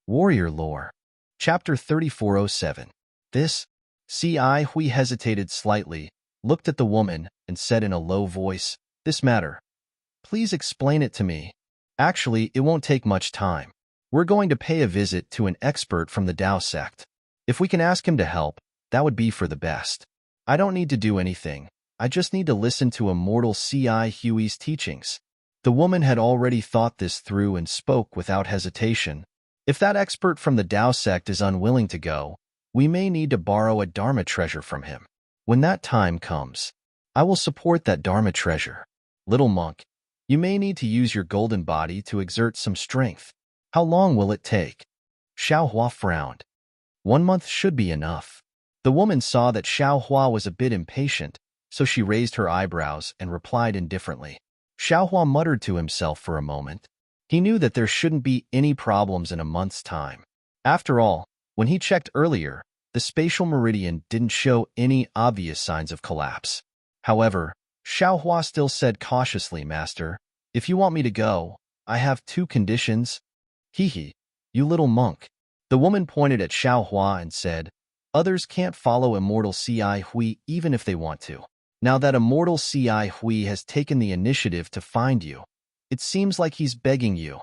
Warrior Lore. Chapter 3407. This, Hui hesitated slightly, looked at the woman, and said in a low voice, "This matter. Please explain it to me. Actually, it won't take much time. We're going to pay a visit to an expert from the Tao sect. If we can ask him to help, that would be for the best. I don't need to do anything. I just need to listen to Immortal Hui's teachings." The woman had already thought this through and spoke without hesitation. "If that expert from the Tao sect is unwilling to go, we may need to borrow a Dharma treasure from him. When that time comes, I will support that Dharma treasure. Little monk, you may need to use your golden body to exert some strength. How long will it take?" Xiaohua frowned. 1 month should be enough. The woman saw that Xiaohua was a bit impatient, so she raised her eyebrows and replied indifferently. Xiaohua muttered to himself for a moment. He knew that there shouldn't be any problems in a month's time. After all, when he checked earlier, the spatial meridian didn't show any obvious signs of collapse. However, Xiaohua still said cautiously, "Master, if you want me to go, I have 2 conditions." "Hehe, you little monk." The woman pointed at Xiaohua and said, "Others can't follow Immortal Hui even if they want to. Now that Immortal Hui has taken the initiative to find you, it seems like he's begging you."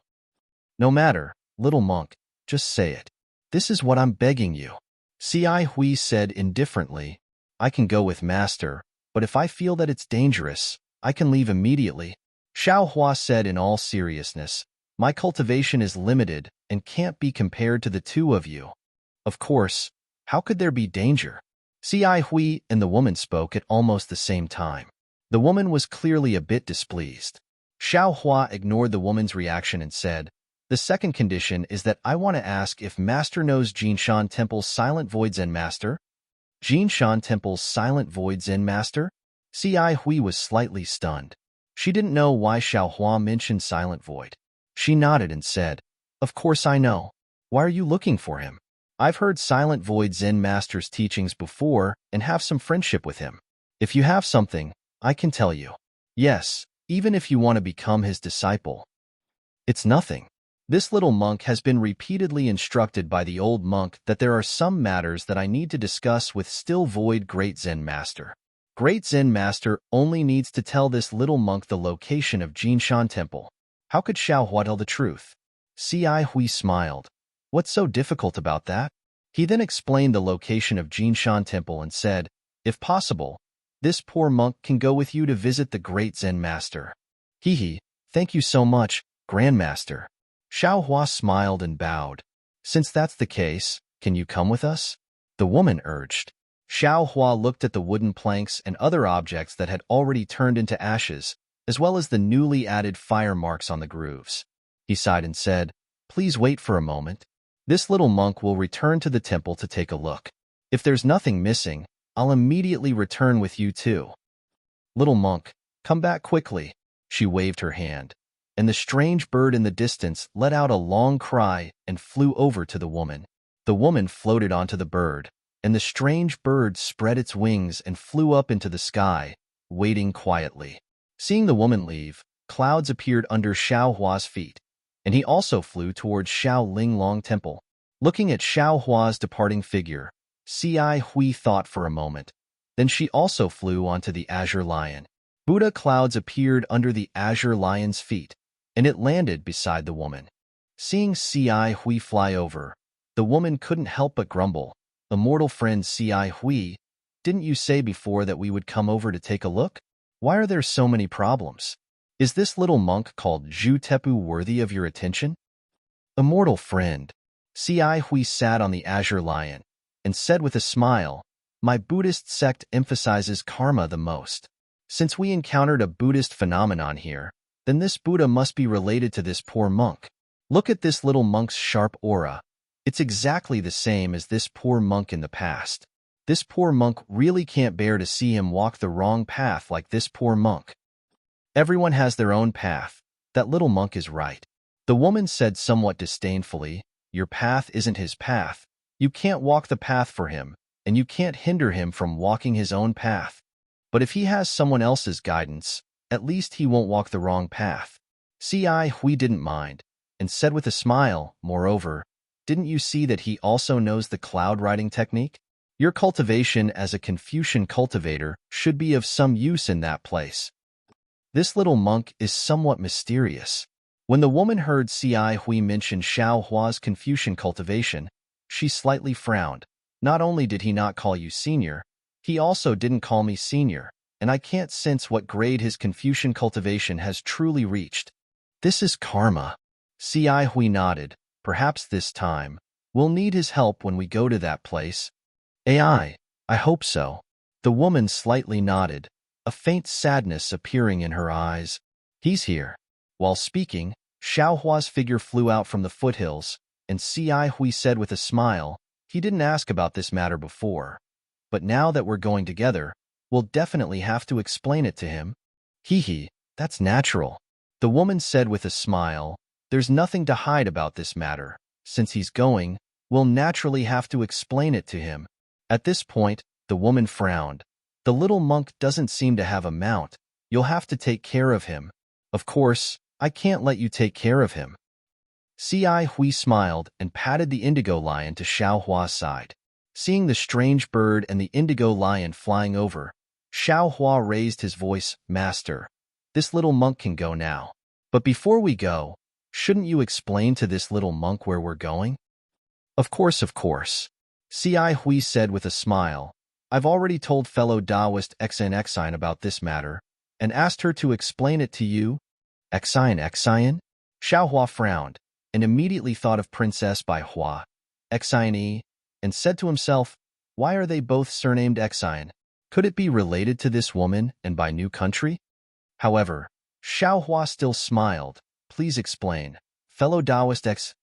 "No matter, little monk, just say it. This is what I'm begging you." Hui said indifferently, "I can go with Master, but if I feel that it's dangerous, I can leave immediately." Xiaohua said in all seriousness, "My cultivation is limited and can't be compared to the 2 of you. Of course, how could there be danger?" Hui and the woman spoke at almost the same time. The woman was clearly a bit displeased. Xiaohua ignored the woman's reaction and said, "The second condition is that I want to ask if Master knows Jinshan Temple's Silent Void Zen Master?" "Jinshan Temple's Silent Void Zen Master?" Hui was slightly stunned. She didn't know why Xiaohua mentioned Silent Void. She nodded and said, "Of course I know. Why are you looking for him? I've heard Silent Void Zen Master's teachings before and have some friendship with him. If you have something, I can tell you. Yes, even if you want to become his disciple." "It's nothing. This little monk has been repeatedly instructed by the old monk that there are some matters that I need to discuss with Still Void Great Zen Master. Great Zen Master only needs to tell this little monk the location of Jinshan Temple." How could Xiaohua tell the truth? Hui smiled. "What's so difficult about that?" He then explained the location of Jinshan Temple and said, "If possible, this poor monk can go with you to visit the Great Zen Master." "Hehe, thank you so much, Grandmaster." Xiaohua smiled and bowed. "Since that's the case, can you come with us?" the woman urged. Xiaohua looked at the wooden planks and other objects that had already turned into ashes, as well as the newly added fire marks on the grooves. He sighed and said, "Please wait for a moment. This little monk will return to the temple to take a look. If there's nothing missing, I'll immediately return with you too." "Little monk, come back quickly." She waved her hand, and the strange bird in the distance let out a long cry and flew over to the woman. The woman floated onto the bird, and the strange bird spread its wings and flew up into the sky, waiting quietly. Seeing the woman leave, clouds appeared under Xiaohua's feet, and he also flew towards Xiao Linglong Temple. Looking at Xiaohua's departing figure, Hui thought for a moment. Then she also flew onto the azure lion. Buddha clouds appeared under the azure lion's feet, and it landed beside the woman. Seeing Hui fly over, the woman couldn't help but grumble. "Immortal friend Hui, didn't you say before that we would come over to take a look? Why are there so many problems? Is this little monk called Zhu Tepu worthy of your attention?" "Immortal friend." Hui sat on the azure lion and said with a smile, "My Buddhist sect emphasizes karma the most. Since we encountered a Buddhist phenomenon here, then this Buddha must be related to this poor monk. Look at this little monk's sharp aura. It's exactly the same as this poor monk in the past. This poor monk really can't bear to see him walk the wrong path like this poor monk. Everyone has their own path. That little monk is right." The woman said somewhat disdainfully, "Your path isn't his path. You can't walk the path for him, and you can't hinder him from walking his own path. But if he has someone else's guidance, at least he won't walk the wrong path." Hui didn't mind, and said with a smile, "Moreover, Didn't you see that he also knows the cloud riding technique? Your cultivation as a Confucian cultivator should be of some use in that place. This little monk is somewhat mysterious. When the woman heard Ci Hui mention Xiao Hua's Confucian cultivation, she slightly frowned. Not only did he not call you senior, he also didn't call me senior, and I can't sense what grade his Confucian cultivation has truly reached. This is karma. Ci Hui nodded. Perhaps this time, we'll need his help when we go to that place. I hope so. The woman slightly nodded, a faint sadness appearing in her eyes. He's here. While speaking, Xiao Hua's figure flew out from the foothills, and Ci Hui said with a smile, he didn't ask about this matter before. But now that we're going together, we'll definitely have to explain it to him. Hee, that's natural. The woman said with a smile, there's nothing to hide about this matter. Since he's going, we'll naturally have to explain it to him. At this point, the woman frowned. The little monk doesn't seem to have a mount. You'll have to take care of him. Of course, I can't let you take care of him. Ci Hui smiled and patted the indigo lion to Xiao Hua's side. Seeing the strange bird and the indigo lion flying over, Xiao Hua raised his voice, Master, this little monk can go now. But before we go, shouldn't you explain to this little monk where we're going? Of course. Ci Hui said with a smile. I've already told fellow Taoist Xine about this matter, and asked her to explain it to you. Xine? Xiao Hua frowned, and immediately thought of Princess Bai Hua, Xine, and said to himself, why are they both surnamed Xine? Could it be related to this woman and by new country? However, Xiao Hua still smiled. Please explain. Fellow Taoist X.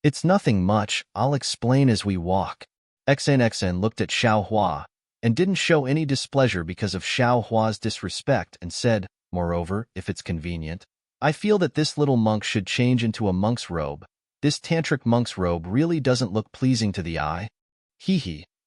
It's nothing much, I'll explain as we walk. Xn looked at Xiao Hua, and didn't show any displeasure because of Xiao Hua's disrespect and said, moreover, if it's convenient, I feel that this little monk should change into a monk's robe. This tantric monk's robe really doesn't look pleasing to the eye.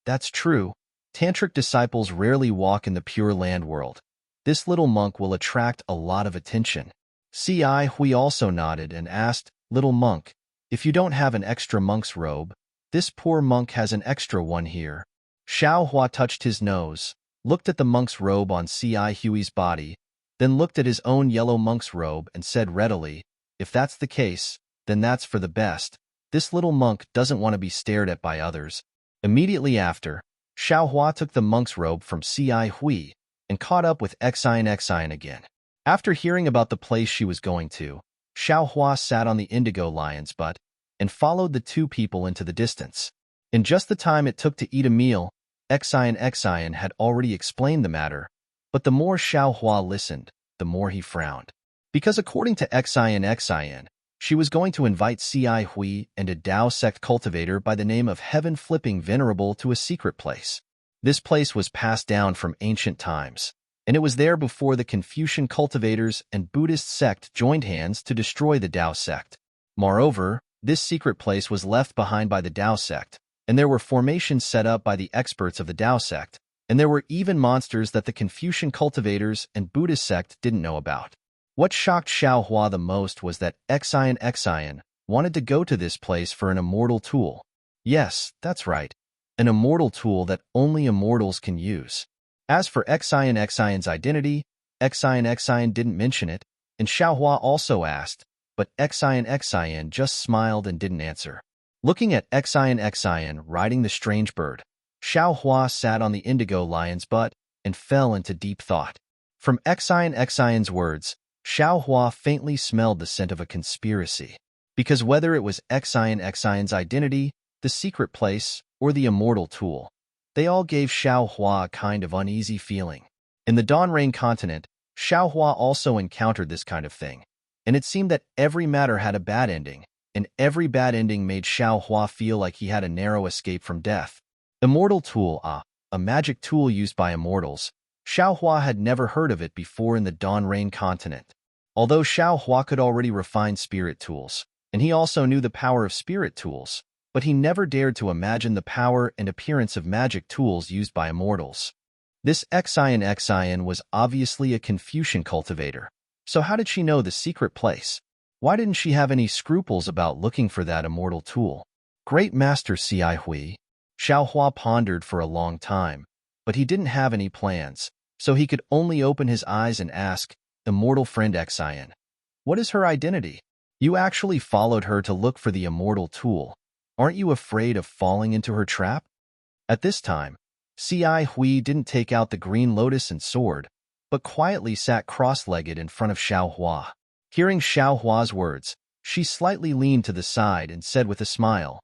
That's true. Tantric disciples rarely walk in the Pure Land world. This little monk will attract a lot of attention. Ci Hui also nodded and asked, little monk, if you don't have an extra monk's robe, this poor monk has an extra one here. Xiao Hua touched his nose, looked at the monk's robe on Ci Hui's body, then looked at his own yellow monk's robe and said readily, if that's the case, then that's for the best. This little monk doesn't want to be stared at by others. Immediately after, Xiao Hua took the monk's robe from Ci Hui and caught up with Xine again. After hearing about the place she was going to, Xiao Hua sat on the indigo lion's butt and followed the two people into the distance. In just the time it took to eat a meal, Xine had already explained the matter, but the more Xiao Hua listened, the more he frowned. Because according to Xine, she was going to invite Ci Hui and a Tao sect cultivator by the name of Heaven Flipping Venerable to a secret place. This place was passed down from ancient times, and it was there before the Confucian cultivators and Buddhist sect joined hands to destroy the Tao sect. Moreover, this secret place was left behind by the Tao sect, and there were formations set up by the experts of the Tao sect, and there were even monsters that the Confucian cultivators and Buddhist sect didn't know about. What shocked Xiao Hua the most was that Xine wanted to go to this place for an immortal tool. Yes, that's right, an immortal tool that only immortals can use. As for Xine's identity, Xine didn't mention it, and Xiao Hua also asked, but Xine just smiled and didn't answer. Looking at Xine riding the strange bird, Xiao Hua sat on the indigo lion's butt and fell into deep thought. From Xine's words, Xiao Hua faintly smelled the scent of a conspiracy. Because whether it was Xine's identity, the secret place, or the immortal tool, they all gave Xiao Hua a kind of uneasy feeling. In the Dawn Rain continent, Xiao Hua also encountered this kind of thing, and it seemed that every matter had a bad ending, and every bad ending made Xiao Hua feel like he had a narrow escape from death. Immortal tool, a magic tool used by immortals. Xiao Hua had never heard of it before in the Dawn Rain continent. Although Xiao Hua could already refine spirit tools, and he also knew the power of spirit tools, but he never dared to imagine the power and appearance of magic tools used by immortals. This Xine was obviously a Confucian cultivator. So how did she know the secret place? Why didn't she have any scruples about looking for that immortal tool? Great Master Ci Hui. Xiaohua pondered for a long time, but he didn't have any plans, so he could only open his eyes and ask, Immortal friend Xian, what is her identity? You actually followed her to look for the immortal tool. Aren't you afraid of falling into her trap? At this time, Ci Hui didn't take out the green lotus and sword, but quietly sat cross-legged in front of Xiaohua. Hearing Xiaohua's words, she slightly leaned to the side and said with a smile,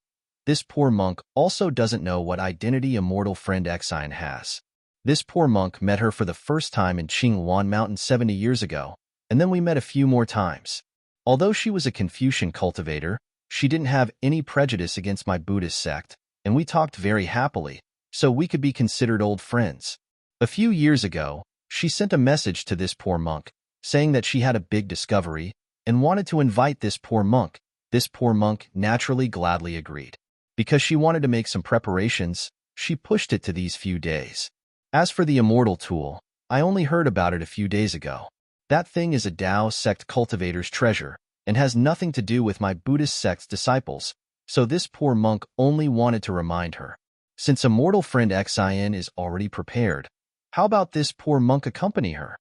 This poor monk also doesn't know what identity immortal friend Xian has. This poor monk met her for the first time in Qingwan Mountain 70 years ago, and then we met a few more times. Although she was a Confucian cultivator, she didn't have any prejudice against my Buddhist sect, and we talked very happily, so we could be considered old friends. A few years ago, she sent a message to this poor monk, saying that she had a big discovery and wanted to invite this poor monk. This poor monk naturally gladly agreed. Because she wanted to make some preparations, she pushed it to these few days. As for the immortal tool, I only heard about it a few days ago. That thing is a Tao sect cultivator's treasure and has nothing to do with my Buddhist sect's disciples, so this poor monk only wanted to remind her. Since immortal friend Xian is already prepared, how about this poor monk accompany her?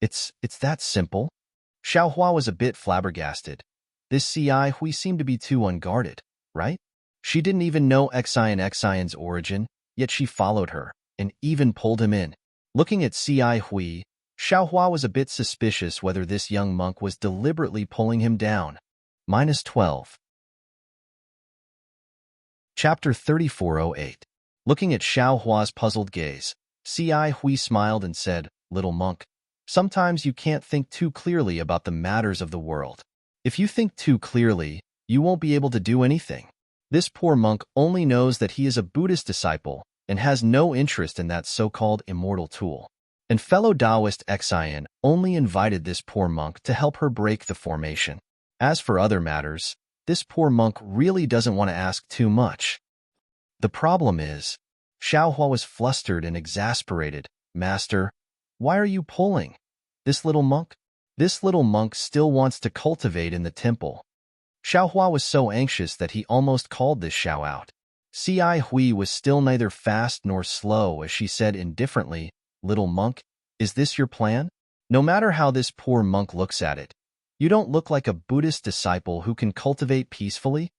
It's that simple? Xiaohua was a bit flabbergasted. This Ci Hui seemed to be too unguarded, right? She didn't even know Xian's origin, yet she followed her, and even pulled him in. Looking at Ci Hui, Xiaohua was a bit suspicious whether this young monk was deliberately pulling him down. -12. Chapter 3408. Looking at Xiaohua's puzzled gaze, Ci Hui smiled and said, Little monk, sometimes you can't think too clearly about the matters of the world. If you think too clearly, you won't be able to do anything. This poor monk only knows that he is a Buddhist disciple and has no interest in that so-called immortal tool. And fellow Taoist Xian only invited this poor monk to help her break the formation. As for other matters, this poor monk really doesn't want to ask too much. The problem is, Xiaohua was flustered and exasperated. Master, why are you pulling? This little monk? This little monk still wants to cultivate in the temple. Xiaohua was so anxious that he almost called this Xiao out. Ci Hui was still neither fast nor slow as she said indifferently, Little monk, is this your plan? No matter how this poor monk looks at it, you don't look like a Buddhist disciple who can cultivate peacefully?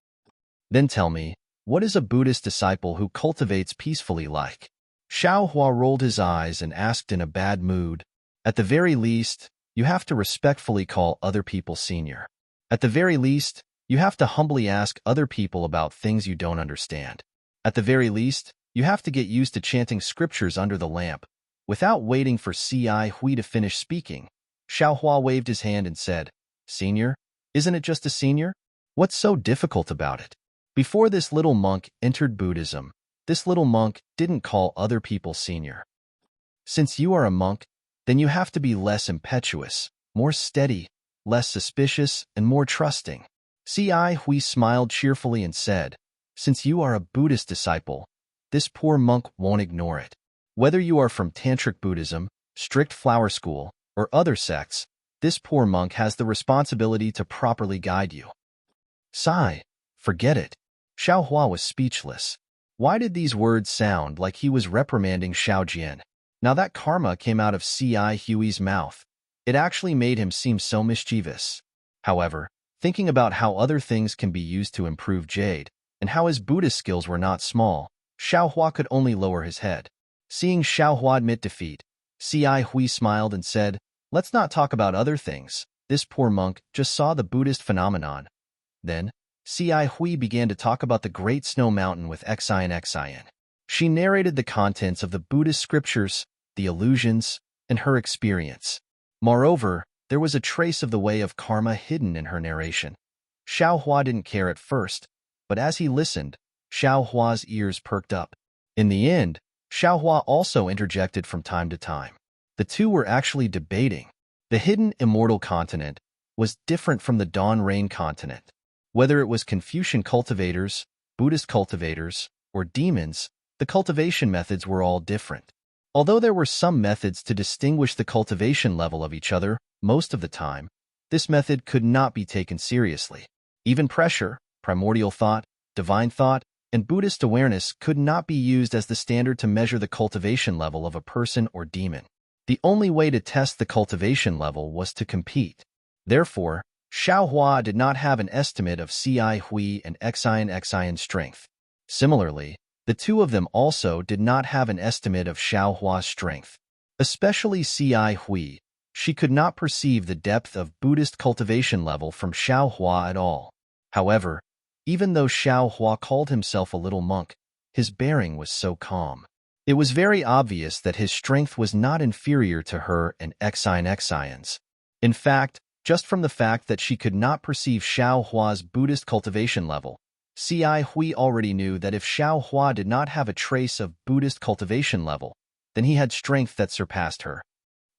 Then tell me, what is a Buddhist disciple who cultivates peacefully like? Xiaohua rolled his eyes and asked in a bad mood, At the very least, you have to respectfully call other people senior. At the very least, you have to humbly ask other people about things you don't understand. At the very least, you have to get used to chanting scriptures under the lamp. Without waiting for Ci Hui to finish speaking, Xiaohua waved his hand and said, Senior? Isn't it just a senior? What's so difficult about it? Before this little monk entered Buddhism, this little monk didn't call other people senior. Since you are a monk, then you have to be less impetuous, more steady, less suspicious, and more trusting. Ci Hui smiled cheerfully and said, Since you are a Buddhist disciple, this poor monk won't ignore it. Whether you are from Tantric Buddhism, strict flower school, or other sects, this poor monk has the responsibility to properly guide you. Sigh, forget it. Xiaohua was speechless. Why did these words sound like he was reprimanding Xiaojian? Now that karma came out of Ci Hui's mouth. It actually made him seem so mischievous. However, thinking about how other things can be used to improve Jade, and how his Buddhist skills were not small, Xiaohua could only lower his head. Seeing Xiaohua admit defeat, Ci Hui smiled and said, Let's not talk about other things. This poor monk just saw the Buddhist phenomenon. Then, Ci Hui began to talk about the Great Snow Mountain with Xian. She narrated the contents of the Buddhist scriptures, the illusions, and her experience. Moreover, there was a trace of the way of karma hidden in her narration. Xiaohua didn't care at first, but as he listened, Xiaohua's ears perked up. In the end, Xiaohua also interjected from time to time. The two were actually debating. The hidden immortal continent was different from the dawn rain continent. Whether it was Confucian cultivators, Buddhist cultivators, or demons, the cultivation methods were all different. Although there were some methods to distinguish the cultivation level of each other, most of the time, this method could not be taken seriously. Even pressure, primordial thought, divine thought, and Buddhist awareness could not be used as the standard to measure the cultivation level of a person or demon. The only way to test the cultivation level was to compete. Therefore, Xiaohua did not have an estimate of Ci Hui and Xian strength. Similarly, the two of them also did not have an estimate of Xiaohua's strength. Especially Ci Hui, she could not perceive the depth of Buddhist cultivation level from Xiaohua at all. However, even though Xiaohua called himself a little monk, his bearing was so calm. It was very obvious that his strength was not inferior to her and Xian's. In fact, just from the fact that she could not perceive Xiaohua's Buddhist cultivation level, Ci Hui already knew that if Xiaohua did not have a trace of Buddhist cultivation level, then he had strength that surpassed her.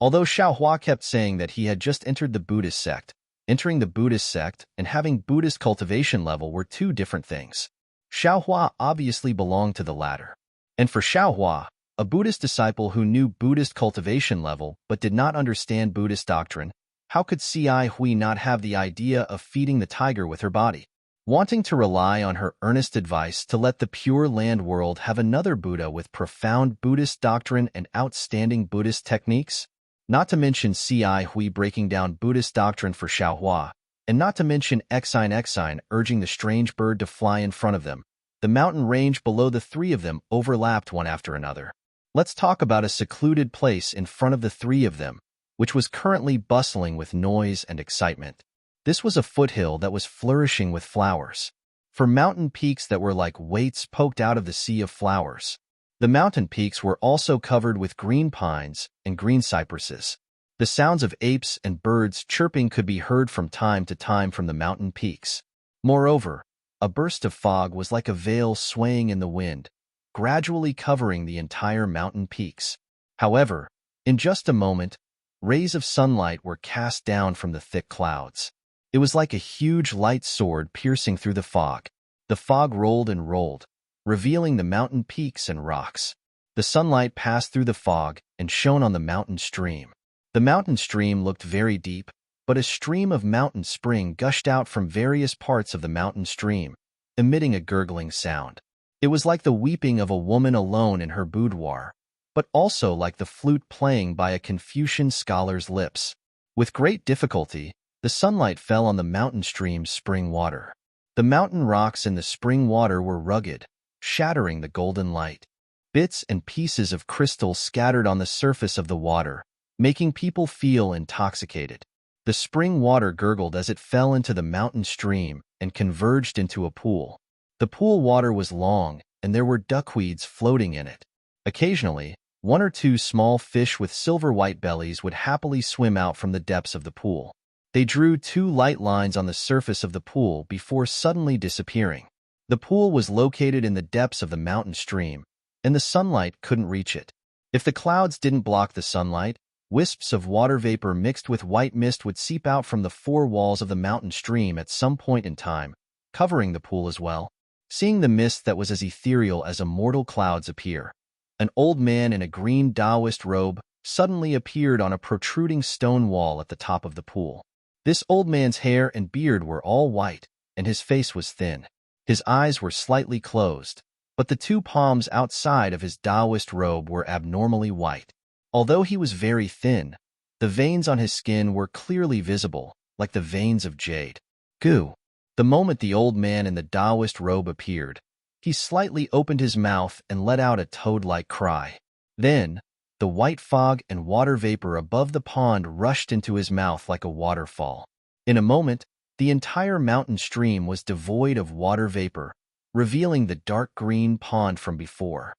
Although Xiaohua kept saying that he had just entered the Buddhist sect, entering the Buddhist sect and having Buddhist cultivation level were two different things. Xiaohua obviously belonged to the latter. And for Xiaohua, a Buddhist disciple who knew Buddhist cultivation level but did not understand Buddhist doctrine, how could Ci Hui not have the idea of feeding the tiger with her body? Wanting to rely on her earnest advice to let the Pure Land world have another Buddha with profound Buddhist doctrine and outstanding Buddhist techniques? Not to mention Ci Hui breaking down Buddhist doctrine for Xiaohua, and not to mention Xian urging the strange bird to fly in front of them. The mountain range below the three of them overlapped one after another. Let's talk about a secluded place in front of the three of them, which was currently bustling with noise and excitement. This was a foothill that was flourishing with flowers. For mountain peaks that were like weights poked out of the sea of flowers. The mountain peaks were also covered with green pines and green cypresses. The sounds of apes and birds chirping could be heard from time to time from the mountain peaks. Moreover, a burst of fog was like a veil swaying in the wind, gradually covering the entire mountain peaks. However, in just a moment, rays of sunlight were cast down from the thick clouds. It was like a huge light sword piercing through the fog. The fog rolled and rolled, revealing the mountain peaks and rocks. The sunlight passed through the fog and shone on the mountain stream. The mountain stream looked very deep, but a stream of mountain spring gushed out from various parts of the mountain stream, emitting a gurgling sound. It was like the weeping of a woman alone in her boudoir, but also like the flute playing by a Confucian scholar's lips. With great difficulty, the sunlight fell on the mountain stream's spring water. The mountain rocks in the spring water were rugged, shattering the golden light. Bits and pieces of crystal scattered on the surface of the water, making people feel intoxicated. The spring water gurgled as it fell into the mountain stream and converged into a pool. The pool water was long, and there were duckweeds floating in it. Occasionally, one or two small fish with silver-white bellies would happily swim out from the depths of the pool. They drew two light lines on the surface of the pool before suddenly disappearing. The pool was located in the depths of the mountain stream, and the sunlight couldn't reach it. If the clouds didn't block the sunlight, wisps of water vapor mixed with white mist would seep out from the four walls of the mountain stream at some point in time, covering the pool as well. Seeing the mist that was as ethereal as immortal clouds appear, an old man in a green Taoist robe suddenly appeared on a protruding stone wall at the top of the pool. This old man's hair and beard were all white, and his face was thin. His eyes were slightly closed, but the two palms outside of his Taoist robe were abnormally white. Although he was very thin, the veins on his skin were clearly visible, like the veins of jade. Goo! The moment the old man in the Taoist robe appeared, he slightly opened his mouth and let out a toad-like cry. Then, the white fog and water vapor above the pond rushed into his mouth like a waterfall. In a moment, the entire mountain stream was devoid of water vapor, revealing the dark green pond from before.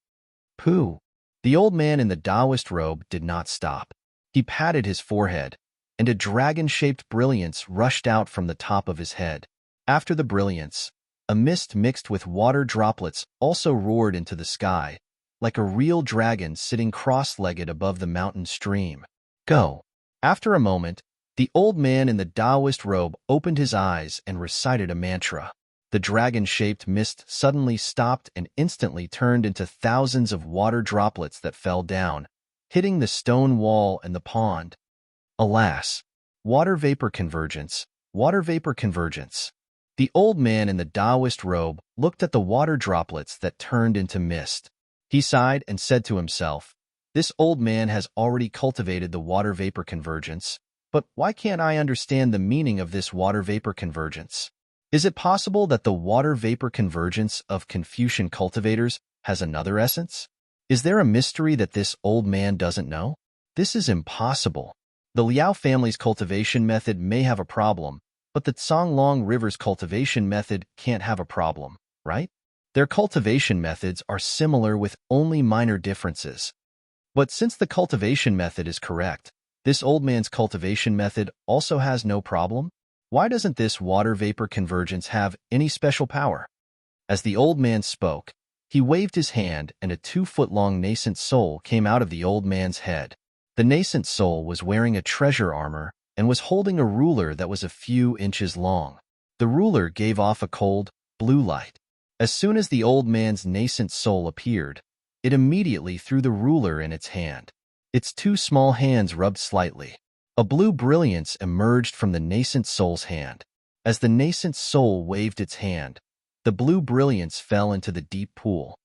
Pooh! The old man in the Taoist robe did not stop. He patted his forehead, and a dragon-shaped brilliance rushed out from the top of his head. After the brilliance, a mist mixed with water droplets also roared into the sky, like a real dragon sitting cross-legged above the mountain stream. Go! After a moment, the old man in the Taoist robe opened his eyes and recited a mantra. The dragon-shaped mist suddenly stopped and instantly turned into thousands of water droplets that fell down, hitting the stone wall and the pond. Alas! Water vapor convergence, water vapor convergence. The old man in the Taoist robe looked at the water droplets that turned into mist. He sighed and said to himself, "This old man has already cultivated the water-vapor convergence, but why can't I understand the meaning of this water-vapor convergence? Is it possible that the water-vapor convergence of Confucian cultivators has another essence? Is there a mystery that this old man doesn't know? This is impossible. The Liao family's cultivation method may have a problem, but the Songlong River's cultivation method can't have a problem, right? Their cultivation methods are similar with only minor differences. But since the cultivation method is correct, this old man's cultivation method also has no problem? Why doesn't this water-vapor convergence have any special power?" As the old man spoke, he waved his hand and a 2-foot-long nascent soul came out of the old man's head. The nascent soul was wearing a treasure armor and was holding a ruler that was a few inches long. The ruler gave off a cold, blue light. As soon as the old man's nascent soul appeared, it immediately threw the ruler in its hand. Its 2 small hands rubbed slightly. A blue brilliance emerged from the nascent soul's hand. As the nascent soul waved its hand, the blue brilliance fell into the deep pool.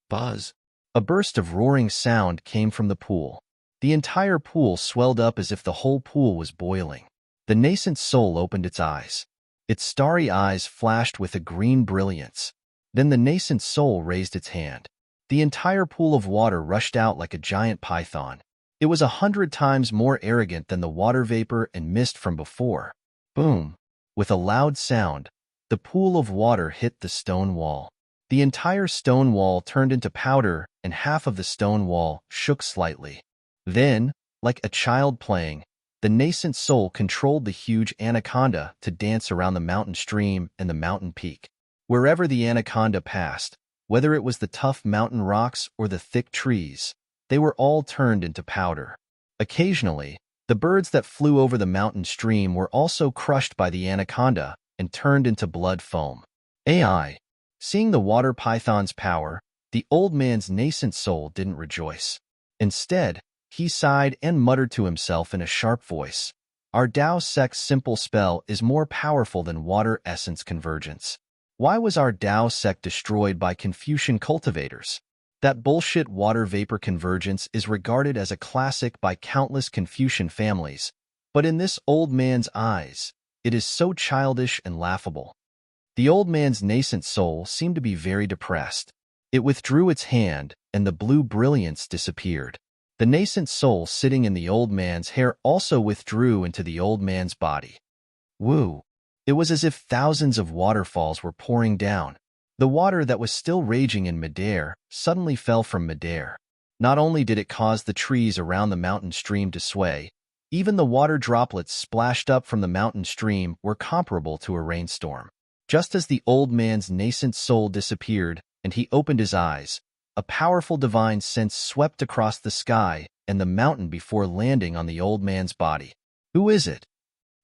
Buzz! A burst of roaring sound came from the pool. The entire pool swelled up as if the whole pool was boiling. The nascent soul opened its eyes. Its starry eyes flashed with a green brilliance. Then the nascent soul raised its hand. The entire pool of water rushed out like a giant python. It was 100 times more arrogant than the water vapor and mist from before. Boom! With a loud sound, the pool of water hit the stone wall. The entire stone wall turned into powder and half of the stone wall shook slightly. Then, like a child playing, the nascent soul controlled the huge anaconda to dance around the mountain stream and the mountain peak. Wherever the anaconda passed, whether it was the tough mountain rocks or the thick trees, they were all turned into powder. Occasionally, the birds that flew over the mountain stream were also crushed by the anaconda and turned into blood foam. AI. Seeing the water python's power, the old man's nascent soul didn't rejoice. Instead, he sighed and muttered to himself in a sharp voice, "Our Tao sect's simple spell is more powerful than water essence convergence. Why was our Tao sect destroyed by Confucian cultivators? That bullshit water vapor convergence is regarded as a classic by countless Confucian families, but in this old man's eyes, it is so childish and laughable." The old man's nascent soul seemed to be very depressed. It withdrew its hand, and the blue brilliance disappeared. The nascent soul sitting in the old man's hair also withdrew into the old man's body. Woo! It was as if thousands of waterfalls were pouring down. The water that was still raging in midair suddenly fell from midair. Not only did it cause the trees around the mountain stream to sway, even the water droplets splashed up from the mountain stream were comparable to a rainstorm. Just as the old man's nascent soul disappeared and he opened his eyes, a powerful divine sense swept across the sky and the mountain before landing on the old man's body. Who is it?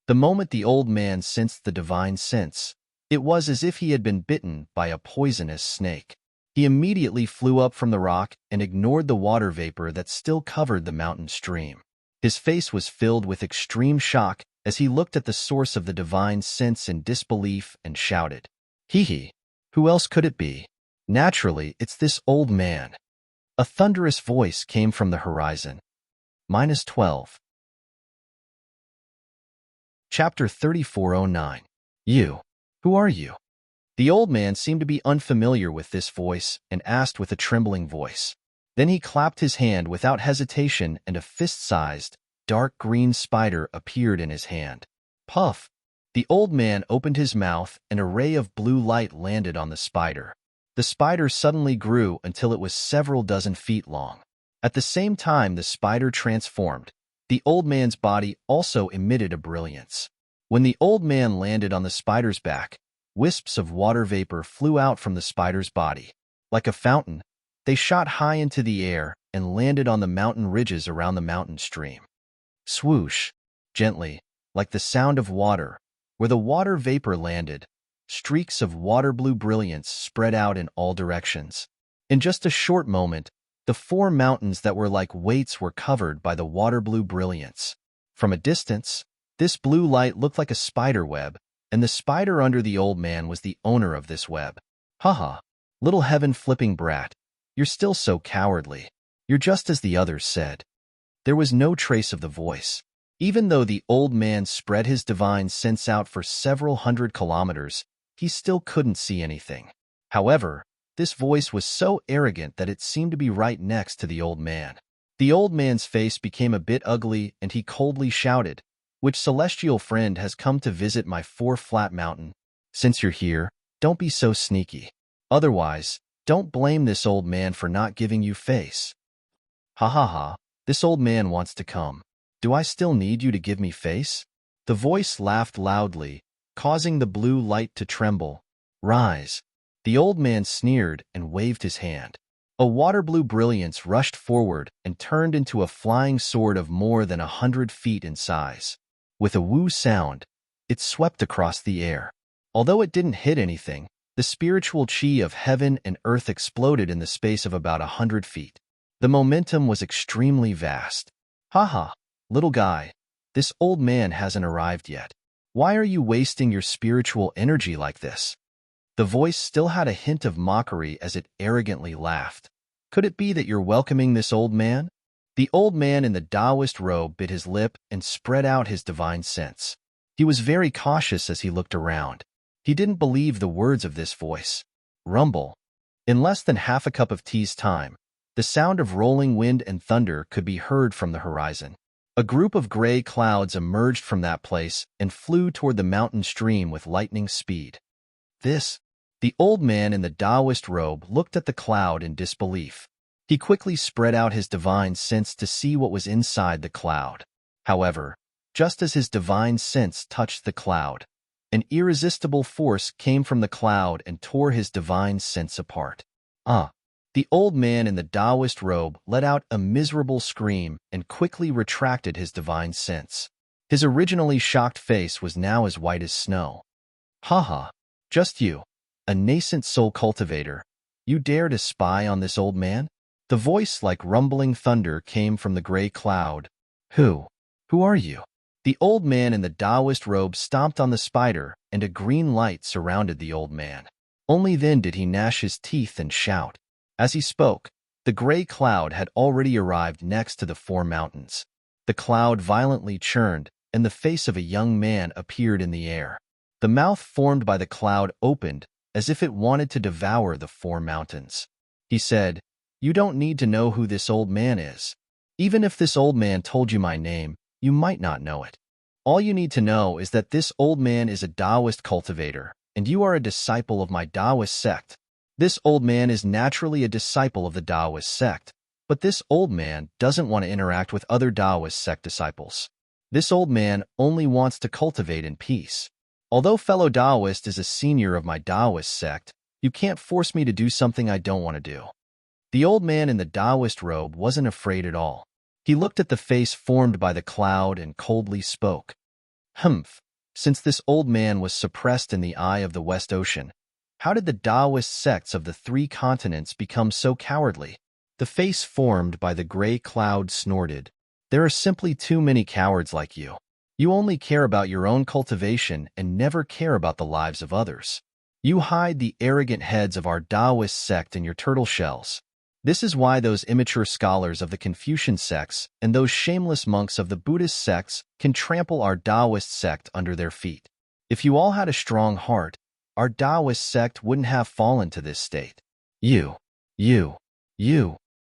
The moment the old man sensed the divine sense, it was as if he had been bitten by a poisonous snake. He immediately flew up from the rock and ignored the water vapor that still covered the mountain stream. His face was filled with extreme shock as he looked at the source of the divine sense in disbelief and shouted, "Hee hee! Who else could it be? Naturally, it's this old man." A thunderous voice came from the horizon. -12. Chapter 3409. You. Who are you? The old man seemed to be unfamiliar with this voice and asked with a trembling voice. Then he clapped his hand without hesitation and a fist-sized, dark green spider appeared in his hand. Puff! The old man opened his mouth and a ray of blue light landed on the spider. The spider suddenly grew until it was several dozen feet long. At the same time the spider transformed, the old man's body also emitted a brilliance. When the old man landed on the spider's back, wisps of water vapor flew out from the spider's body. Like a fountain, they shot high into the air and landed on the mountain ridges around the mountain stream. Swoosh! Gently, like the sound of water, where the water vapor landed, streaks of water blue brilliance spread out in all directions. In just a short moment, the 4 mountains that were like weights were covered by the water blue brilliance. From a distance, this blue light looked like a spider web, and the spider under the old man was the owner of this web. Haha, little heaven-flipping brat, you're still so cowardly. You're just as the others said. There was no trace of the voice. Even though the old man spread his divine sense out for several hundred kilometers, he still couldn't see anything. However, this voice was so arrogant that it seemed to be right next to the old man. The old man's face became a bit ugly, and he coldly shouted, "Which celestial friend has come to visit my four-flat mountain? Since you're here, don't be so sneaky. Otherwise, don't blame this old man for not giving you face." "Ha ha ha, this old man wants to come. Do I still need you to give me face?" The voice laughed loudly, causing the blue light to tremble. "Rise." The old man sneered and waved his hand. A water-blue brilliance rushed forward and turned into a flying sword of more than 100 feet in size. With a woo sound, it swept across the air. Although it didn't hit anything, the spiritual chi of heaven and earth exploded in the space of about 100 feet. The momentum was extremely vast. "Haha, little guy, this old man hasn't arrived yet. Why are you wasting your spiritual energy like this?" The voice still had a hint of mockery as it arrogantly laughed. "Could it be that you're welcoming this old man?" The old man in the Taoist robe bit his lip and spread out his divine sense. He was very cautious as he looked around. He didn't believe the words of this voice. Rumble. In less than half a cup of tea's time, the sound of rolling wind and thunder could be heard from the horizon. A group of gray clouds emerged from that place and flew toward the mountain stream with lightning speed. The old man in the Taoist robe looked at the cloud in disbelief. He quickly spread out his divine sense to see what was inside the cloud. However, just as his divine sense touched the cloud, an irresistible force came from the cloud and tore his divine sense apart. The old man in the Taoist robe let out a miserable scream and quickly retracted his divine sense. His originally shocked face was now as white as snow. "Haha, just you, a nascent soul cultivator. You dare to spy on this old man?" The voice like rumbling thunder came from the gray cloud. Who are you?" The old man in the Taoist robe stomped on the spider, and a green light surrounded the old man. Only then did he gnash his teeth and shout. As he spoke, the gray cloud had already arrived next to the four mountains. The cloud violently churned, and the face of a young man appeared in the air. The mouth formed by the cloud opened, as if it wanted to devour the four mountains. He said, "You don't need to know who this old man is. Even if this old man told you my name, you might not know it. All you need to know is that this old man is a Taoist cultivator, and you are a disciple of my Taoist sect. This old man is naturally a disciple of the Taoist sect, but this old man doesn't want to interact with other Taoist sect disciples. This old man only wants to cultivate in peace. Although fellow Taoist is a senior of my Taoist sect, you can't force me to do something I don't want to do." The old man in the Taoist robe wasn't afraid at all. He looked at the face formed by the cloud and coldly spoke. "Humph, since this old man was suppressed in the eye of the West Ocean, how did the Taoist sects of the 3 continents become so cowardly?" The face formed by the gray cloud snorted. "There are simply too many cowards like you. You only care about your own cultivation and never care about the lives of others. You hide the arrogant heads of our Taoist sect in your turtle shells. This is why those immature scholars of the Confucian sects and those shameless monks of the Buddhist sects can trample our Taoist sect under their feet. If you all had a strong heart, our Taoist sect wouldn't have fallen to this state. You.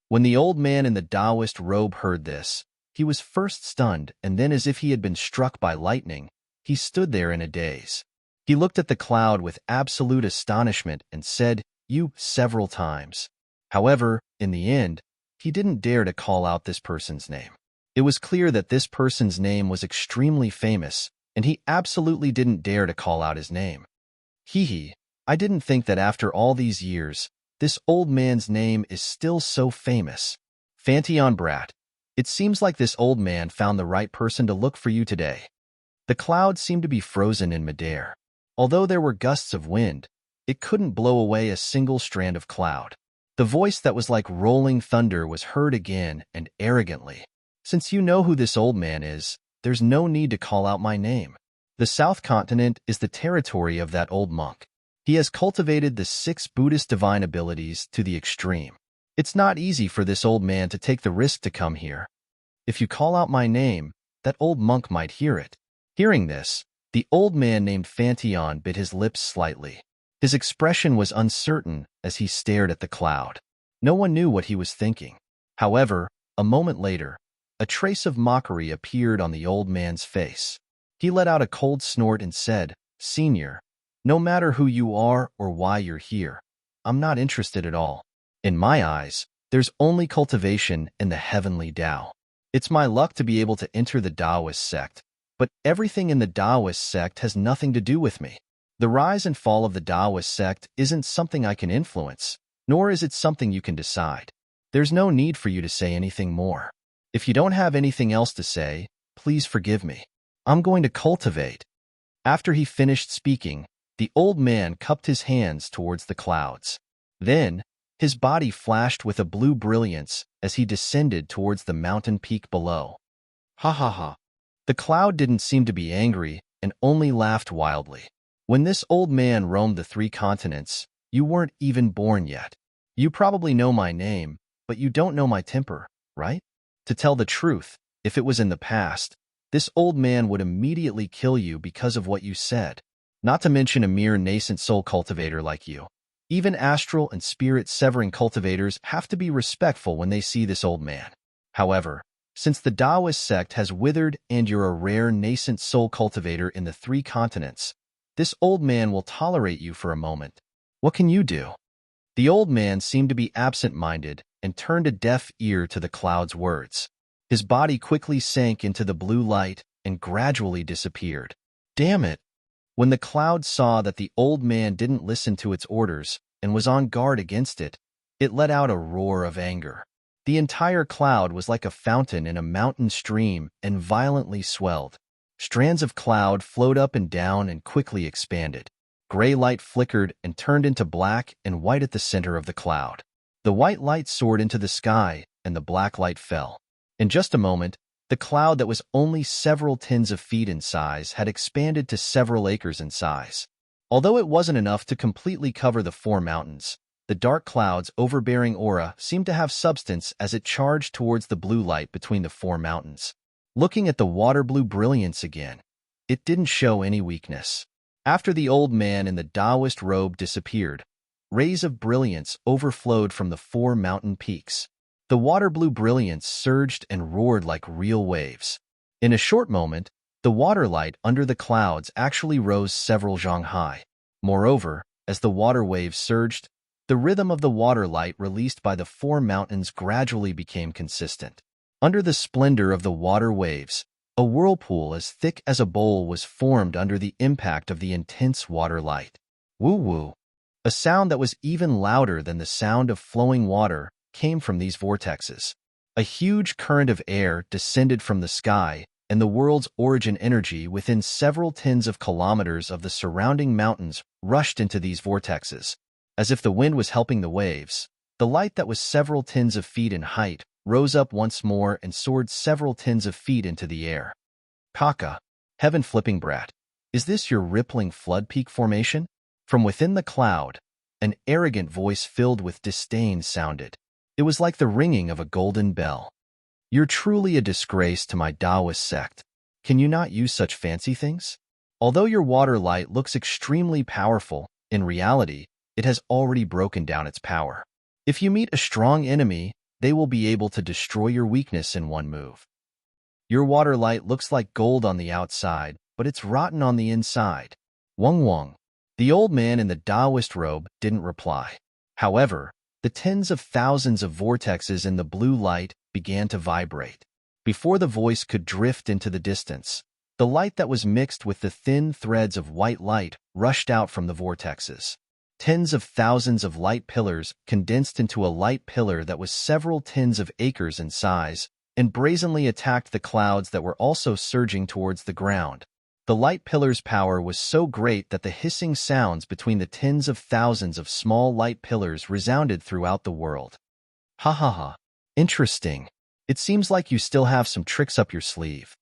When the old man in the Taoist robe heard this, he was first stunned, and then as if he had been struck by lightning, he stood there in a daze. He looked at the cloud with absolute astonishment and said, "You," several times. However, in the end, he didn't dare to call out this person's name. It was clear that this person's name was extremely famous, and he absolutely didn't dare to call out his name. I didn't think that after all these years, this old man's name is still so famous. Fantion brat. It seems like this old man found the right person to look for you today." The cloud seemed to be frozen in midair. Although there were gusts of wind, it couldn't blow away a single strand of cloud. The voice that was like rolling thunder was heard again and arrogantly. "Since you know who this old man is, there's no need to call out my name. The South Continent is the territory of that old monk. He has cultivated the 6 Buddhist divine abilities to the extreme. It's not easy for this old man to take the risk to come here. If you call out my name, that old monk might hear it. Hearing this, the old man named Fantion bit his lips slightly. His expression was uncertain as he stared at the cloud. No one knew what he was thinking. However, a moment later, a trace of mockery appeared on the old man's face. He let out a cold snort and said, "Senior, no matter who you are or why you're here, I'm not interested at all. In my eyes, there's only cultivation in the heavenly Tao. It's my luck to be able to enter the Taoist sect, but everything in the Taoist sect has nothing to do with me. The rise and fall of the Taoist sect isn't something I can influence, nor is it something you can decide. There's no need for you to say anything more. If you don't have anything else to say, please forgive me. I'm going to cultivate." After he finished speaking, the old man cupped his hands towards the clouds. Then, his body flashed with a blue brilliance as he descended towards the mountain peak below. Ha ha ha. The cloud didn't seem to be angry and only laughed wildly. When this old man roamed the 3 continents, you weren't even born yet. You probably know my name, but you don't know my temper, right? To tell the truth, if it was in the past, this old man would immediately kill you because of what you said. Not to mention a mere nascent soul cultivator like you. Even astral and spirit-severing cultivators have to be respectful when they see this old man. However, since the Taoist sect has withered and you're a rare nascent soul cultivator in the 3 continents, this old man will tolerate you for a moment. What can you do? The old man seemed to be absent-minded and turned a deaf ear to the cloud's words. His body quickly sank into the blue light and gradually disappeared. Damn it! When the cloud saw that the old man didn't listen to its orders and was on guard against it, it let out a roar of anger. The entire cloud was like a fountain in a mountain stream and violently swelled. Strands of cloud flowed up and down and quickly expanded. Gray light flickered and turned into black and white at the center of the cloud. The white light soared into the sky and the black light fell. In just a moment, the cloud that was only several tens of feet in size had expanded to several acres in size. Although it wasn't enough to completely cover the 4 mountains, the dark cloud's overbearing aura seemed to have substance as it charged towards the blue light between the 4 mountains. Looking at the water-blue brilliance again, it didn't show any weakness. After the old man in the Taoist robe disappeared, rays of brilliance overflowed from the 4 mountain peaks. The water-blue brilliance surged and roared like real waves. In a short moment, the water light under the clouds actually rose several zhang high. Moreover, as the water waves surged, the rhythm of the water light released by the 4 mountains gradually became consistent. Under the splendor of the water waves, a whirlpool as thick as a bowl was formed under the impact of the intense water light. Woo-woo! A sound that was even louder than the sound of flowing water came from these vortexes. A huge current of air descended from the sky, and the world's origin energy within several tens of kilometers of the surrounding mountains rushed into these vortexes. As if the wind was helping the waves, the light that was several tens of feet in height rose up once more and soared several tens of feet into the air. Kaka, heaven flipping brat, is this your rippling flood peak formation? From within the cloud, an arrogant voice filled with disdain sounded. It was like the ringing of a golden bell. You're truly a disgrace to my Taoist sect. Can you not use such fancy things? Although your water light looks extremely powerful, in reality, it has already broken down its power. If you meet a strong enemy, they will be able to destroy your weakness in one move. Your water light looks like gold on the outside, but it's rotten on the inside. Wong Wong. The old man in the Taoist robe didn't reply. However, the tens of thousands of vortexes in the blue light began to vibrate. Before the voice could drift into the distance, the light that was mixed with the thin threads of white light rushed out from the vortexes. Tens of thousands of light pillars condensed into a light pillar that was several tens of acres in size and brazenly attacked the clouds that were also surging towards the ground. The light pillar's power was so great that the hissing sounds between the tens of thousands of small light pillars resounded throughout the world. Ha ha ha. Interesting. It seems like you still have some tricks up your sleeve.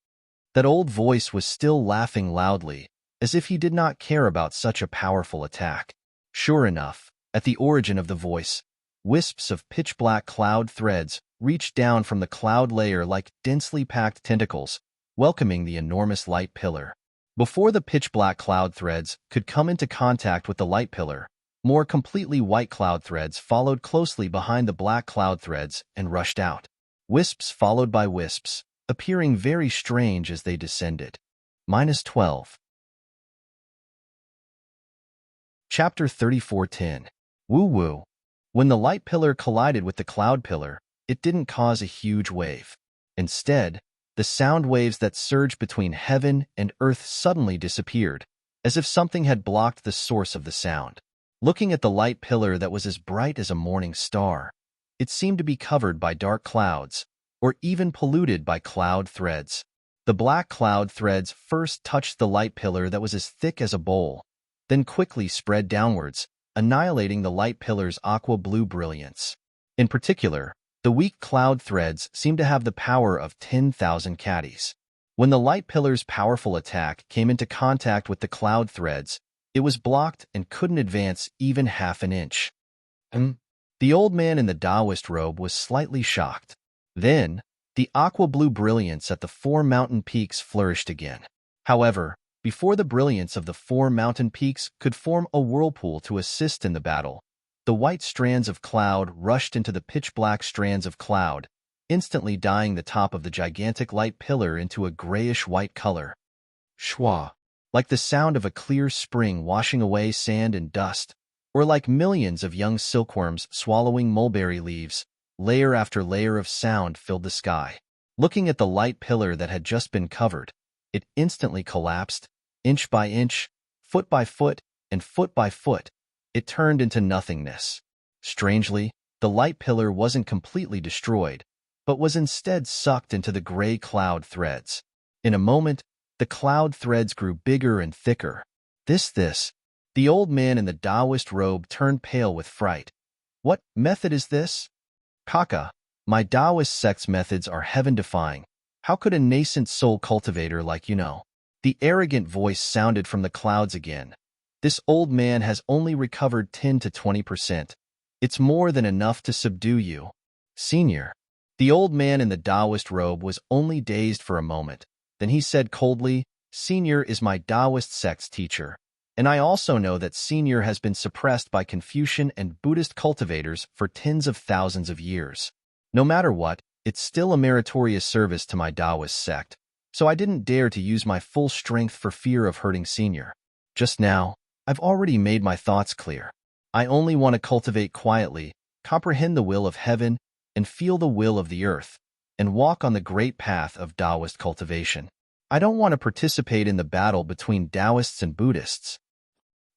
That old voice was still laughing loudly, as if he did not care about such a powerful attack. Sure enough, at the origin of the voice, wisps of pitch-black cloud threads reached down from the cloud layer like densely packed tentacles, welcoming the enormous light pillar. Before the pitch-black cloud threads could come into contact with the light pillar, more completely white cloud threads followed closely behind the black cloud threads and rushed out. Wisps followed by wisps, appearing very strange as they descended. -12. Chapter 34:10. Woo-woo. When the light pillar collided with the cloud pillar, it didn't cause a huge wave. Instead, the sound waves that surged between heaven and earth suddenly disappeared, as if something had blocked the source of the sound. Looking at the light pillar that was as bright as a morning star, it seemed to be covered by dark clouds, or even polluted by cloud threads. The black cloud threads first touched the light pillar that was as thick as a bowl, then quickly spread downwards, annihilating the light pillar's aqua-blue brilliance. In particular, the weak cloud threads seemed to have the power of 10,000 caddies. When the light pillar's powerful attack came into contact with the cloud threads, it was blocked and couldn't advance even half an inch. The old man in the Taoist robe was slightly shocked. Then, the aqua-blue brilliance at the 4 mountain peaks flourished again. However, before the brilliance of the 4 mountain peaks could form a whirlpool to assist in the battle, the white strands of cloud rushed into the pitch-black strands of cloud, instantly dyeing the top of the gigantic light pillar into a grayish-white color. Schwa. Like the sound of a clear spring washing away sand and dust, or like millions of young silkworms swallowing mulberry leaves, layer after layer of sound filled the sky. Looking at the light pillar that had just been covered, it instantly collapsed, inch by inch, foot by foot, and foot by foot. It turned into nothingness. Strangely, the light pillar wasn't completely destroyed, but was instead sucked into the gray cloud threads. In a moment, the cloud threads grew bigger and thicker. The old man in the Taoist robe turned pale with fright. What method is this? Kaka, my Taoist sect's methods are heaven-defying. How could a nascent soul cultivator like you know? The arrogant voice sounded from the clouds again. This old man has only recovered 10 to 20%. It's more than enough to subdue you. Senior. The old man in the Taoist robe was only dazed for a moment. Then he said coldly, Senior is my Taoist sect's teacher. And I also know that Senior has been suppressed by Confucian and Buddhist cultivators for tens of thousands of years. No matter what, it's still a meritorious service to my Taoist sect, so I didn't dare to use my full strength for fear of hurting Senior. Just now, I've already made my thoughts clear. I only want to cultivate quietly, comprehend the will of heaven, and feel the will of the earth, and walk on the great path of Taoist cultivation. I don't want to participate in the battle between Taoists and Buddhists.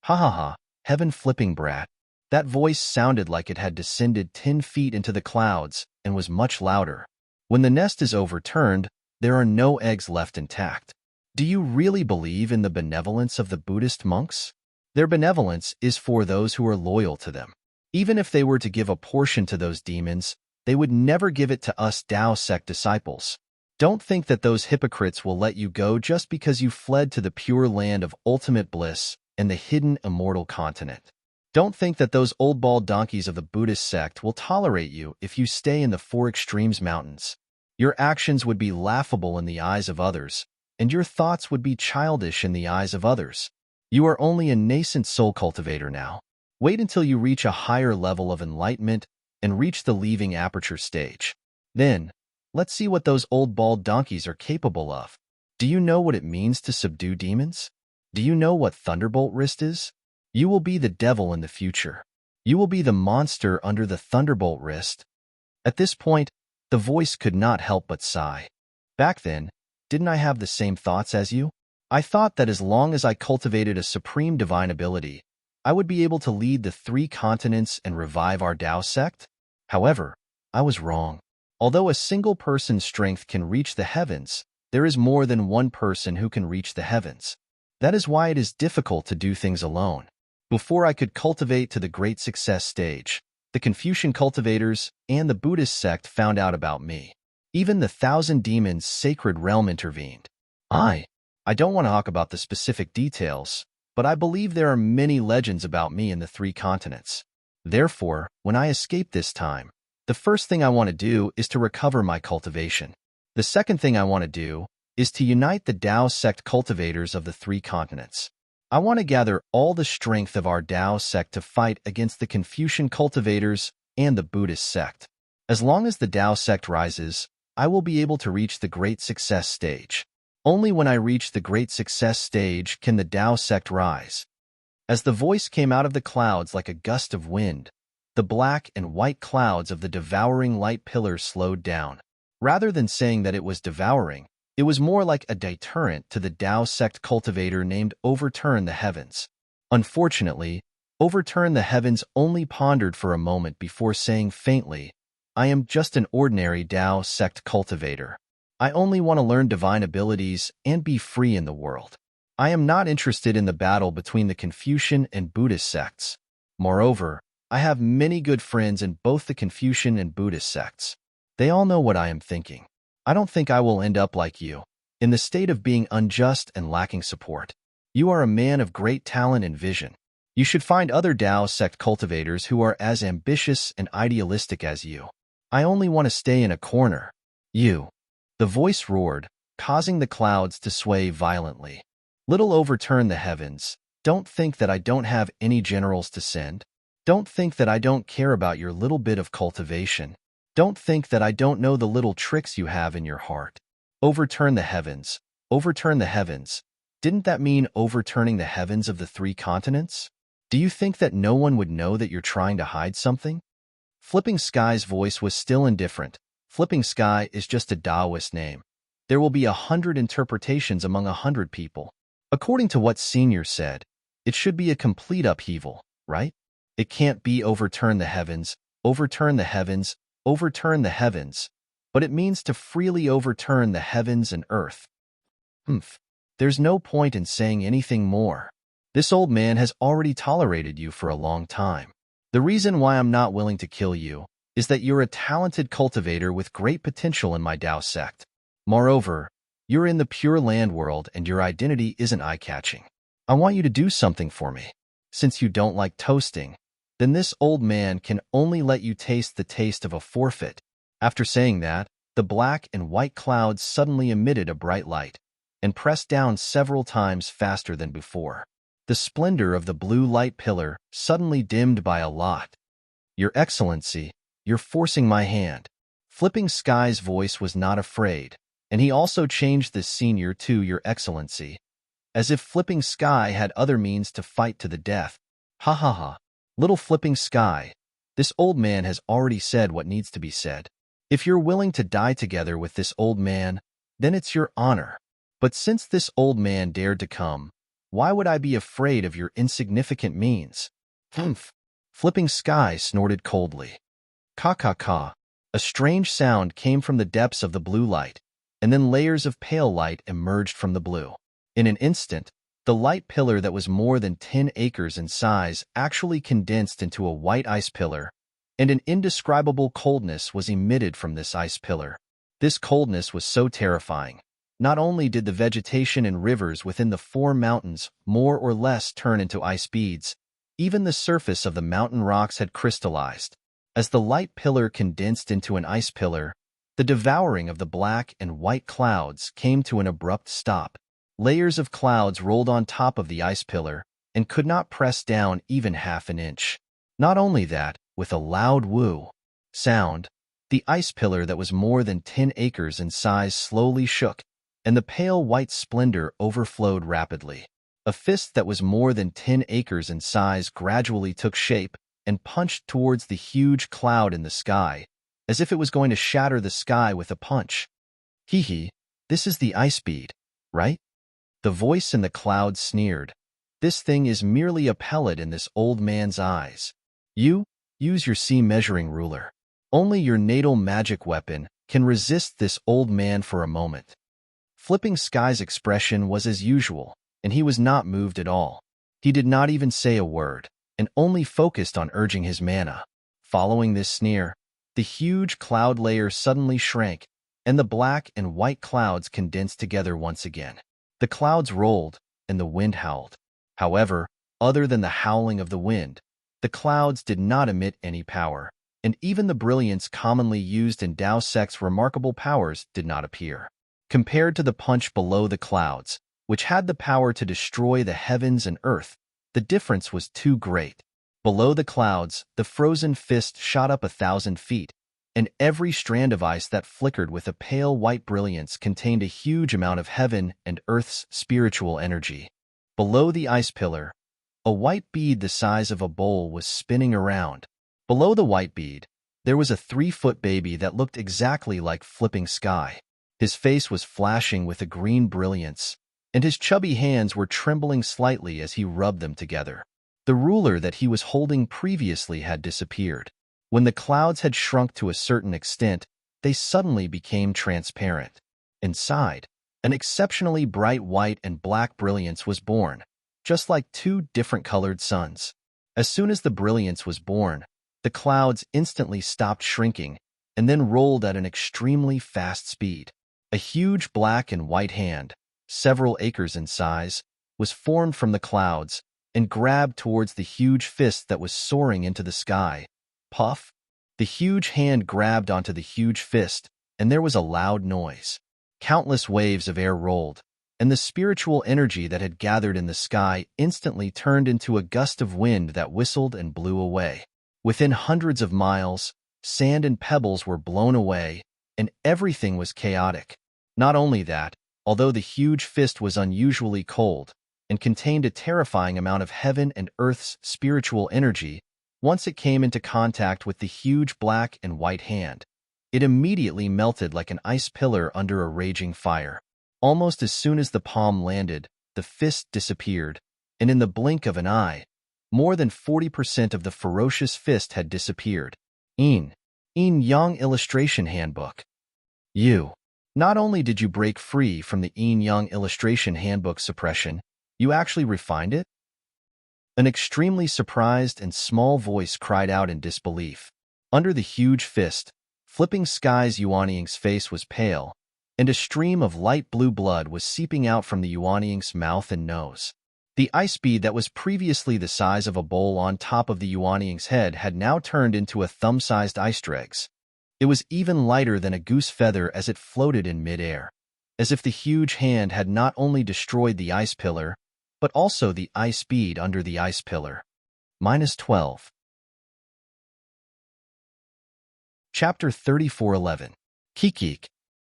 Ha ha ha, heaven-flipping brat. That voice sounded like it had descended 10 feet into the clouds and was much louder. When the nest is overturned, there are no eggs left intact. Do you really believe in the benevolence of the Buddhist monks? Their benevolence is for those who are loyal to them. Even if they were to give a portion to those demons, they would never give it to us Tao sect disciples. Don't think that those hypocrites will let you go just because you fled to the pure land of ultimate bliss and the hidden immortal continent. Don't think that those old bald donkeys of the Buddhist sect will tolerate you if you stay in the 4 extremes mountains. Your actions would be laughable in the eyes of others, and your thoughts would be childish in the eyes of others. You are only a nascent soul cultivator now. Wait until you reach a higher level of enlightenment and reach the leaving aperture stage. Then, let's see what those old bald donkeys are capable of. Do you know what it means to subdue demons? Do you know what Thunderbolt Wrist is? You will be the devil in the future. You will be the monster under the Thunderbolt Wrist. At this point, the voice could not help but sigh. Back then, didn't I have the same thoughts as you? I thought that as long as I cultivated a supreme divine ability, I would be able to lead the 3 continents and revive our Tao sect. However, I was wrong. Although a single person's strength can reach the heavens, there is more than one person who can reach the heavens. That is why it is difficult to do things alone. Before I could cultivate to the great success stage, the Confucian cultivators and the Buddhist sect found out about me. Even the 1,000 demons' sacred realm intervened. I. I don't want to talk about the specific details, but I believe there are many legends about me in the three continents. Therefore, when I escape this time, the first thing I want to do is to recover my cultivation. The second thing I want to do is to unite the Tao sect cultivators of the three continents. I want to gather all the strength of our Tao sect to fight against the Confucian cultivators and the Buddhist sect. As long as the Tao sect rises, I will be able to reach the great success stage. Only when I reach the great success stage can the Tao sect rise. As the voice came out of the clouds like a gust of wind, the black and white clouds of the devouring light pillar slowed down. Rather than saying that it was devouring, it was more like a deterrent to the Tao sect cultivator named Overturn the Heavens. Unfortunately, Overturn the Heavens only pondered for a moment before saying faintly, I am just an ordinary Tao sect cultivator. I only want to learn divine abilities and be free in the world. I am not interested in the battle between the Confucian and Buddhist sects. Moreover, I have many good friends in both the Confucian and Buddhist sects. They all know what I am thinking. I don't think I will end up like you, in the state of being unjust and lacking support. You are a man of great talent and vision. You should find other Tao sect cultivators who are as ambitious and idealistic as you. I only want to stay in a corner. You. The voice roared, causing the clouds to sway violently. Little Overturn the Heavens, don't think that I don't have any generals to send. Don't think that I don't care about your little bit of cultivation. Don't think that I don't know the little tricks you have in your heart. Overturn the heavens. Overturn the heavens. Didn't that mean overturning the heavens of the three continents? Do you think that no one would know that you're trying to hide something? Flipping Sky's voice was still indifferent. Flipping Sky is just a Taoist name. There will be 100 interpretations among 100 people. According to what Senior said, it should be a complete upheaval, right? It can't be overturn the heavens, overturn the heavens, overturn the heavens, but it means to freely overturn the heavens and earth. There's no point in saying anything more. This old man has already tolerated you for a long time. The reason why I'm not willing to kill you is that you're a talented cultivator with great potential in my Tao sect. Moreover, you're in the Pure Land world and your identity isn't eye-catching. I want you to do something for me. Since you don't like toasting, then this old man can only let you taste the taste of a forfeit. After saying that, the black and white clouds suddenly emitted a bright light and pressed down several times faster than before. The splendor of the blue light pillar suddenly dimmed by a lot. Your Excellency, you're forcing my hand. Flipping Sky's voice was not afraid, and he also changed the Senior to Your Excellency, as if Flipping Sky had other means to fight to the death. Ha ha ha. Little Flipping Sky, this old man has already said what needs to be said. If you're willing to die together with this old man, then it's your honor. But since this old man dared to come, why would I be afraid of your insignificant means? Humph. Flipping Sky snorted coldly. Ka-ka-ka. A strange sound came from the depths of the blue light, and then layers of pale light emerged from the blue. In an instant, the light pillar that was more than 10 acres in size actually condensed into a white ice pillar, and an indescribable coldness was emitted from this ice pillar. This coldness was so terrifying. Not only did the vegetation and rivers within the 4 mountains more or less turn into ice beads, even the surface of the mountain rocks had crystallized. As the light pillar condensed into an ice pillar, the devouring of the black and white clouds came to an abrupt stop. Layers of clouds rolled on top of the ice pillar and could not press down even half an inch. Not only that, with a loud woo sound, the ice pillar that was more than 10 acres in size slowly shook, and the pale white splendor overflowed rapidly. A fist that was more than 10 acres in size gradually took shape and punched towards the huge cloud in the sky, as if it was going to shatter the sky with a punch. Hee, this is the ice bead, right? The voice in the cloud sneered. This thing is merely a pellet in this old man's eyes. You, use your sea measuring ruler. Only your natal magic weapon can resist this old man for a moment. Flipping Sky's expression was as usual, and he was not moved at all. He did not even say a word, and only focused on urging his mana. Following this sneer, the huge cloud layer suddenly shrank, and the black and white clouds condensed together once again. The clouds rolled, and the wind howled. However, other than the howling of the wind, the clouds did not emit any power, and even the brilliance commonly used in Tao Sect's remarkable powers did not appear. Compared to the punch below the clouds, which had the power to destroy the heavens and earth, the difference was too great. Below the clouds, the frozen fist shot up 1,000 feet, and every strand of ice that flickered with a pale white brilliance contained a huge amount of heaven and earth's spiritual energy. Below the ice pillar, a white bead the size of a bowl was spinning around. Below the white bead, there was a 3-foot baby that looked exactly like Flipping Sky. His face was flashing with a green brilliance, and his chubby hands were trembling slightly as he rubbed them together. The ruler that he was holding previously had disappeared. When the clouds had shrunk to a certain extent, they suddenly became transparent. Inside, an exceptionally bright white and black brilliance was born, just like 2 different colored suns. As soon as the brilliance was born, the clouds instantly stopped shrinking and then rolled at an extremely fast speed. A huge black and white hand, several acres in size, was formed from the clouds and grabbed towards the huge fist that was soaring into the sky. Puff! The huge hand grabbed onto the huge fist, and there was a loud noise. Countless waves of air rolled, and the spiritual energy that had gathered in the sky instantly turned into a gust of wind that whistled and blew away. Within hundreds of miles, sand and pebbles were blown away, and everything was chaotic. Not only that, although the huge fist was unusually cold and contained a terrifying amount of heaven and earth's spiritual energy, once it came into contact with the huge black and white hand, it immediately melted like an ice pillar under a raging fire. Almost as soon as the palm landed, the fist disappeared, and in the blink of an eye, more than 40% of the ferocious fist had disappeared. Yin Yang Illustration Handbook. Not only did you break free from the Yin Yang Illustration Handbook suppression, you actually refined it? An extremely surprised and small voice cried out in disbelief. Under the huge fist, Flipping Sky's Yuanying's face was pale, and a stream of light blue blood was seeping out from the Yuanying's mouth and nose. The ice bead that was previously the size of a bowl on top of the Yuanying's head had now turned into a thumb-sized ice dregs. It was even lighter than a goose feather as it floated in midair, as if the huge hand had not only destroyed the ice pillar, but also the ice bead under the ice pillar. -12. Chapter 34:11. Kikik.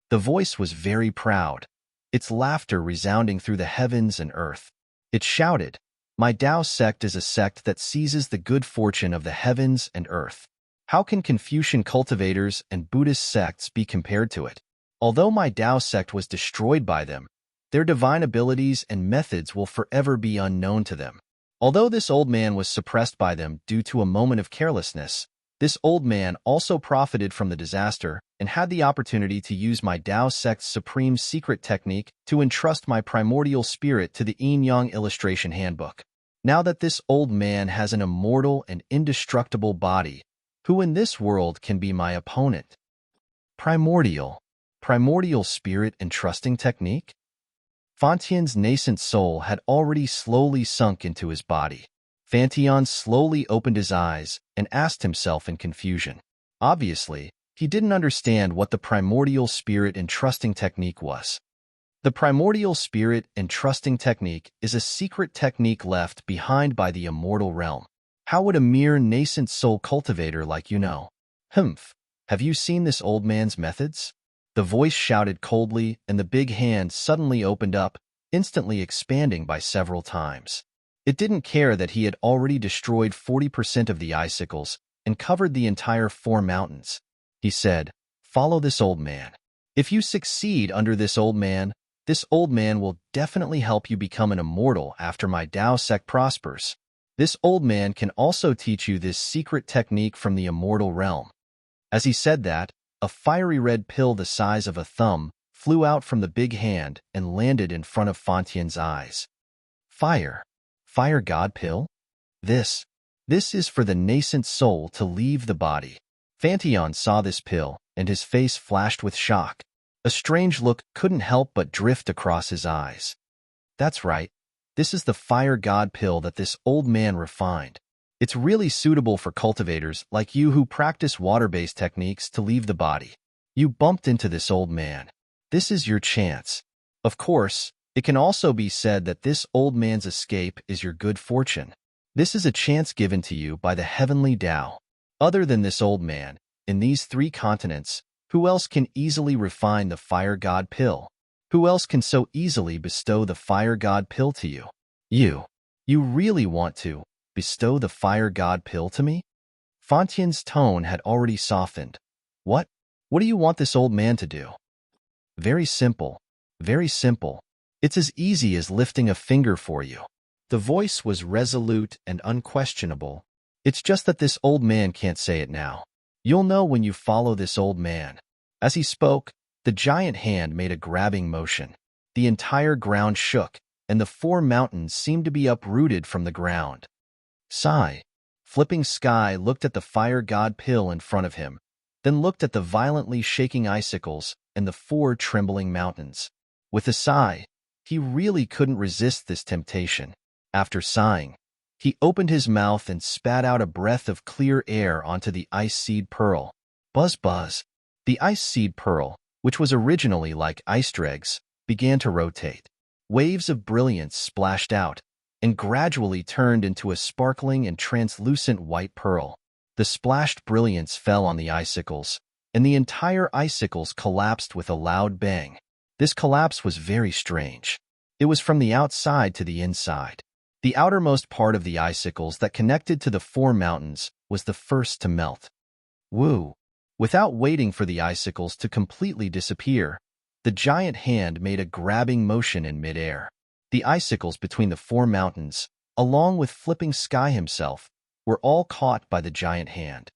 The voice was very proud, its laughter resounding through the heavens and earth. It shouted, "My Tao sect is a sect that seizes the good fortune of the heavens and earth. How can Confucian cultivators and Buddhist sects be compared to it? Although my Tao sect was destroyed by them, their divine abilities and methods will forever be unknown to them. Although this old man was suppressed by them due to a moment of carelessness, this old man also profited from the disaster and had the opportunity to use my Tao sect's supreme secret technique to entrust my primordial spirit to the Yin Yang Illustration Handbook. Now that this old man has an immortal and indestructible body, who in this world can be my opponent?" Primordial spirit entrusting technique? Fantian's nascent soul had already slowly sunk into his body. Fantian slowly opened his eyes and asked himself in confusion. Obviously, he didn't understand what the primordial spirit entrusting technique was. The primordial spirit entrusting technique is a secret technique left behind by the immortal realm. How would a mere nascent soul cultivator like you know? Humph, have you seen this old man's methods? The voice shouted coldly, and the big hand suddenly opened up, instantly expanding by several times. It didn't care that he had already destroyed 40% of the icicles and covered the entire 4 mountains. He said, "Follow this old man. If you succeed under this old man will definitely help you become an immortal after my Tao sect prospers. This old man can also teach you this secret technique from the immortal realm." As he said that, a fiery red pill the size of a thumb flew out from the big hand and landed in front of Fantian's eyes. Fire god pill? This is for the nascent soul to leave the body. Fantian saw this pill, and his face flashed with shock. A strange look couldn't help but drift across his eyes. That's right. This is the fire god pill that this old man refined. It's really suitable for cultivators like you who practice water-based techniques to leave the body. You bumped into this old man. This is your chance. Of course, it can also be said that this old man's escape is your good fortune. This is a chance given to you by the heavenly Tao. Other than this old man, in these 3 continents, who else can easily refine the fire god pill? Who else can so easily bestow the fire god pill to you? You. You really want to bestow the fire god pill to me? Fontain's tone had already softened. What? What do you want this old man to do? Very simple. Very simple. It's as easy as lifting a finger for you. The voice was resolute and unquestionable. It's just that this old man can't say it now. You'll know when you follow this old man. As he spoke, the giant hand made a grabbing motion. The entire ground shook, and the 4 mountains seemed to be uprooted from the ground. Sigh. Flipping Sky looked at the fire god pill in front of him, then looked at the violently shaking icicles and the 4 trembling mountains. With a sigh, he really couldn't resist this temptation. After sighing, he opened his mouth and spat out a breath of clear air onto the ice seed pearl. Buzz buzz. The ice seed pearl, which was originally like ice dregs, began to rotate. Waves of brilliance splashed out and gradually turned into a sparkling and translucent white pearl. The splashed brilliance fell on the icicles, and the entire icicles collapsed with a loud bang. This collapse was very strange. It was from the outside to the inside. The outermost part of the icicles that connected to the 4 mountains was the first to melt. Woo! Without waiting for the icicles to completely disappear, the giant hand made a grabbing motion in midair. The icicles between the 4 mountains, along with Flipping Sky himself, were all caught by the giant hand.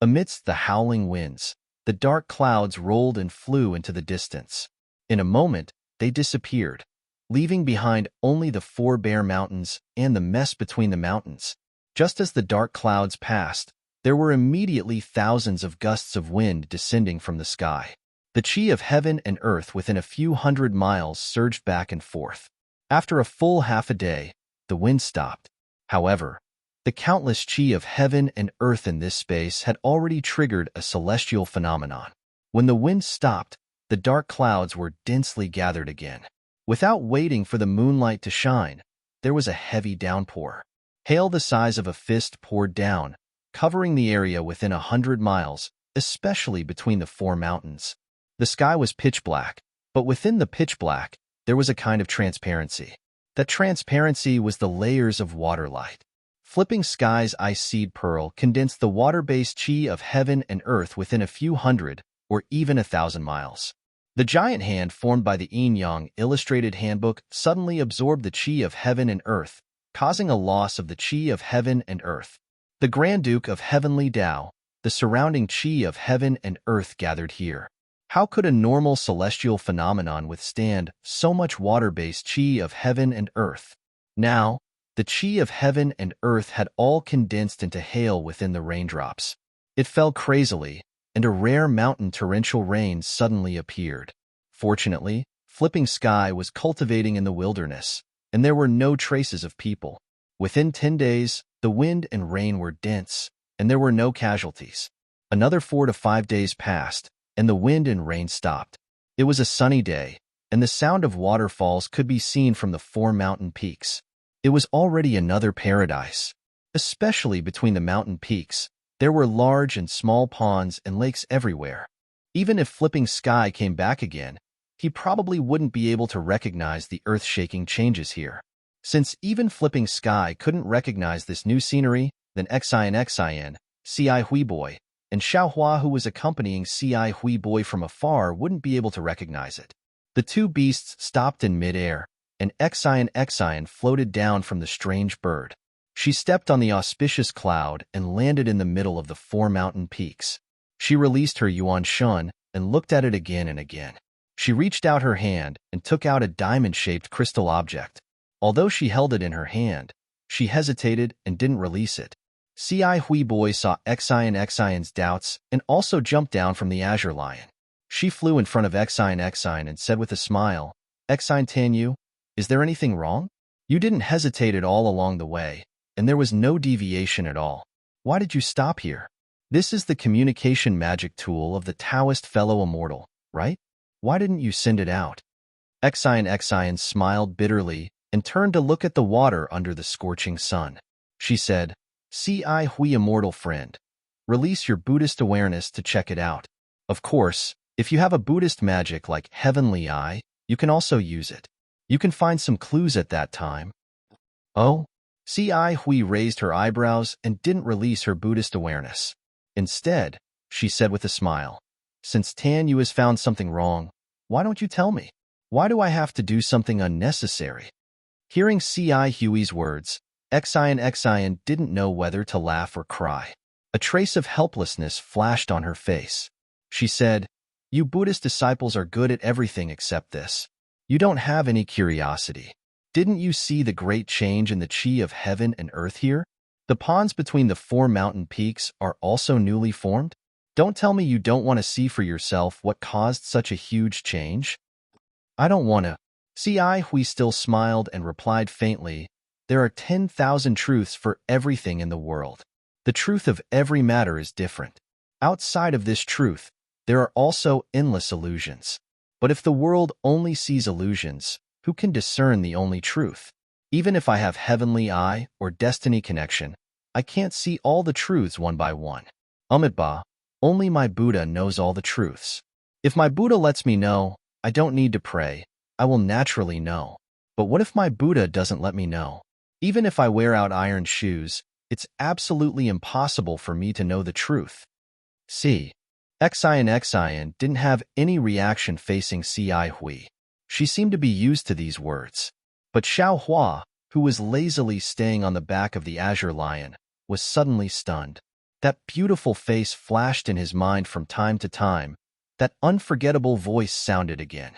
Amidst the howling winds, the dark clouds rolled and flew into the distance. In a moment, they disappeared, leaving behind only the 4 bare mountains and the mess between the mountains. Just as the dark clouds passed, there were immediately thousands of gusts of wind descending from the sky. The chi of heaven and earth within a few hundred miles surged back and forth. After a full half a day, the wind stopped. However, the countless chi of heaven and earth in this space had already triggered a celestial phenomenon. When the wind stopped, the dark clouds were densely gathered again. Without waiting for the moonlight to shine, there was a heavy downpour. Hail the size of a fist poured down, covering the area within 100 miles, especially between the 4 mountains. The sky was pitch black, but within the pitch black, there was a kind of transparency. That transparency was the layers of water light. Flipping Sky's ice seed pearl condensed the water-based chi of heaven and earth within a few hundred or even 1,000 miles. The giant hand formed by the Yin-Yang Illustrated Handbook suddenly absorbed the chi of heaven and earth, causing a loss of the chi of heaven and earth. The Grand Duke of Heavenly Tao, the surrounding chi of heaven and earth gathered here. How could a normal celestial phenomenon withstand so much water-based chi of heaven and earth? Now, the chi of heaven and earth had all condensed into hail within the raindrops. It fell crazily, and a rare mountain torrential rain suddenly appeared. Fortunately, Flipping Sky was cultivating in the wilderness, and there were no traces of people. Within 10 days, the wind and rain were dense, and there were no casualties. Another 4 to 5 days passed, and the wind and rain stopped. It was a sunny day, and the sound of waterfalls could be seen from the 4 mountain peaks. It was already another paradise. Especially between the mountain peaks, there were large and small ponds and lakes everywhere. Even if Flipping Sky came back again, he probably wouldn't be able to recognize the earth-shaking changes here. Since even Flipping Sky couldn't recognize this new scenery, then Xin, Ci Hui Boy, and Xiaohua, who was accompanying Ci Hui Boy from afar, wouldn't be able to recognize it. The 2 beasts stopped in midair, and Xin floated down from the strange bird. She stepped on the auspicious cloud and landed in the middle of the 4 mountain peaks. She released her Yuan Shun and looked at it again and again. She reached out her hand and took out a diamond-shaped crystal object. Although she held it in her hand, she hesitated and didn't release it. Ci Hui Boy saw Xin's doubts and also jumped down from the azure lion. She flew in front of Exine and said with a smile, Exine Tanyu, is there anything wrong? You didn't hesitate at all along the way, and there was no deviation at all. Why did you stop here? This is the communication magic tool of the Taoist fellow immortal, right? Why didn't you send it out? Exine smiled bitterly and turned to look at the water under the scorching sun. She said, "See, Hui immortal friend. Release your Buddhist awareness to check it out. Of course, if you have a Buddhist magic like Heavenly Eye, you can also use it. You can find some clues at that time." Oh? Hui raised her eyebrows and didn't release her Buddhist awareness. Instead, she said with a smile, "Since Tanyu has found something wrong, why don't you tell me? Why do I have to do something unnecessary?" Hearing Hui's words, Exine didn't know whether to laugh or cry. A trace of helplessness flashed on her face. She said, "You Buddhist disciples are good at everything except this. You don't have any curiosity. Didn't you see the great change in the chi of heaven and earth here? The ponds between the 4 mountain peaks are also newly formed? Don't tell me you don't want to see for yourself what caused such a huge change." "I don't want to." Hui still smiled and replied faintly, "There are 10,000 truths for everything in the world. The truth of every matter is different. Outside of this truth, there are also endless illusions. But if the world only sees illusions, who can discern the only truth? Even if I have Heavenly Eye or Destiny Connection, I can't see all the truths one by one. Amitabha, only my Buddha knows all the truths. If my Buddha lets me know, I don't need to pray. I will naturally know. But what if my Buddha doesn't let me know? Even if I wear out iron shoes, it's absolutely impossible for me to know the truth." See, Exine didn't have any reaction facing Hui. She seemed to be used to these words. But Xiaohua, who was lazily staying on the back of the azure lion, was suddenly stunned. That beautiful face flashed in his mind from time to time. That unforgettable voice sounded again.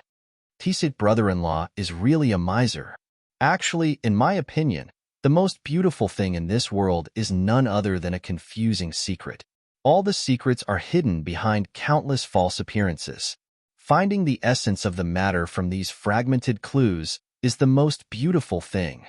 "Tisit brother-in-law is really a miser. Actually, in my opinion, the most beautiful thing in this world is none other than a confusing secret. All the secrets are hidden behind countless false appearances. Finding the essence of the matter from these fragmented clues is the most beautiful thing."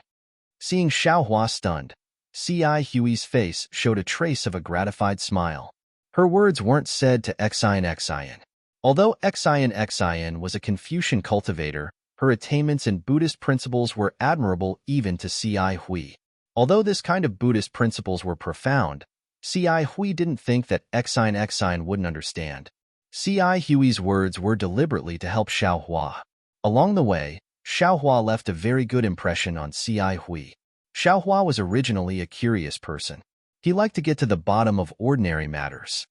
Seeing Xiaohua stunned, Hui's face showed a trace of a gratified smile. Her words weren't said to Exine. Although Exine was a Confucian cultivator, her attainments in Buddhist principles were admirable even to Hui. Although this kind of Buddhist principles were profound, Hui didn't think that Exine wouldn't understand. Hui's words were deliberately to help Xiaohua. Along the way, Xiaohua left a very good impression on Hui. Xiaohua was originally a curious person. He liked to get to the bottom of ordinary matters.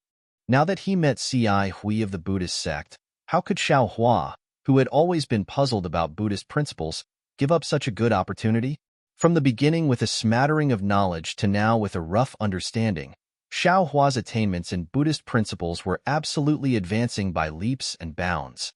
Now that he met Hui of the Buddhist sect, how could Xiaohua, who had always been puzzled about Buddhist principles, give up such a good opportunity? From the beginning with a smattering of knowledge to now with a rough understanding, Xiaohua's attainments in Buddhist principles were absolutely advancing by leaps and bounds.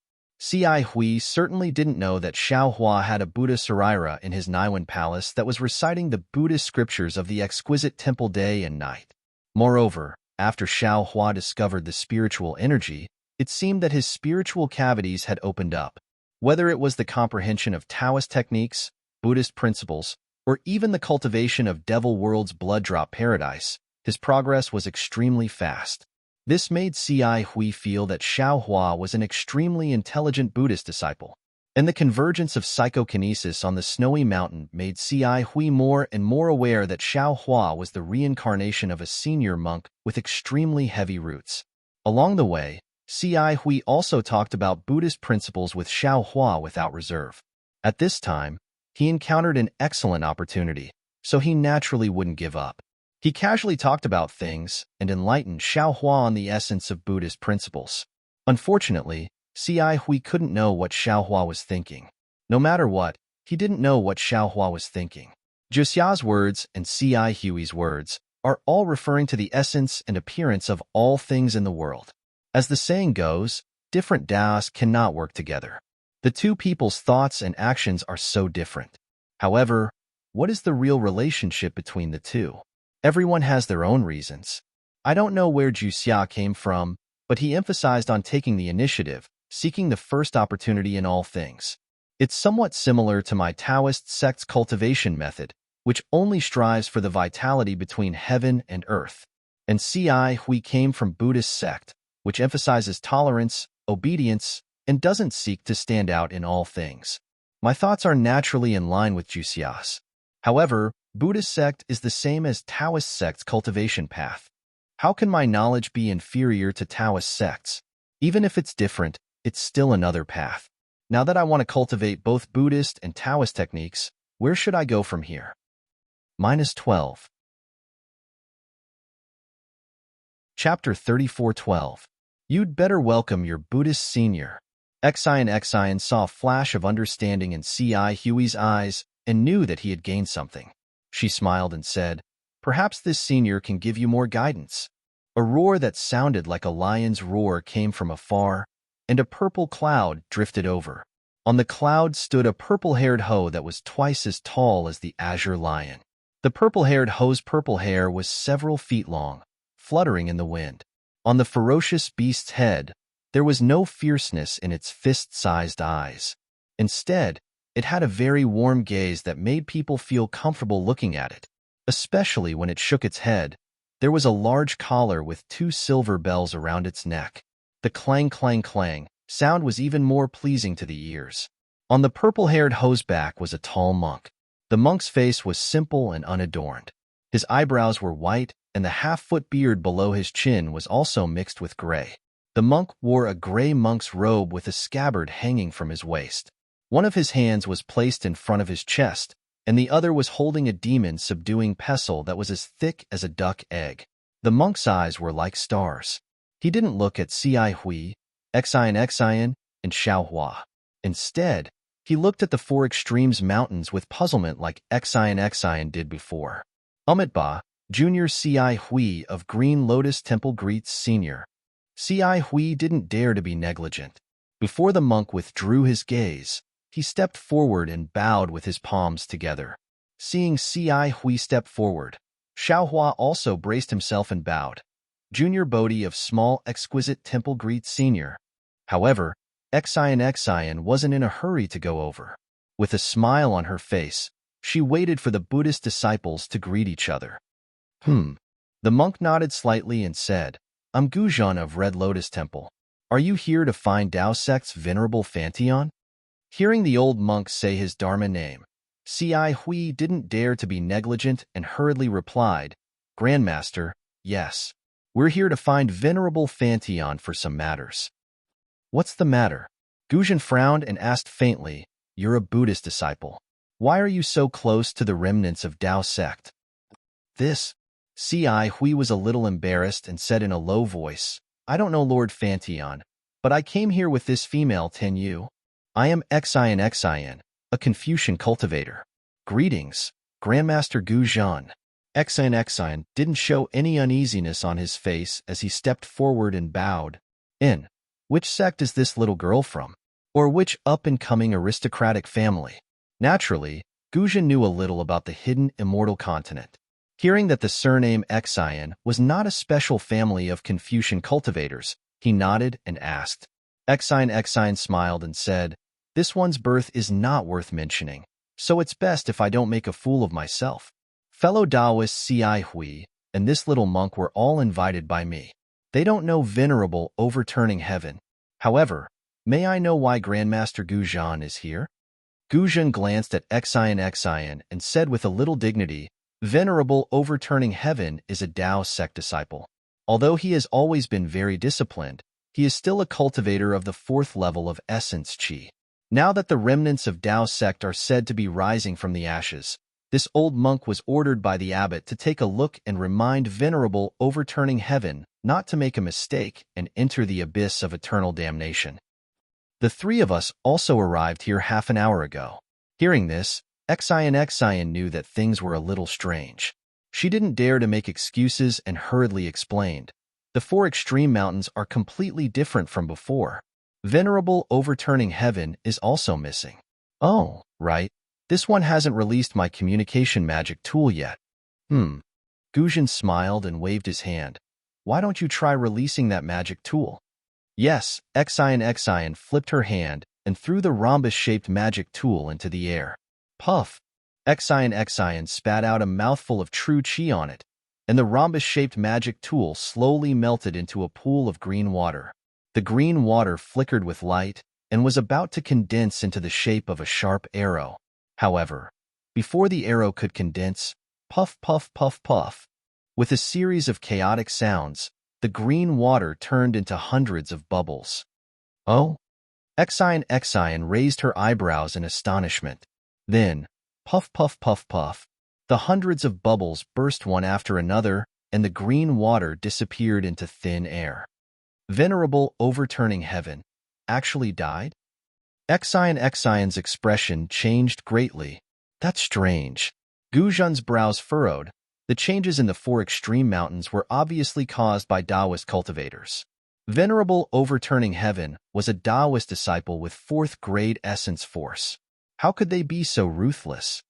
Hui certainly didn't know that Xiaohua had a Buddha Saraira in his Naiwan palace that was reciting the Buddhist scriptures of the exquisite temple day and night. Moreover, after Xiaohua discovered the spiritual energy, it seemed that his spiritual cavities had opened up. Whether it was the comprehension of Taoist techniques, Buddhist principles, or even the cultivation of Devil World's blood drop paradise, his progress was extremely fast. This made Hui feel that Xiaohua was an extremely intelligent Buddhist disciple. And the convergence of psychokinesis on the snowy mountain made Hui more and more aware that Xiaohua was the reincarnation of a senior monk with extremely heavy roots. Along the way, Hui also talked about Buddhist principles with Xiaohua without reserve. At this time, he encountered an excellent opportunity, so he naturally wouldn't give up. He casually talked about things and enlightened Xiaohua on the essence of Buddhist principles. Unfortunately, Hui couldn't know what Xiaohua was thinking. No matter what, he didn't know what Xiaohua was thinking. Juxia's words and Hui's words are all referring to the essence and appearance of all things in the world. As the saying goes, different Taoists cannot work together. The two people's thoughts and actions are so different. However, what is the real relationship between the two? Everyone has their own reasons. I don't know where Juxia came from, but he emphasized on taking the initiative, seeking the first opportunity in all things. It's somewhat similar to my Taoist sect's cultivation method, which only strives for the vitality between heaven and earth. And Ci Hui came from Buddhist sect, which emphasizes tolerance, obedience, and doesn't seek to stand out in all things. My thoughts are naturally in line with Juxia's. However, Buddhist sect is the same as Taoist sect's cultivation path. How can my knowledge be inferior to Taoist sects? Even if it's different, it's still another path. Now that I want to cultivate both Buddhist and Taoist techniques, where should I go from here? -12. Chapter 34:12. You'd better welcome your Buddhist senior. Xian saw a flash of understanding in Ci Hui's eyes and knew that he had gained something. She smiled and said, "Perhaps this senior can give you more guidance." A roar that sounded like a lion's roar came from afar, and a purple cloud drifted over. On the cloud stood a purple-haired hoe that was twice as tall as the azure lion. The purple-haired hoe's purple hair was several feet long, fluttering in the wind. On the ferocious beast's head, there was no fierceness in its fist-sized eyes. Instead, it had a very warm gaze that made people feel comfortable looking at it, especially when it shook its head. There was a large collar with 2 silver bells around its neck. The clang, clang, clang sound was even more pleasing to the ears. On the purple-haired hoe's back was a tall monk. The monk's face was simple and unadorned. His eyebrows were white, and the half-foot beard below his chin was also mixed with gray. The monk wore a gray monk's robe with a scabbard hanging from his waist. One of his hands was placed in front of his chest, and the other was holding a demon-subduing pestle that was as thick as a duck egg. The monk's eyes were like stars. He didn't look at Ci Hui, Xian, and Xiaohua. Instead, he looked at the 4 extremes mountains with puzzlement like Xian did before. Umitba, Junior Ci Hui of Green Lotus Temple greets Senior. Ci Hui didn't dare to be negligent. Before the monk withdrew his gaze, he stepped forward and bowed with his palms together. Seeing Ci Hui step forward, Xiaohua also braced himself and bowed. Junior Bodhi of Small Exquisite Temple greets Senior. However, Xian wasn't in a hurry to go over. With a smile on her face, she waited for the Buddhist disciples to greet each other. The monk nodded slightly and said, "I'm Guzhan of Red Lotus Temple. Are you here to find Dao Sect's venerable Fantion?" Hearing the old monk say his Dharma name, Ci Hui didn't dare to be negligent and hurriedly replied, "Grandmaster, yes. We're here to find venerable Fantion for some matters." "What's the matter?" Guzhan frowned and asked faintly, "You're a Buddhist disciple. Why are you so close to the remnants of Dao sect?" This, Ci Hui was a little embarrassed and said in a low voice, "I don't know Lord Fantion, but I came here with this female Tenyu. I am Xian, a Confucian cultivator. Greetings, Grandmaster Guzhan." Xian didn't show any uneasiness on his face as he stepped forward and bowed. "In which sect is this little girl from? Or which up-and-coming aristocratic family?" Naturally, Guzhan knew a little about the hidden immortal continent. Hearing that the surname Xian was not a special family of Confucian cultivators, he nodded and asked. Xian smiled and said, "This one's birth is not worth mentioning, so it's best if I don't make a fool of myself. Fellow Taoists Ci Hui and this little monk were all invited by me. They don't know venerable overturning heaven. However, may I know why Grandmaster Guzhan is here?" Guzhan glanced at Xian and said with a little dignity, "Venerable overturning heaven is a Dao sect disciple. Although he has always been very disciplined, he is still a cultivator of the 4th level of essence qi. Now that the remnants of Dao sect are said to be rising from the ashes, this old monk was ordered by the abbot to take a look and remind venerable overturning heaven not to make a mistake and enter the abyss of eternal damnation. The 3 of us also arrived here half an hour ago." Hearing this, Xian knew that things were a little strange. She didn't dare to make excuses and hurriedly explained, "The 4 extreme mountains are completely different from before. Venerable overturning heaven is also missing." "Oh, right. This one hasn't released my communication magic tool yet." Guzhan smiled and waved his hand. Why don't you try releasing that magic tool? Yes, Xian flipped her hand and threw the rhombus-shaped magic tool into the air. Puff! Xian spat out a mouthful of true chi on it, and the rhombus-shaped magic tool slowly melted into a pool of green water. The green water flickered with light and was about to condense into the shape of a sharp arrow. However, before the arrow could condense, puff, puff, puff, puff, with a series of chaotic sounds, the green water turned into hundreds of bubbles. Oh? Xian raised her eyebrows in astonishment. Then, puff, puff, puff, puff, the hundreds of bubbles burst one after another, and the green water disappeared into thin air. Venerable overturning heaven actually died? Xian's expression changed greatly. That's strange. Guzhan's brows furrowed. The changes in the four extreme mountains were obviously caused by Taoist cultivators. Venerable overturning heaven was a Taoist disciple with fourth-grade essence force. How could they be so ruthless?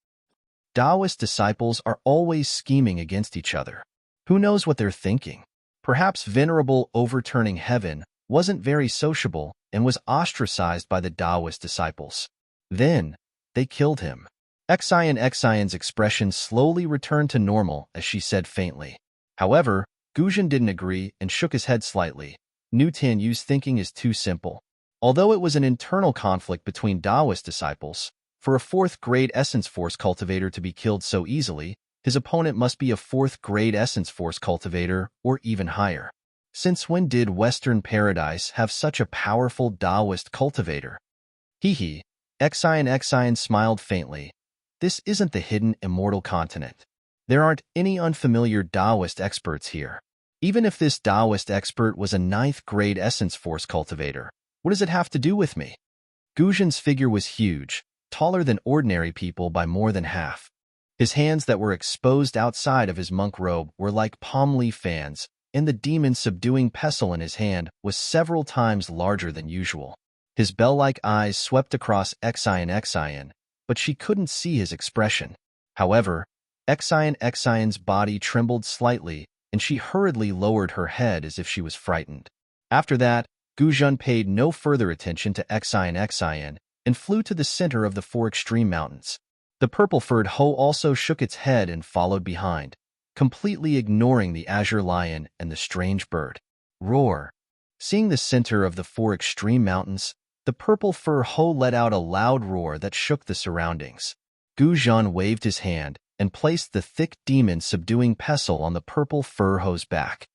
Taoist disciples are always scheming against each other. Who knows what they're thinking? Perhaps Venerable overturning heaven wasn't very sociable and was ostracized by the Taoist disciples. Then, they killed him. Xian's expression slowly returned to normal as she said faintly. However, Guzhan didn't agree and shook his head slightly. New Tianyu's thinking is too simple. Although it was an internal conflict between Taoist disciples, for a fourth-grade essence force cultivator to be killed so easily, his opponent must be a fourth-grade essence force cultivator or even higher. Since when did Western Paradise have such a powerful Taoist cultivator? Hee. Xian smiled faintly. This isn't the hidden immortal continent. There aren't any unfamiliar Taoist experts here. Even if this Taoist expert was a ninth-grade essence force cultivator, what does it have to do with me? Guzhan's figure was huge, taller than ordinary people by more than half. His hands that were exposed outside of his monk robe were like palm leaf fans, and the demon-subduing pestle in his hand was several times larger than usual. His bell-like eyes swept across Xian, but she couldn't see his expression. However, Xian's body trembled slightly, and she hurriedly lowered her head as if she was frightened. After that, Guzhan paid no further attention to Xian and flew to the center of the four extreme mountains. The purple-furred hoe also shook its head and followed behind, completely ignoring the azure lion and the strange bird. Roar! Seeing the center of the four extreme mountains, the purple fur hoe let out a loud roar that shook the surroundings. Guzhan waved his hand and placed the thick demon-subduing pestle on the purple fur hoe's back.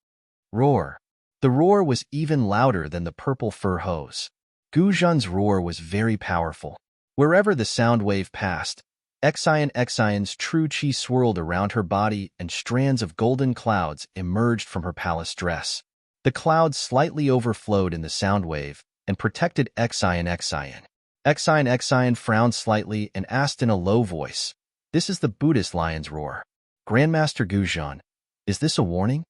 Roar! The roar was even louder than the purple fur hoe's. Guzhan's roar was very powerful. Wherever the sound wave passed, Xian's true chi swirled around her body and strands of golden clouds emerged from her palace dress. The clouds slightly overflowed in the sound wave and protected Xian. Xian frowned slightly and asked in a low voice, "This is the Buddhist lion's roar. Grandmaster Guzhan, is this a warning?"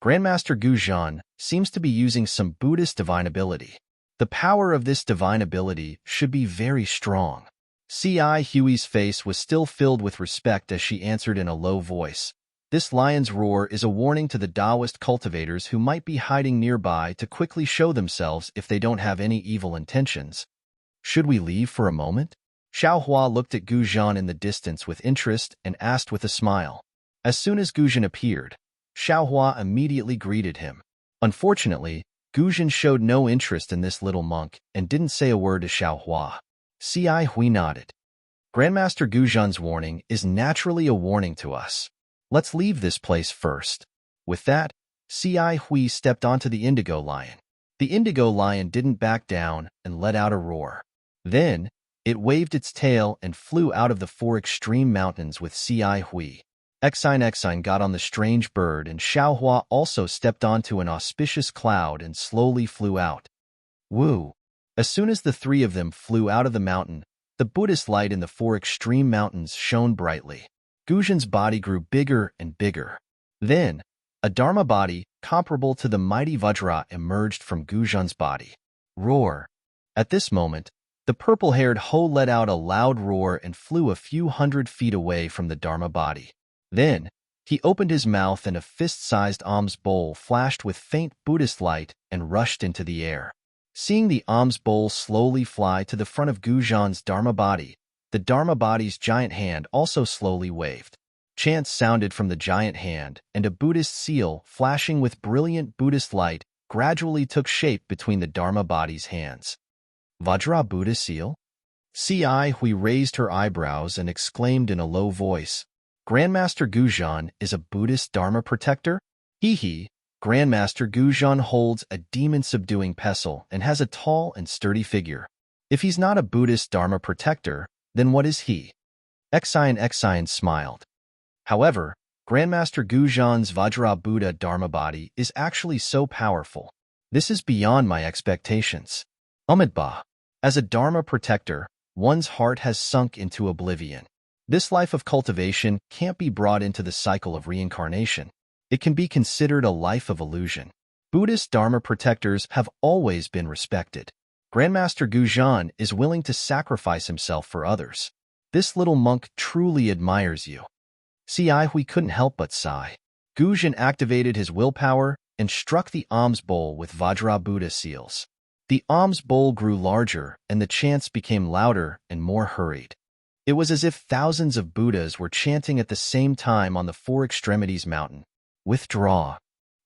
Grandmaster Guzhan seems to be using some Buddhist divine ability. The power of this divine ability should be very strong. Hui's face was still filled with respect as she answered in a low voice. This lion's roar is a warning to the Taoist cultivators who might be hiding nearby to quickly show themselves if they don't have any evil intentions. Should we leave for a moment? Xiaohua looked at Guzhan in the distance with interest and asked with a smile. As soon as Guzhan appeared, Xiaohua immediately greeted him. Unfortunately, Guzhan showed no interest in this little monk and didn't say a word to Xiaohua. Hui nodded. Grandmaster Guzhan's warning is naturally a warning to us. Let's leave this place first. With that, Hui stepped onto the indigo lion. The indigo lion didn't back down and let out a roar. Then, it waved its tail and flew out of the four extreme mountains with Hui. Xian got on the strange bird and Xiaohua also stepped onto an auspicious cloud and slowly flew out. Woo! As soon as the three of them flew out of the mountain, the Buddhist light in the four extreme mountains shone brightly. Guzhan's body grew bigger and bigger. Then, a Dharma body, comparable to the mighty Vajra, emerged from Guzhan's body. Roar! At this moment, the purple-haired hoe let out a loud roar and flew a few hundred feet away from the Dharma body. Then, He opened his mouth and a fist-sized alms bowl flashed with faint Buddhist light and rushed into the air. Seeing the alms bowl slowly fly to the front of Gujan's Dharma body, the Dharma body's giant hand also slowly waved. Chants sounded from the giant hand, and a Buddhist seal, flashing with brilliant Buddhist light, gradually took shape between the Dharma body's hands. Vajra Buddha seal? Ci Hui raised her eyebrows and exclaimed in a low voice, Grandmaster Gujan is a Buddhist Dharma protector? Hee. Grandmaster Gujan holds a demon-subduing pestle and has a tall and sturdy figure. If he's not a Buddhist Dharma protector, then what is he? Exion smiled. However, Grandmaster Gujan's Vajra Buddha Dharma body is actually so powerful. This is beyond my expectations. Umidba. As a Dharma protector, one's heart has sunk into oblivion. This life of cultivation can't be brought into the cycle of reincarnation. It can be considered a life of illusion. Buddhist Dharma protectors have always been respected. Grandmaster Gujan is willing to sacrifice himself for others. This little monk truly admires you. Ci Hui couldn't help but sigh. Gujan activated his willpower and struck the alms bowl with Vajra Buddha seals. The alms bowl grew larger, and the chants became louder and more hurried. It was as if thousands of Buddhas were chanting at the same time on the Four Extremities Mountain. Withdraw.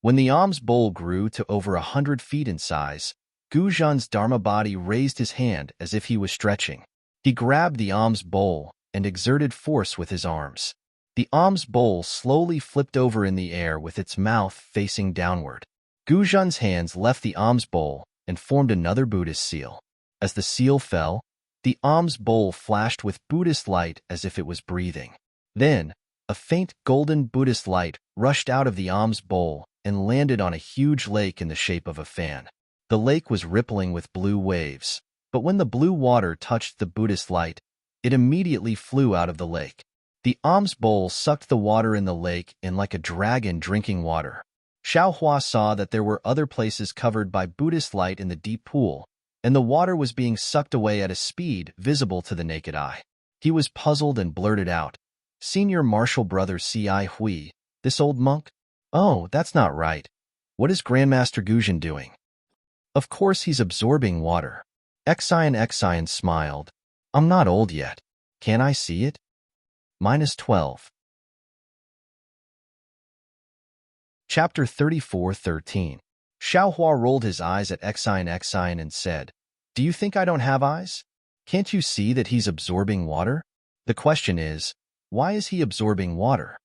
When the alms bowl grew to over 100 feet in size, Gujan's Dharma body raised his hand as if he was stretching. He grabbed the alms bowl and exerted force with his arms. The alms bowl slowly flipped over in the air with its mouth facing downward. Gujan's hands left the alms bowl and formed another Buddhist seal. As the seal fell, the alms bowl flashed with Buddhist light as if it was breathing. Then, a faint golden Buddhist light rushed out of the alms bowl and landed on a huge lake in the shape of a fan. The lake was rippling with blue waves, but when the blue water touched the Buddhist light, it immediately flew out of the lake. The alms bowl sucked the water in the lake in like a dragon drinking water. Xiaohua saw that there were other places covered by Buddhist light in the deep pool, and the water was being sucked away at a speed visible to the naked eye. He was puzzled and blurted out, Senior Martial Brother Ci Hui, this old monk? Oh, that's not right. What is Grandmaster Gujan doing? Of course he's absorbing water. Exion smiled. I'm not old yet. Can I see it? -12. Chapter 34:13. Xiaohua rolled his eyes at Exion and said, Do you think I don't have eyes? Can't you see that he's absorbing water? The question is, why is he absorbing water?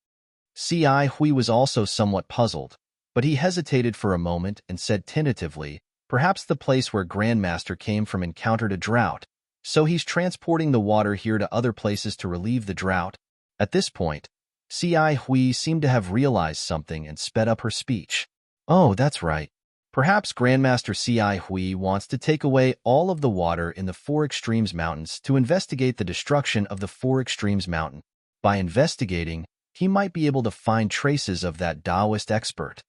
Ci Hui was also somewhat puzzled, but he hesitated for a moment and said tentatively, Perhaps the place where Grandmaster came from encountered a drought, so he's transporting the water here to other places to relieve the drought. At this point, Ci Hui seemed to have realized something and sped up her speech. Oh, that's right. Perhaps Grandmaster Ci Hui wants to take away all of the water in the Four Extremes Mountains to investigate the destruction of the Four Extremes Mountain. By investigating, he might be able to find traces of that Taoist expert.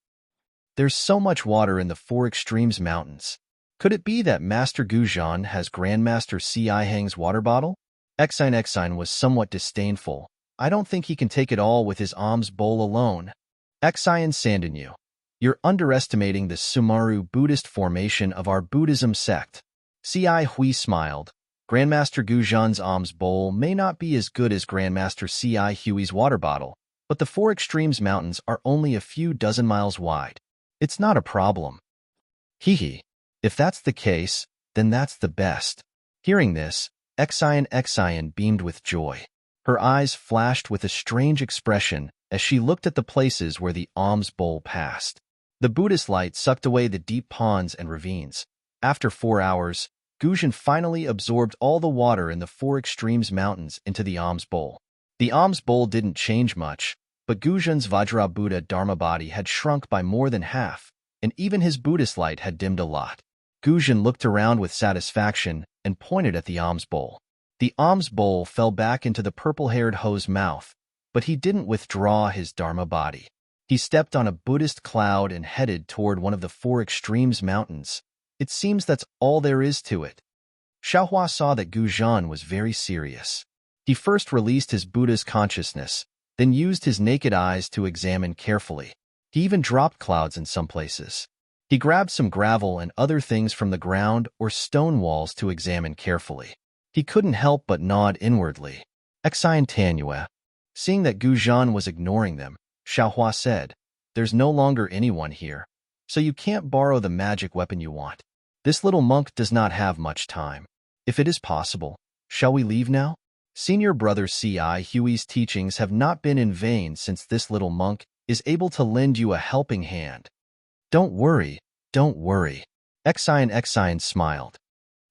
There's so much water in the Four Extremes Mountains. Could it be that Master Gujan has Grandmaster Ci Hang's water bottle? Exion was somewhat disdainful. I don't think he can take it all with his alms bowl alone. Exion Sandinyu, you're underestimating the Sumaru Buddhist formation of our Buddhism sect. Ci Hui smiled. Grandmaster Gujan's alms bowl may not be as good as Grandmaster Ci Hui's water bottle, but the Four Extremes Mountains are only a few dozen miles wide. It's not a problem. Hee. If that's the case, then that's the best. Hearing this, Exion beamed with joy. Her eyes flashed with a strange expression as she looked at the places where the alms bowl passed. The Buddhist light sucked away the deep ponds and ravines. After 4 hours, Gujan finally absorbed all the water in the Four Extremes Mountains into the alms bowl. The alms bowl didn't change much, but Gujan's Vajra Buddha Dharma body had shrunk by more than half, and even his Buddhist light had dimmed a lot. Gujan looked around with satisfaction and pointed at the alms bowl. The alms bowl fell back into the purple-haired Ho's mouth, but he didn't withdraw his Dharma body. He stepped on a Buddhist cloud and headed toward one of the Four Extremes Mountains. It seems that's all there is to it. Xiaohua saw that Gujan was very serious. He first released his Buddha's consciousness, then used his naked eyes to examine carefully. He even dropped clouds in some places. He grabbed some gravel and other things from the ground or stone walls to examine carefully. He couldn't help but nod inwardly. Exine Tanua. Seeing that Gujan was ignoring them, Xiaohua said, "There's no longer anyone here, so you can't borrow the magic weapon you want. This little monk does not have much time. If it is possible, shall we leave now? Senior brother C.I. Huey's teachings have not been in vain since this little monk is able to lend you a helping hand." Don't worry. Exine smiled.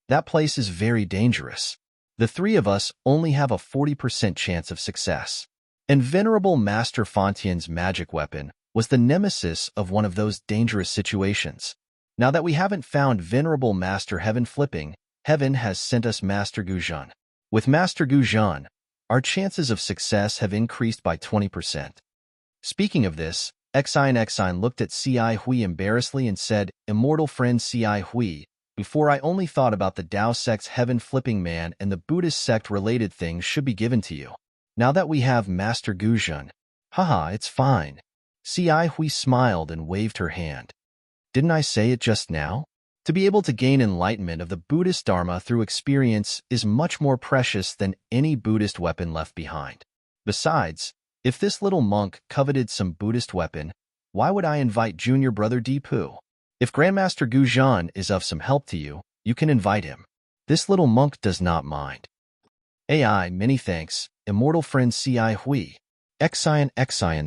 "That place is very dangerous. The three of us only have a 40% chance of success." And Venerable Master Fontien's magic weapon was the nemesis of one of those dangerous situations. Now that we haven't found Venerable Master Heaven Flipping, Heaven has sent us Master Gujan. With Master Gujan, our chances of success have increased by 20%. Speaking of this, Exine looked at C.I. Hui embarrassedly and said, "Immortal friend C.I. Hui, before I only thought about the Tao sect's heaven-flipping man and the Buddhist sect-related things should be given to you. Now that we have Master Gujan, haha, it's fine." C.I. Hui smiled and waved her hand. "Didn't I say it just now? To be able to gain enlightenment of the Buddhist Dharma through experience is much more precious than any Buddhist weapon left behind. Besides, if this little monk coveted some Buddhist weapon, why would I invite junior brother Deepu? If Grandmaster Gujan is of some help to you, you can invite him. This little monk does not mind." "AI, many thanks, immortal friend C.I. Hui." Exine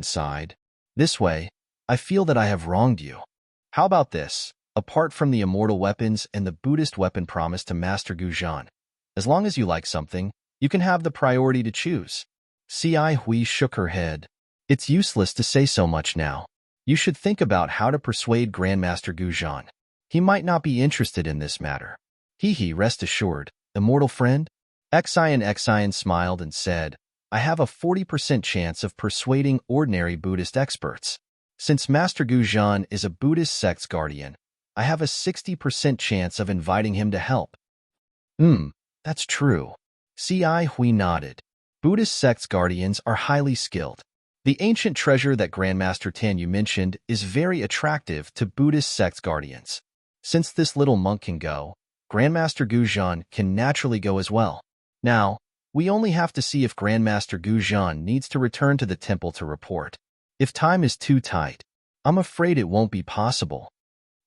sighed. "This way, I feel that I have wronged you. How about this? Apart from the immortal weapons and the Buddhist weapon promised to Master Gujan, as long as you like something, you can have the priority to choose." C.I. Hui shook her head. "It's useless to say so much now. You should think about how to persuade Grandmaster Gujan. He might not be interested in this matter." Rest assured, immortal friend." Exine smiled and said, "I have a 40% chance of persuading ordinary Buddhist experts. Since Master Gujan is a Buddhist sect's guardian, I have a 60% chance of inviting him to help." That's true." C.I. Hui nodded. "Buddhist sect's guardians are highly skilled. The ancient treasure that Grandmaster Tanyu mentioned is very attractive to Buddhist sect's guardians. Since this little monk can go, Grandmaster Gujan can naturally go as well. Now, we only have to see if Grandmaster Gujan needs to return to the temple to report. If time is too tight, I'm afraid it won't be possible."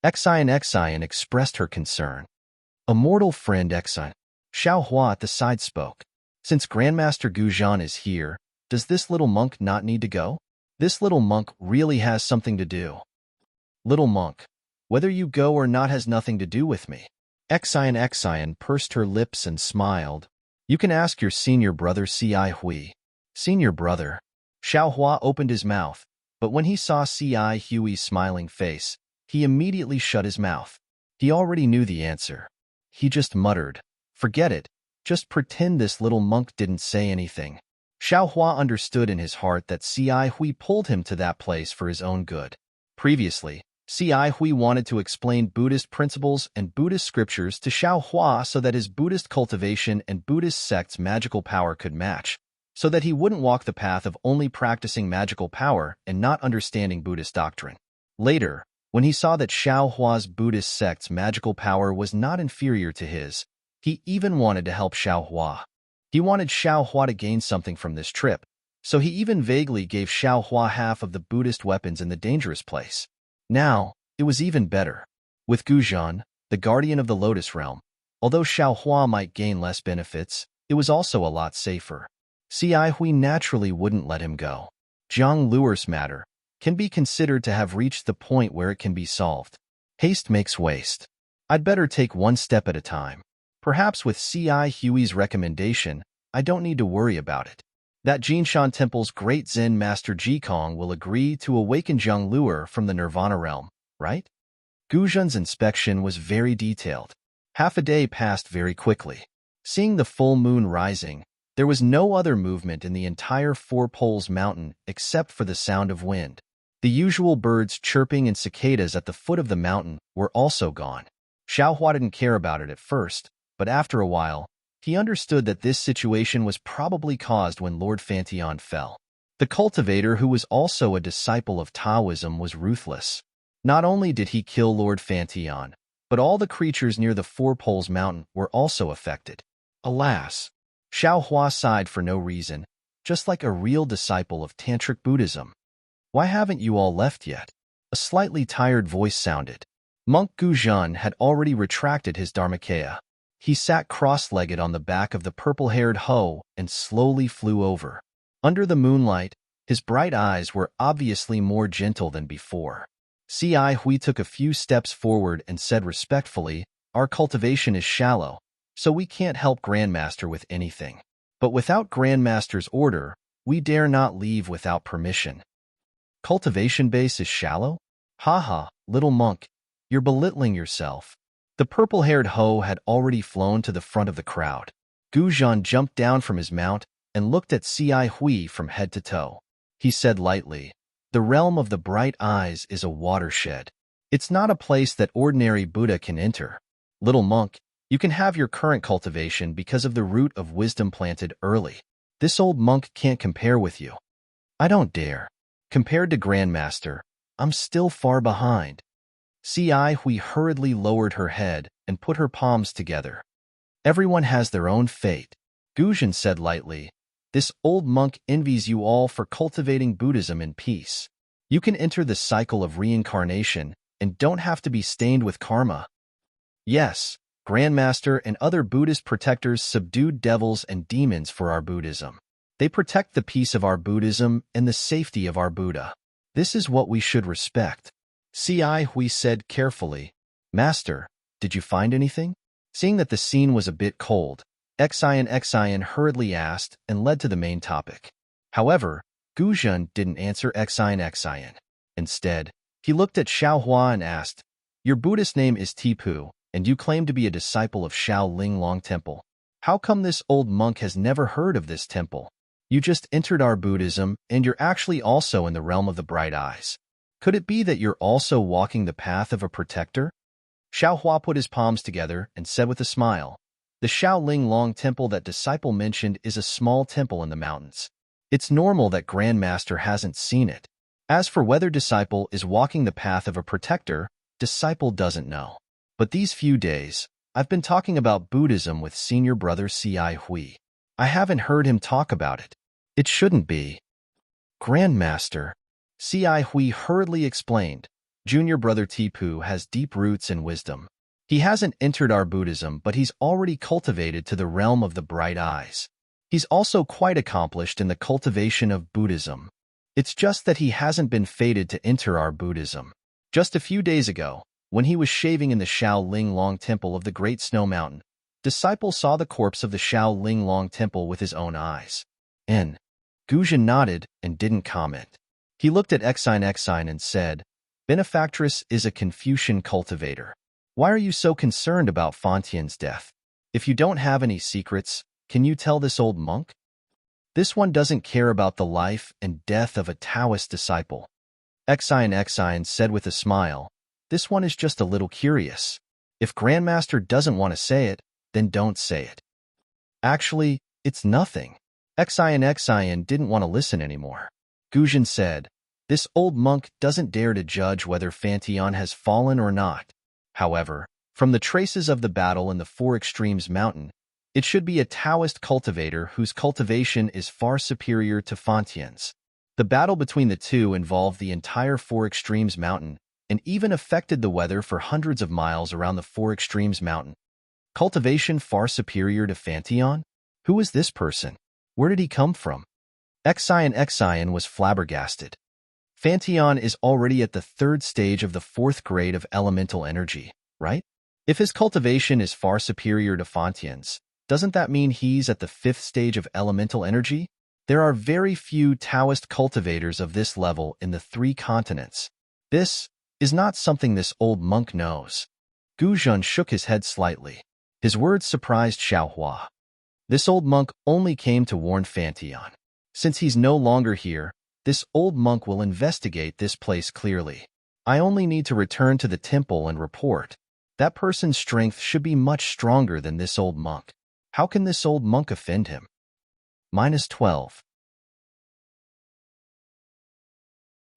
Exine expressed her concern. "Immortal friend Exine." Xiaohua at the side spoke. "Since Grandmaster Gujan is here, does this little monk not need to go? This little monk really has something to do." "Little monk, whether you go or not has nothing to do with me." Exine pursed her lips and smiled. "You can ask your senior brother C.I. Hui." "Senior brother?" Xiaohua opened his mouth, but when he saw C.I. Hui's smiling face, he immediately shut his mouth. He already knew the answer. He just muttered, "Forget it. Just pretend this little monk didn't say anything." Xiaohua understood in his heart that C.I. Hui pulled him to that place for his own good. Previously, C.I. Hui wanted to explain Buddhist principles and Buddhist scriptures to Xiaohua so that his Buddhist cultivation and Buddhist sect's magical power could match, so that he wouldn't walk the path of only practicing magical power and not understanding Buddhist doctrine. Later, when he saw that Xiaohua's Buddhist sect's magical power was not inferior to his, he even wanted to help Xiaohua. He wanted Xiaohua to gain something from this trip, so he even vaguely gave Xiaohua half of the Buddhist weapons in the dangerous place. Now, it was even better. With Gujan, the guardian of the Lotus Realm, although Xiaohua might gain less benefits, it was also a lot safer. C.I. Hui naturally wouldn't let him go. Zhang Luer's matter can be considered to have reached the point where it can be solved. Haste makes waste. I'd better take one step at a time. Perhaps with C.I. Hui's recommendation, I don't need to worry about it. That Jinshan Temple's great Zen master Jikong will agree to awaken Zhang Luer from the Nirvana realm, right? Gujan's inspection was very detailed. Half a day passed very quickly. Seeing the full moon rising, there was no other movement in the entire Four Poles Mountain except for the sound of wind. The usual birds chirping and cicadas at the foot of the mountain were also gone. Xiaohua didn't care about it at first, but after a while, he understood that this situation was probably caused when Lord Fantion fell. The cultivator, who was also a disciple of Taoism, was ruthless. Not only did he kill Lord Fantion, but all the creatures near the Four Poles Mountain were also affected. Alas, Xiao Hua sighed for no reason, just like a real disciple of Tantric Buddhism. Why haven't you all left yet? A slightly tired voice sounded. Monk Guzhan had already retracted his dharmakaya. He sat cross-legged on the back of the purple-haired hoe and slowly flew over. Under the moonlight, his bright eyes were obviously more gentle than before. Ci Hui took a few steps forward and said respectfully, "Our cultivation is shallow, so we can't help Grandmaster with anything. But without Grandmaster's order, we dare not leave without permission." Cultivation base is shallow? Haha, little monk, you're belittling yourself. The purple-haired hoe had already flown to the front of the crowd. Guzhan jumped down from his mount and looked at Ci Hui from head to toe. He said lightly, "The realm of the bright eyes is a watershed. It's not a place that ordinary Buddha can enter. Little monk, you can have your current cultivation because of the root of wisdom planted early. This old monk can't compare with you." "I don't dare. Compared to Grandmaster, I'm still far behind." Ci Hui hurriedly lowered her head and put her palms together. "Everyone has their own fate," Guzhan said lightly. "This old monk envies you all for cultivating Buddhism in peace. You can enter the cycle of reincarnation and don't have to be stained with karma." "Yes, Grandmaster and other Buddhist protectors subdued devils and demons for our Buddhism. They protect the peace of our Buddhism and the safety of our Buddha. This is what we should respect." Ci Hui said carefully, "Master, did you find anything?" Seeing that the scene was a bit cold, Xian hurriedly asked and led to the main topic. However, Guzhan didn't answer Xian. Instead, he looked at Xiao Hua and asked, "Your Buddhist name is Tipu, and you claim to be a disciple of Shao Ling Long Temple. How come this old monk has never heard of this temple? You just entered our Buddhism, and you're actually also in the realm of the bright eyes. Could it be that you're also walking the path of a protector?" Xiao Hua put his palms together and said with a smile, "The Shaoling Long Temple that disciple mentioned is a small temple in the mountains. It's normal that Grandmaster hasn't seen it. As for whether disciple is walking the path of a protector, disciple doesn't know. But these few days, I've been talking about Buddhism with senior brother Ci Hui. I haven't heard him talk about it. It shouldn't be." "Grandmaster," Ci Hui hurriedly explained, "junior brother Tipu has deep roots in wisdom. He hasn't entered our Buddhism, but he's already cultivated to the realm of the bright eyes. He's also quite accomplished in the cultivation of Buddhism. It's just that he hasn't been fated to enter our Buddhism. Just a few days ago, when he was shaving in the Shao Ling Long Temple of the Great Snow Mountain, disciple saw the corpse of the Shao Ling Long Temple with his own eyes." Guzhan nodded and didn't comment. He looked at Xian and said, "Benefactress is a Confucian cultivator. Why are you so concerned about Fantian's death? If you don't have any secrets, can you tell this old monk? This one doesn't care about the life and death of a Taoist disciple." Xian said with a smile, "This one is just a little curious. If Grandmaster doesn't want to say it, then don't say it." "Actually, it's nothing." Xian didn't want to listen anymore. Guzhan said, "This old monk doesn't dare to judge whether Fantion has fallen or not. However, from the traces of the battle in the Four Extremes Mountain, it should be a Taoist cultivator whose cultivation is far superior to Fantian's. The battle between the two involved the entire Four Extremes Mountain and even affected the weather for hundreds of miles around the Four Extremes Mountain. Cultivation far superior to Fantion? Who is this person? Where did he come from?" Xian was flabbergasted. Fantion is already at the third stage of the fourth grade of elemental energy, right? If his cultivation is far superior to Fantian's, doesn't that mean he's at the fifth stage of elemental energy? There are very few Taoist cultivators of this level in the 3 continents. This is not something this old monk knows. Guzhan shook his head slightly. His words surprised Xiao Hua. This old monk only came to warn Fantion. Since he's no longer here, this old monk will investigate this place clearly. I only need to return to the temple and report. That person's strength should be much stronger than this old monk. How can this old monk offend him? -12.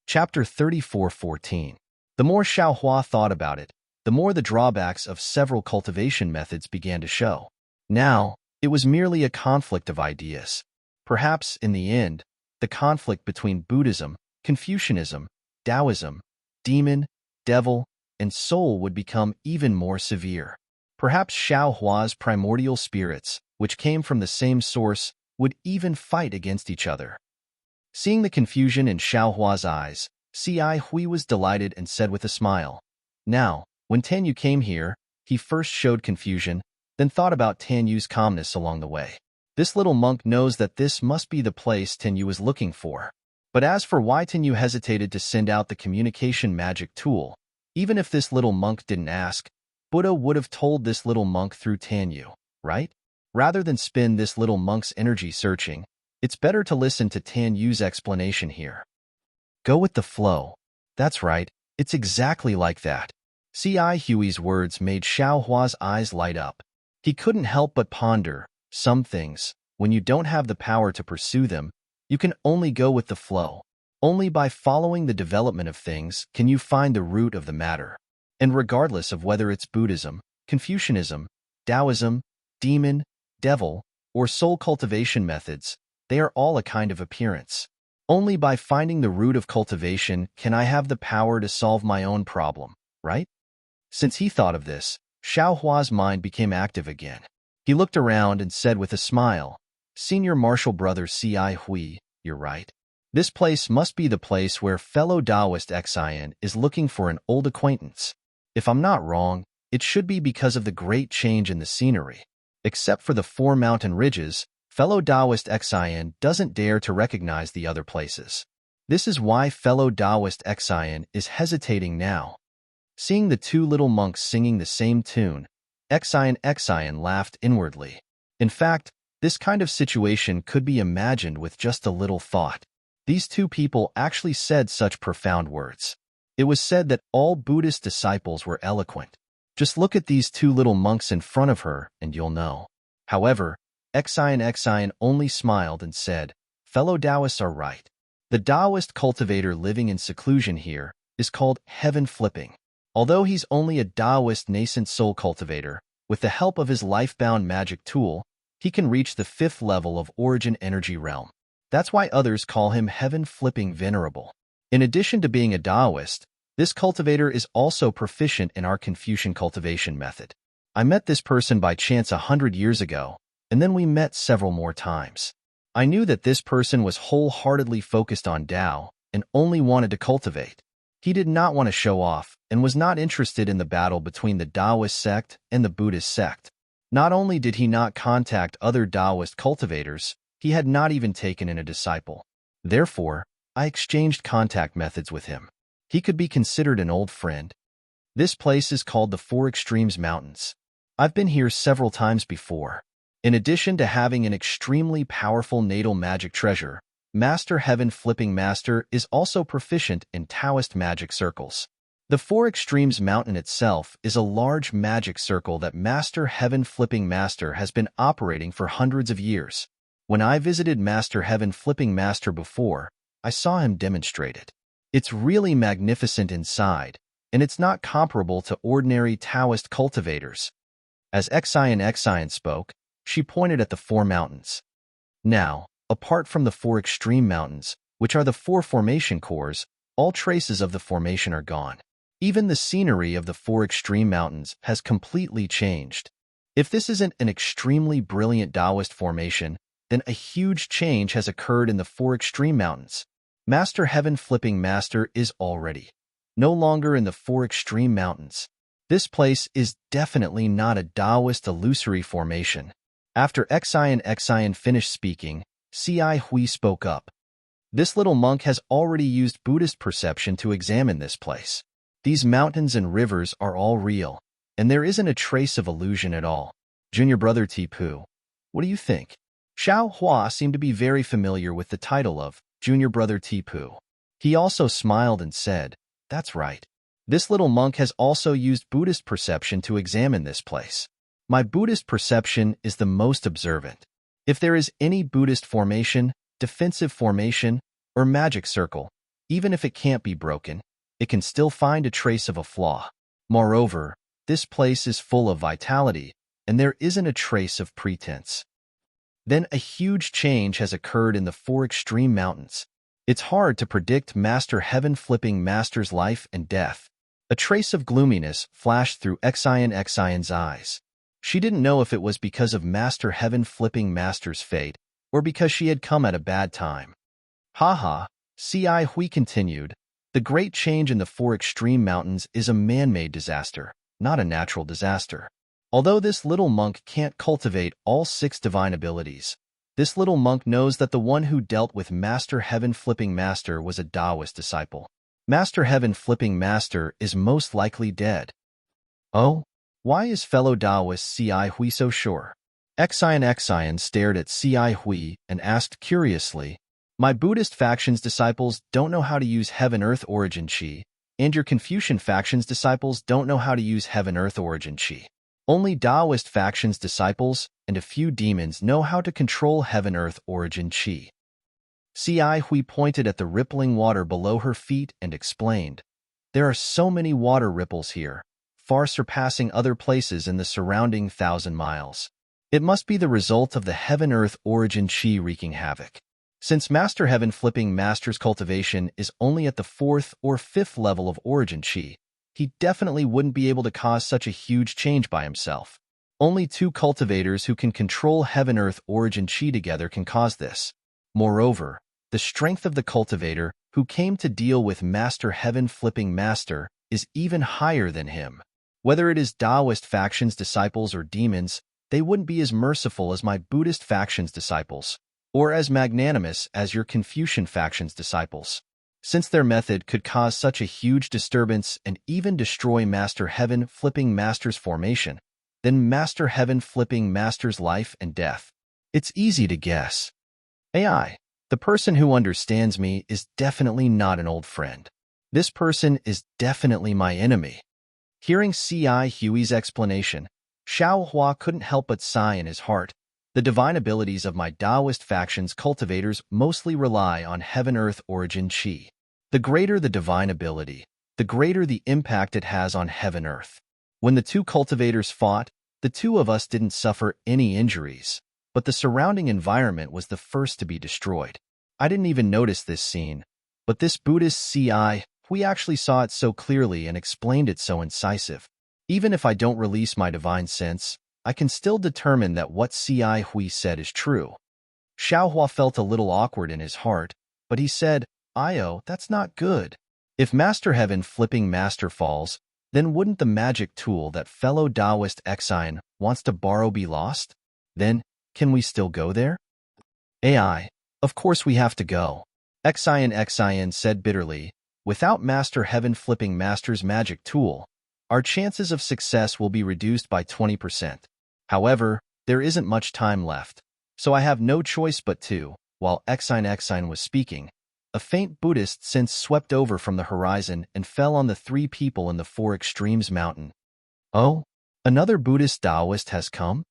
Chapter 34:14. The more Xiaohua thought about it, the more the drawbacks of several cultivation methods began to show. Now, it was merely a conflict of ideas. Perhaps, in the end, the conflict between Buddhism, Confucianism, Taoism, demon, devil, and soul would become even more severe. Perhaps Xiaohua's primordial spirits, which came from the same source, would even fight against each other. Seeing the confusion in Xiaohua's eyes, Ci Hui was delighted and said with a smile, "Now, when Tanyu came here, he first showed confusion, then thought about Tanyu's calmness along the way. This little monk knows that this must be the place Tanyu is looking for. But as for why Tanyu hesitated to send out the communication magic tool, even if this little monk didn't ask, Buddha would have told this little monk through Tanyu, right? Rather than spend this little monk's energy searching, it's better to listen to Tanyu's explanation here. Go with the flow. That's right, it's exactly like that." Ci Hui's words made Xiaohua's eyes light up. He couldn't help but ponder, some things, when you don't have the power to pursue them, you can only go with the flow. Only by following the development of things can you find the root of the matter. And regardless of whether it's Buddhism, Confucianism, Taoism, demon, devil, or soul cultivation methods, they are all a kind of appearance. Only by finding the root of cultivation can I have the power to solve my own problem, right? Since he thought of this, Xiaohua's mind became active again. He looked around and said with a smile, "Senior Martial Brother Ci Hui, you're right. This place must be the place where fellow Taoist Xian is looking for an old acquaintance. If I'm not wrong, it should be because of the great change in the scenery. Except for the 4 mountain ridges, fellow Taoist Xian doesn't dare to recognize the other places. This is why fellow Taoist Xian is hesitating now." Seeing the 2 little monks singing the same tune, Xian laughed inwardly. In fact, this kind of situation could be imagined with just a little thought. These 2 people actually said such profound words. It was said that all Buddhist disciples were eloquent. Just look at these 2 little monks in front of her and you'll know. However, Xian only smiled and said, "Fellow Taoists are right. The Taoist cultivator living in seclusion here is called heaven flipping. Although he's only a Taoist nascent soul cultivator, with the help of his life-bound magic tool, he can reach the 5th level of origin energy realm. That's why others call him heaven flipping venerable. In addition to being a Taoist, this cultivator is also proficient in our Confucian cultivation method. I met this person by chance 100 years ago, and then we met several more times. I knew that this person was wholeheartedly focused on Tao and only wanted to cultivate. He did not want to show off and was not interested in the battle between the Taoist sect and the Buddhist sect. Not only did he not contact other Taoist cultivators, he had not even taken in a disciple. Therefore, I exchanged contact methods with him. He could be considered an old friend. This place is called the 4 Extremes Mountains. I've been here several times before. In addition to having an extremely powerful natal magic treasure, Master Heaven Flipping Master is also proficient in Taoist magic circles. The 4 Extremes Mountain itself is a large magic circle that Master Heaven Flipping Master has been operating for hundreds of years. When I visited Master Heaven Flipping Master before, I saw him demonstrate it. It's really magnificent inside, and it's not comparable to ordinary Taoist cultivators. As Xian spoke, she pointed at the 4 mountains. Now, apart from the 4 extreme mountains, which are the 4 formation cores, all traces of the formation are gone. Even the scenery of the 4 extreme mountains has completely changed. If this isn't an extremely brilliant Taoist formation, then a huge change has occurred in the 4 extreme mountains. Master Heaven Flipping Master is already no longer in the 4 extreme mountains. This place is definitely not a Taoist illusory formation. After Xian finished speaking, Ci Hui spoke up. This little monk has already used Buddhist perception to examine this place. These mountains and rivers are all real, and there isn't a trace of illusion at all. Junior Brother Tipu, what do you think? Xiaohua seemed to be very familiar with the title of Junior Brother Tipu. He also smiled and said, "That's right. This little monk has also used Buddhist perception to examine this place. My Buddhist perception is the most observant. If there is any Buddhist formation, defensive formation, or magic circle, Even if it can't be broken, it can still find a trace of a flaw. Moreover, this place is full of vitality, and there isn't a trace of pretense. Then a huge change has occurred in the four extreme mountains. It's hard to predict Master Heaven Flipping Master's life and death. A trace of gloominess flashed through Xion's eyes. She didn't know if it was because of Master Heaven Flipping Master's fate, or because she had come at a bad time. Haha, Hui continued. The great change in the four extreme mountains is a man-made disaster, not a natural disaster. Although this little monk can't cultivate all 6 divine abilities, this little monk knows that the one who dealt with Master Heaven Flipping Master was a Taoist disciple. Master Heaven Flipping Master is most likely dead. Oh? Why is fellow Taoist Hui so sure? Xion stared at Hui and asked curiously, My Buddhist faction's disciples don't know how to use Heaven-Earth Origin Qi, and your Confucian faction's disciples don't know how to use Heaven-Earth Origin Qi. Only Taoist faction's disciples and a few demons know how to control Heaven-Earth Origin Qi. Hui pointed at the rippling water below her feet and explained, There are so many water ripples here, far surpassing other places in the surrounding 1,000 miles. It must be the result of the Heaven-Earth Origin Qi wreaking havoc. Since Master Heaven Flipping Master's cultivation is only at the 4th or 5th level of Origin Qi, he definitely wouldn't be able to cause such a huge change by himself. Only 2 cultivators who can control Heaven-Earth Origin Qi together can cause this. Moreover, the strength of the cultivator who came to deal with Master Heaven Flipping Master is even higher than him. Whether it is Taoist faction's disciples or demons, they wouldn't be as merciful as my Buddhist faction's disciples, or as magnanimous as your Confucian faction's disciples. Since their method could cause such a huge disturbance and even destroy Master Heaven Flipping Master's formation, then Master Heaven Flipping Master's life and death. It's easy to guess. AI, the person who understands me is definitely not an old friend. This person is definitely my enemy. Hearing Hui's explanation, Xiaohua couldn't help but sigh in his heart. The divine abilities of my Taoist faction's cultivators mostly rely on Heaven-Earth Origin Qi. The greater the divine ability, the greater the impact it has on Heaven-Earth. When the 2 cultivators fought, the 2 of us didn't suffer any injuries, but the surrounding environment was the first to be destroyed. I didn't even notice this scene, but this Buddhist we actually saw it so clearly and explained it so incisive. Even if I don't release my divine sense, I can still determine that what Hui said is true. Xiaohua felt a little awkward in his heart, but he said, that's not good. If Master Heaven Flipping Master falls, then wouldn't the magic tool that fellow Taoist Xion wants to borrow be lost? Then, can we still go there? AI, of course we have to go. Xion said bitterly, without Master Heaven Flipping Master's magic tool, our chances of success will be reduced by 20%. However, there isn't much time left, so I have no choice but to. While Xion was speaking, a faint Buddhist sense swept over from the horizon and fell on the 3 people in the Four Extremes mountain. Oh, another Buddhist Taoist has come?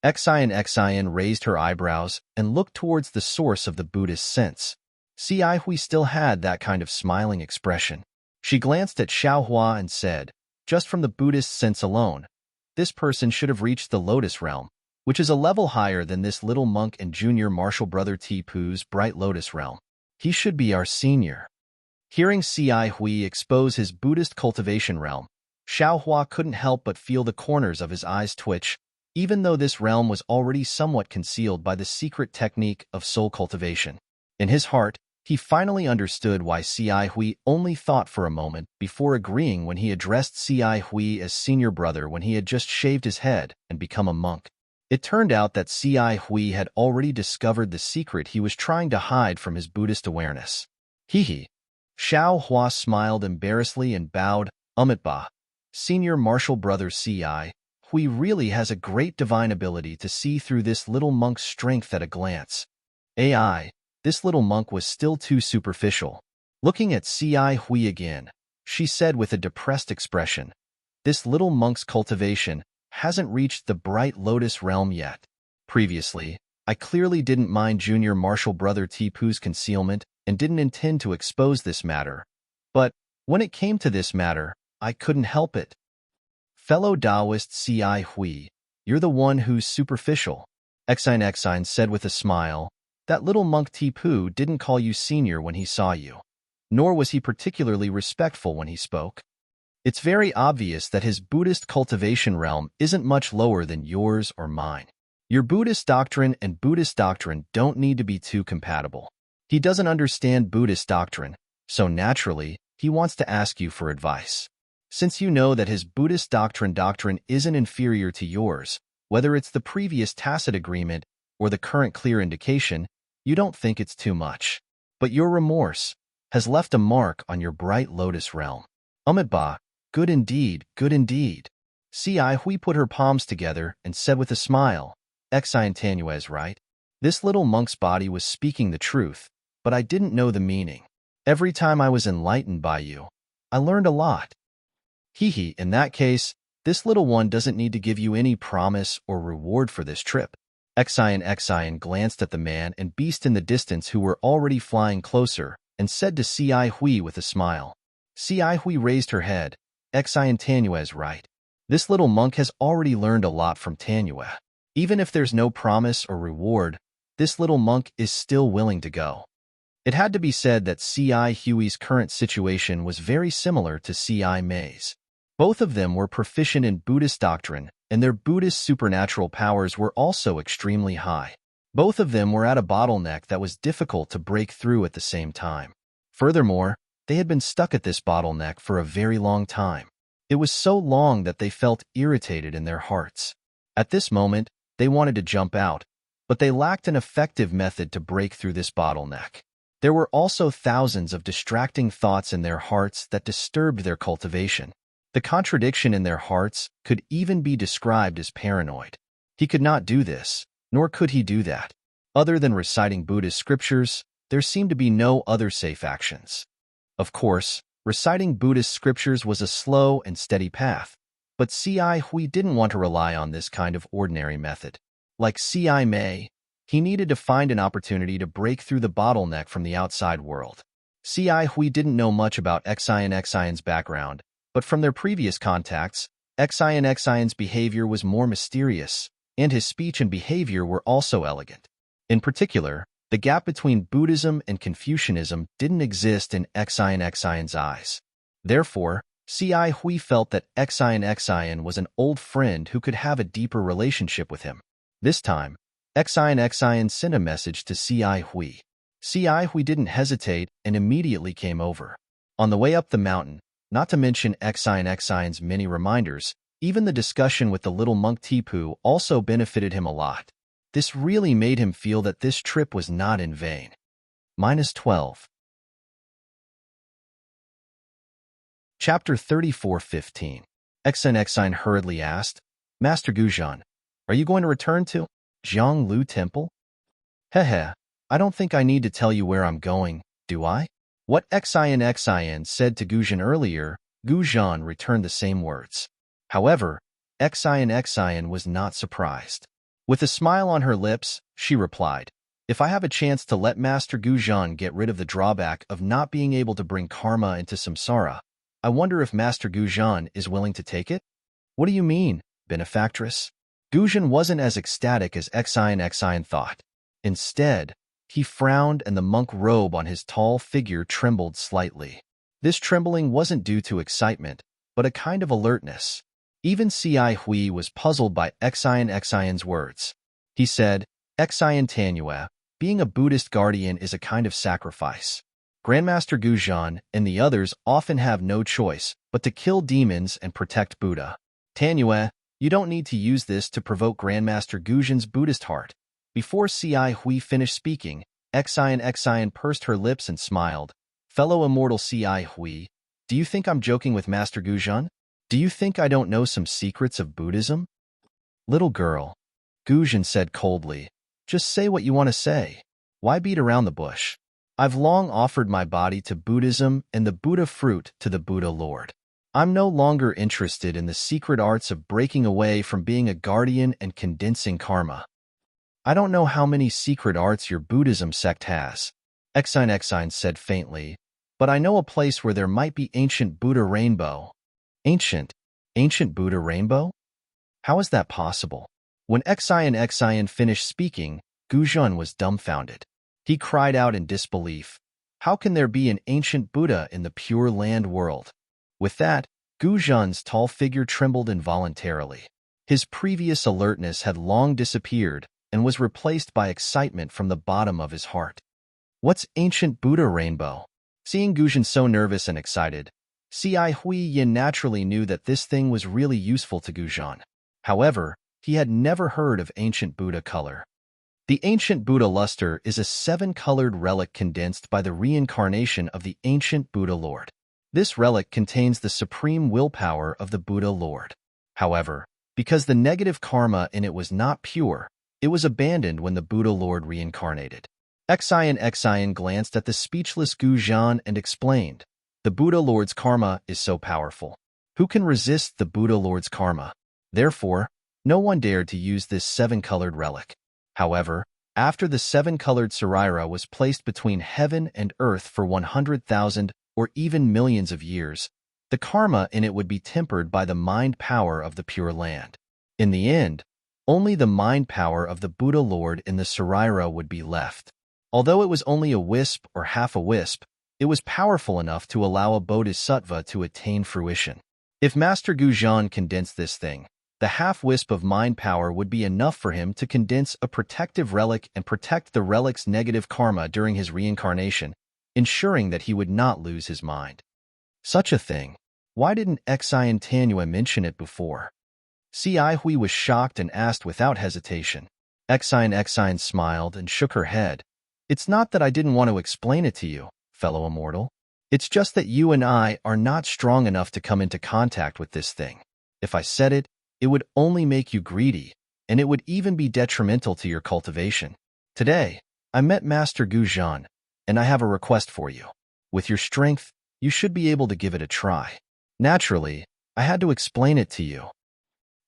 Xion raised her eyebrows and looked towards the source of the Buddhist sense. Hui still had that kind of smiling expression. She glanced at Xiaohua and said, just from the Buddhist sense alone, this person should have reached the Lotus Realm, which is a level higher than this little monk and junior martial brother Tipu's Bright Lotus Realm. He should be our senior. Hearing Hui expose his Buddhist cultivation realm, Xiaohua couldn't help but feel the corners of his eyes twitch, even though this realm was already somewhat concealed by the secret technique of soul cultivation. In his heart, he finally understood why Hui only thought for a moment before agreeing when he addressed Hui as senior brother when he had just shaved his head and become a monk. It turned out that Hui had already discovered the secret he was trying to hide from his Buddhist awareness. Hee. Xiaohua smiled embarrassedly and bowed, Ba. Senior martial brother Hui really has a great divine ability to see through this little monk's strength at a glance. AI. This little monk was still too superficial. Looking at Hui again, she said with a depressed expression, this little monk's cultivation hasn't reached the Bright Lotus Realm yet. Previously, I clearly didn't mind junior martial brother Tipu's concealment and didn't intend to expose this matter. But when it came to this matter, I couldn't help it. Fellow Taoist Ci Hui, you're the one who's superficial, Exine said with a smile. That little monk Tipu didn't call you senior when he saw you, nor was he particularly respectful when he spoke. It's very obvious that his Buddhist cultivation realm isn't much lower than yours or mine. Your Buddhist doctrine and Buddhist doctrine don't need to be too compatible. He doesn't understand Buddhist doctrine, so naturally, he wants to ask you for advice. Since you know that his Buddhist doctrine isn't inferior to yours, whether it's the previous tacit agreement or the current clear indication, you don't think it's too much. But your remorse has left a mark on your bright lotus realm. Ba, good indeed, good indeed. Ci Hui put her palms together and said with a smile, Exine Tanua is right. This little monk's body was speaking the truth, but I didn't know the meaning. Every time I was enlightened by you, I learned a lot. Hee, in that case, this little one doesn't need to give you any promise or reward for this trip. Exine glanced at the man and beast in the distance who were already flying closer and said to Ci Hui with a smile. Ci Hui raised her head. Exine Tanua is right. This little monk has already learned a lot from Tanua. Even if there's no promise or reward, this little monk is still willing to go. It had to be said that Ci Hui's current situation was very similar to Ci Mei's. Both of them were proficient in Buddhist doctrine, and their Buddhist supernatural powers were also extremely high. Both of them were at a bottleneck that was difficult to break through at the same time. Furthermore, they had been stuck at this bottleneck for a very long time. It was so long that they felt irritated in their hearts. At this moment, they wanted to jump out, but they lacked an effective method to break through this bottleneck. There were also thousands of distracting thoughts in their hearts that disturbed their cultivation. The contradiction in their hearts could even be described as paranoid. He could not do this, nor could he do that. Other than reciting Buddhist scriptures, there seemed to be no other safe actions. Of course, reciting Buddhist scriptures was a slow and steady path, but Ci Hui didn't want to rely on this kind of ordinary method. Like Ci Mei, he needed to find an opportunity to break through the bottleneck from the outside world. Ci Hui didn't know much about Exine's background, but from their previous contacts, Exine's behavior was more mysterious, and his speech and behavior were also elegant. In particular, the gap between Buddhism and Confucianism didn't exist in Exine's eyes. Therefore, Ci Hui felt that Exine was an old friend who could have a deeper relationship with him. This time, Exine sent a message to Ci Hui. Ci Hui didn't hesitate and immediately came over. On the way up the mountain, not to mention Exine's many reminders, even the discussion with the little monk Tipu also benefited him a lot. This really made him feel that this trip was not in vain. -12. Chapter 34:15. Exine hurriedly asked, Master Guzhan, are you going to return to Zhonglu Temple? Hehe, I don't think I need to tell you where I'm going, do I? What Exine said to Guzhan earlier, Guzhan returned the same words. However, Exine was not surprised. With a smile on her lips, she replied, If I have a chance to let Master Guzhan get rid of the drawback of not being able to bring karma into samsara, I wonder if Master Guzhan is willing to take it? What do you mean, benefactress? Guzhan wasn't as ecstatic as Exine thought. Instead, he frowned and the monk robe on his tall figure trembled slightly. This trembling wasn't due to excitement, but a kind of alertness. Even Ci Hui was puzzled by Exine's words. He said, Exine Tanua, being a Buddhist guardian is a kind of sacrifice. Grandmaster Guzhan and the others often have no choice but to kill demons and protect Buddha. Tanua, you don't need to use this to provoke Grandmaster Guzhan's Buddhist heart. Before Ci Hui finished speaking, Exine pursed her lips and smiled. Fellow immortal Ci Hui, do you think I'm joking with Master Guzhan? Do you think I don't know some secrets of Buddhism? Little girl, Guzhan said coldly, just say what you want to say. Why beat around the bush? I've long offered my body to Buddhism and the Buddha fruit to the Buddha Lord. I'm no longer interested in the secret arts of breaking away from being a guardian and condensing karma. I don't know how many secret arts your Buddhism sect has. Exine said faintly, but I know a place where there might be ancient Buddha rainbow. Ancient? Ancient Buddha rainbow? How is that possible? When Exine finished speaking, Guzhan was dumbfounded. He cried out in disbelief, "How can there be an ancient Buddha in the Pure Land world?" With that, Guzhan's tall figure trembled involuntarily. His previous alertness had long disappeared and was replaced by excitement from the bottom of his heart. What's ancient Buddha rainbow? Seeing Guzhan so nervous and excited, Cai Huiyin naturally knew that this thing was really useful to Guzhan. However, he had never heard of ancient Buddha color. The ancient Buddha luster is a 7-colored relic condensed by the reincarnation of the ancient Buddha Lord. This relic contains the supreme willpower of the Buddha Lord. However, because the negative karma in it was not pure, it was abandoned when the Buddha Lord reincarnated. Exine glanced at the speechless Guzhan and explained, "The Buddha Lord's karma is so powerful. Who can resist the Buddha Lord's karma?" Therefore, no one dared to use this 7-colored relic. However, after the 7-colored Sarira was placed between heaven and earth for 100,000 or even millions of years, the karma in it would be tempered by the mind power of the Pure Land. In the end, only the mind power of the Buddha Lord in the Sarira would be left. Although it was only a wisp or half a wisp, it was powerful enough to allow a bodhisattva to attain fruition. If Master Guzhan condensed this thing, the half-wisp of mind power would be enough for him to condense a protective relic and protect the relic's negative karma during his reincarnation, ensuring that he would not lose his mind. Such a thing. Why didn't Exine mention it before? Cai Hui was shocked and asked without hesitation. Exine smiled and shook her head. "It's not that I didn't want to explain it to you, fellow immortal. It's just that you and I are not strong enough to come into contact with this thing. If I said it, it would only make you greedy, and it would even be detrimental to your cultivation. Today, I met Master Guzhan, and I have a request for you. With your strength, you should be able to give it a try. Naturally, I had to explain it to you."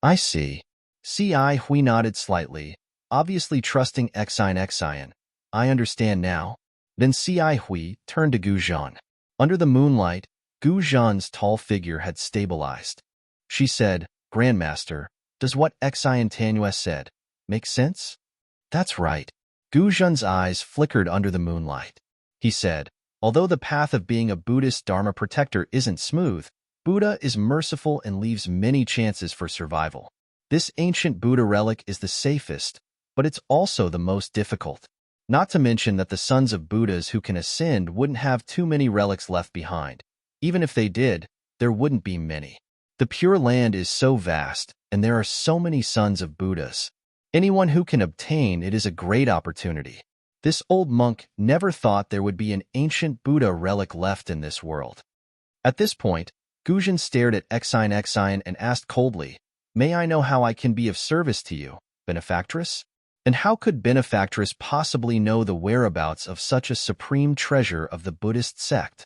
"I see." Cai Hui nodded slightly, obviously trusting Exine. "I understand now." Then Cai Hui turned to Guzhan. Under the moonlight, Guzhan's tall figure had stabilized. She said, "Grandmaster, does what Exine said make sense?" "That's right." Guzhan's eyes flickered under the moonlight. He said, "Although the path of being a Buddhist Dharma protector isn't smooth, Buddha is merciful and leaves many chances for survival. This ancient Buddha relic is the safest, but it's also the most difficult. Not to mention that the sons of Buddhas who can ascend wouldn't have too many relics left behind. Even if they did, there wouldn't be many. The Pure Land is so vast, and there are so many sons of Buddhas. Anyone who can obtain it is a great opportunity. This old monk never thought there would be an ancient Buddha relic left in this world." At this point, Guzhan stared at Exine and asked coldly, "May I know how I can be of service to you, benefactress?" And how could benefactress possibly know the whereabouts of such a supreme treasure of the Buddhist sect?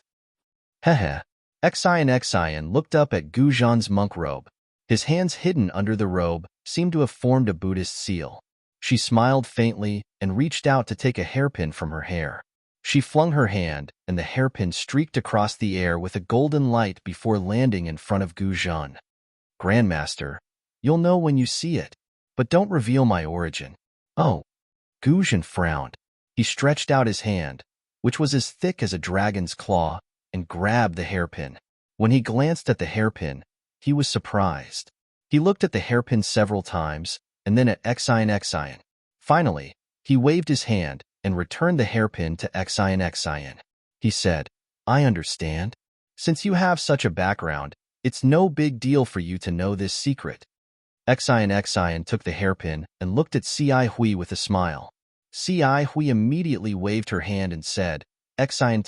Heh. Exine looked up at Guzhan's monk robe. His hands hidden under the robe seemed to have formed a Buddhist seal. She smiled faintly and reached out to take a hairpin from her hair. She flung her hand, and the hairpin streaked across the air with a golden light before landing in front of Guzhan. "Grandmaster, you'll know when you see it, but don't reveal my origin." "Oh." Guzhan frowned. He stretched out his hand, which was as thick as a dragon's claw, and grabbed the hairpin. When he glanced at the hairpin, he was surprised. He looked at the hairpin several times, and then at Exine. Finally, he waved his hand and returned the hairpin to Exine. He said, "I understand. Since you have such a background, it's no big deal for you to know this secret." Exine took the hairpin and looked at Cai Hui with a smile. Cai Hui immediately waved her hand and said, "Exine,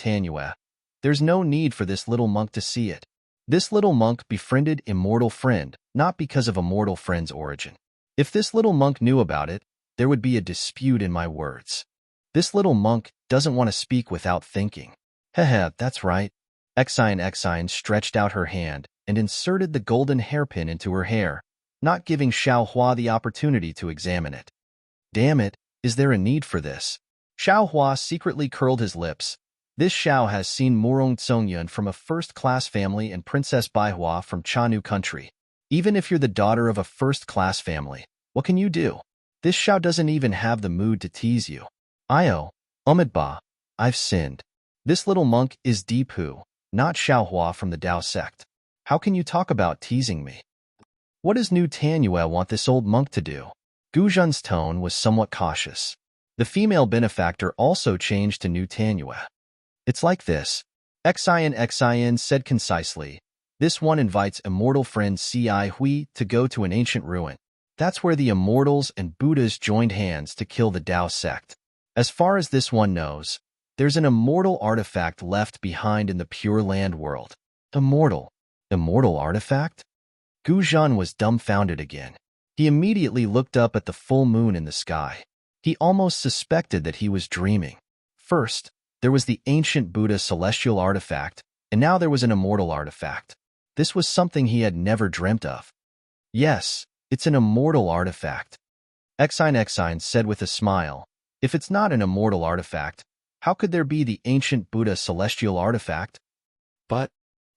there's no need for this little monk to see it. This little monk befriended immortal friend, not because of a mortal friend's origin. If this little monk knew about it, there would be a dispute in my words. This little monk doesn't want to speak without thinking." That's right." Exine stretched out her hand and inserted the golden hairpin into her hair, not giving Xiao Hua the opportunity to examine it. "Damn it, is there a need for this?" Xiao Hua secretly curled his lips. This Xiao has seen Murong Zongyun from a first-class family and Princess Baihua from Chanu country. Even if you're the daughter of a first-class family, what can you do? This Xiao doesn't even have the mood to tease you. Io, Umidba, I've sinned. This little monk is Deepu, not Xiaohua from the Tao sect. How can you talk about teasing me? What does New Tanyue want this old monk to do? Gu Zhen's tone was somewhat cautious. The female benefactor also changed to New Tanyue. It's like this. Xin said concisely. This one invites immortal friend Ci Hui to go to an ancient ruin. That's where the immortals and Buddhas joined hands to kill the Tao sect. As far as this one knows, there's an immortal artifact left behind in the Pure Land world. Immortal? Immortal artifact? Gu Zhen was dumbfounded again. He immediately looked up at the full moon in the sky. He almost suspected that he was dreaming. First, there was the ancient Buddha celestial artifact, and now there was an immortal artifact. This was something he had never dreamt of. Yes, it's an immortal artifact. Xin said with a smile. If it's not an immortal artifact, how could there be the ancient Buddha celestial artifact? But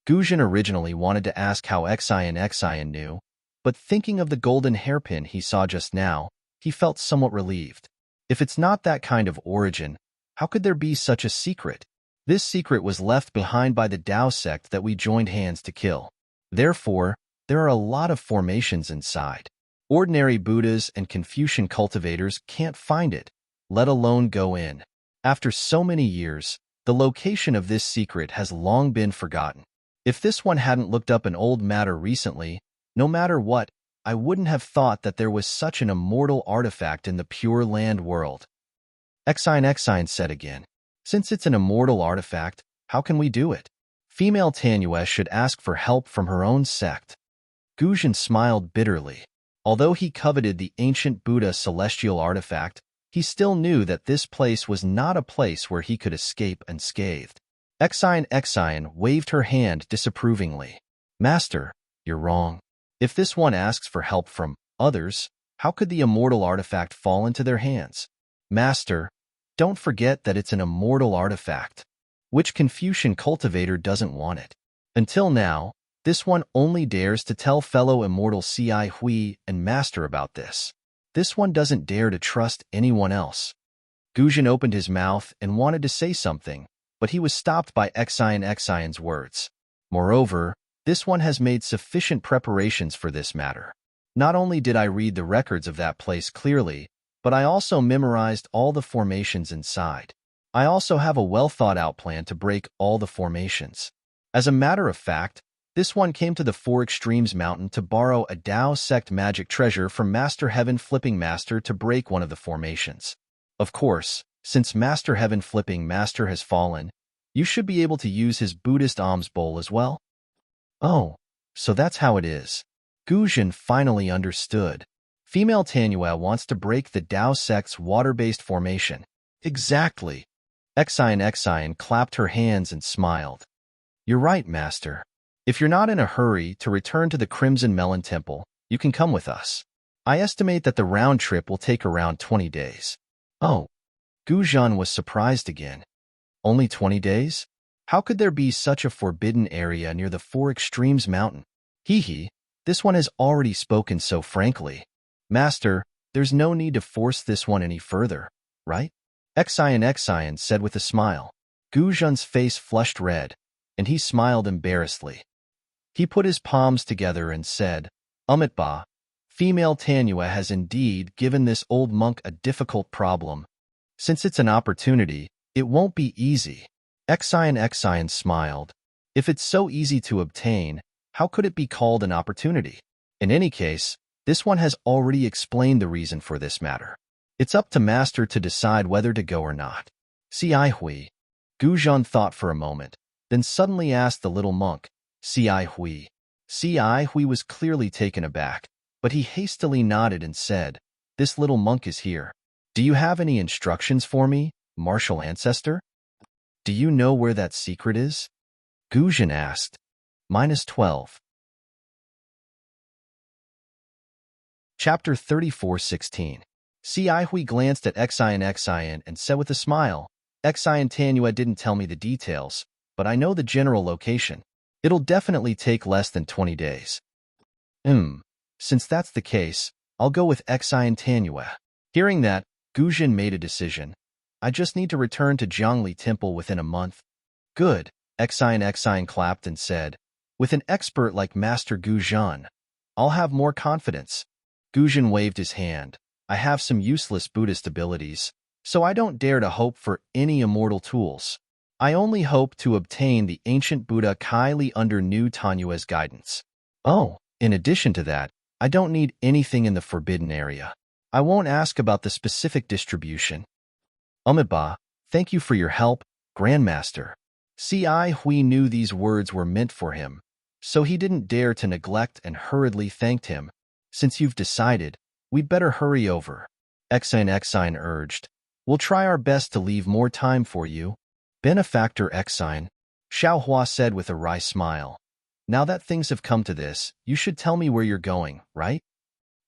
Gu Zhen originally wanted to ask how Xin knew, but thinking of the golden hairpin he saw just now, he felt somewhat relieved. If it's not that kind of origin, how could there be such a secret? This secret was left behind by the Tao sect that we joined hands to kill. Therefore, there are a lot of formations inside. Ordinary Buddhas and Confucian cultivators can't find it, let alone go in. After so many years, the location of this secret has long been forgotten. If this one hadn't looked up an old matter recently, no matter what, I wouldn't have thought that there was such an immortal artifact in the Pure Land world. Xin said again. Since it's an immortal artifact, how can we do it? Female Tanyue should ask for help from her own sect. Gu Zhen smiled bitterly. Although he coveted the ancient Buddha celestial artifact, he still knew that this place was not a place where he could escape unscathed. Xin waved her hand disapprovingly. Master, you're wrong. If this one asks for help from others, how could the immortal artifact fall into their hands? Master, don't forget that it's an immortal artifact. Which Confucian cultivator doesn't want it? Until now, this one only dares to tell fellow immortal Ci Hui and Master about this. This one doesn't dare to trust anyone else. Gu Zhen opened his mouth and wanted to say something, but he was stopped by Xin's words. Moreover, this one has made sufficient preparations for this matter. Not only did I read the records of that place clearly, but I also memorized all the formations inside. I also have a well-thought-out plan to break all the formations. As a matter of fact, this one came to the Four Extremes Mountain to borrow a Tao sect magic treasure from Master Heaven Flipping Master to break one of the formations. Of course, since Master Heaven Flipping Master has fallen, you should be able to use his Buddhist alms bowl as well. Oh, so that's how it is. Gu Zhen finally understood. Female Tanyue wants to break the Tao sect's water-based formation. Exactly. Xin clapped her hands and smiled. You're right, Master. If you're not in a hurry to return to the Crimson Melon Temple, you can come with us. I estimate that the round trip will take around 20 days. Oh. Gu Zhen was surprised again. Only 20 days? How could there be such a forbidden area near the Four Extremes Mountain? Hee, this one has already spoken so frankly. Master, there's no need to force this one any further, right? Xin said with a smile. Gu Zhen's face flushed red, and he smiled embarrassedly. He put his palms together and said, Umitba, female Tanyue has indeed given this old monk a difficult problem. Since it's an opportunity, it won't be easy. Xin smiled. If it's so easy to obtain, how could it be called an opportunity? In any case, this one has already explained the reason for this matter. It's up to Master to decide whether to go or not. Ci Hui. Gu Zhen thought for a moment, then suddenly asked the little monk, Ci Hui. Ci Hui was clearly taken aback, but he hastily nodded and said, This little monk is here. Do you have any instructions for me, martial ancestor? Do you know where that secret is? Gu Zhen asked. -12. Chapter 34:16. Hui glanced at Xian and said with a smile, Xian Tanua didn't tell me the details, but I know the general location. It'll definitely take less than 20 days. Since that's the case, I'll go with Xian Tanua. Hearing that, Guzhen made a decision. I just need to return to Zhongli Temple within a month. Good, Xian clapped and said. With an expert like Master Guzhen, I'll have more confidence. Guzhen waved his hand. I have some useless Buddhist abilities, so I don't dare to hope for any immortal tools. I only hope to obtain the ancient Buddha Kaili under New Tanua's guidance. Oh, in addition to that, I don't need anything in the forbidden area. I won't ask about the specific distribution. Amiba, thank you for your help, Grandmaster. Hui knew these words were meant for him, so he didn't dare to neglect and hurriedly thanked him. Since you've decided, we'd better hurry over. Xian urged. We'll try our best to leave more time for you. Benefactor Xian, Xiaohua said with a wry smile. Now that things have come to this, you should tell me where you're going, right?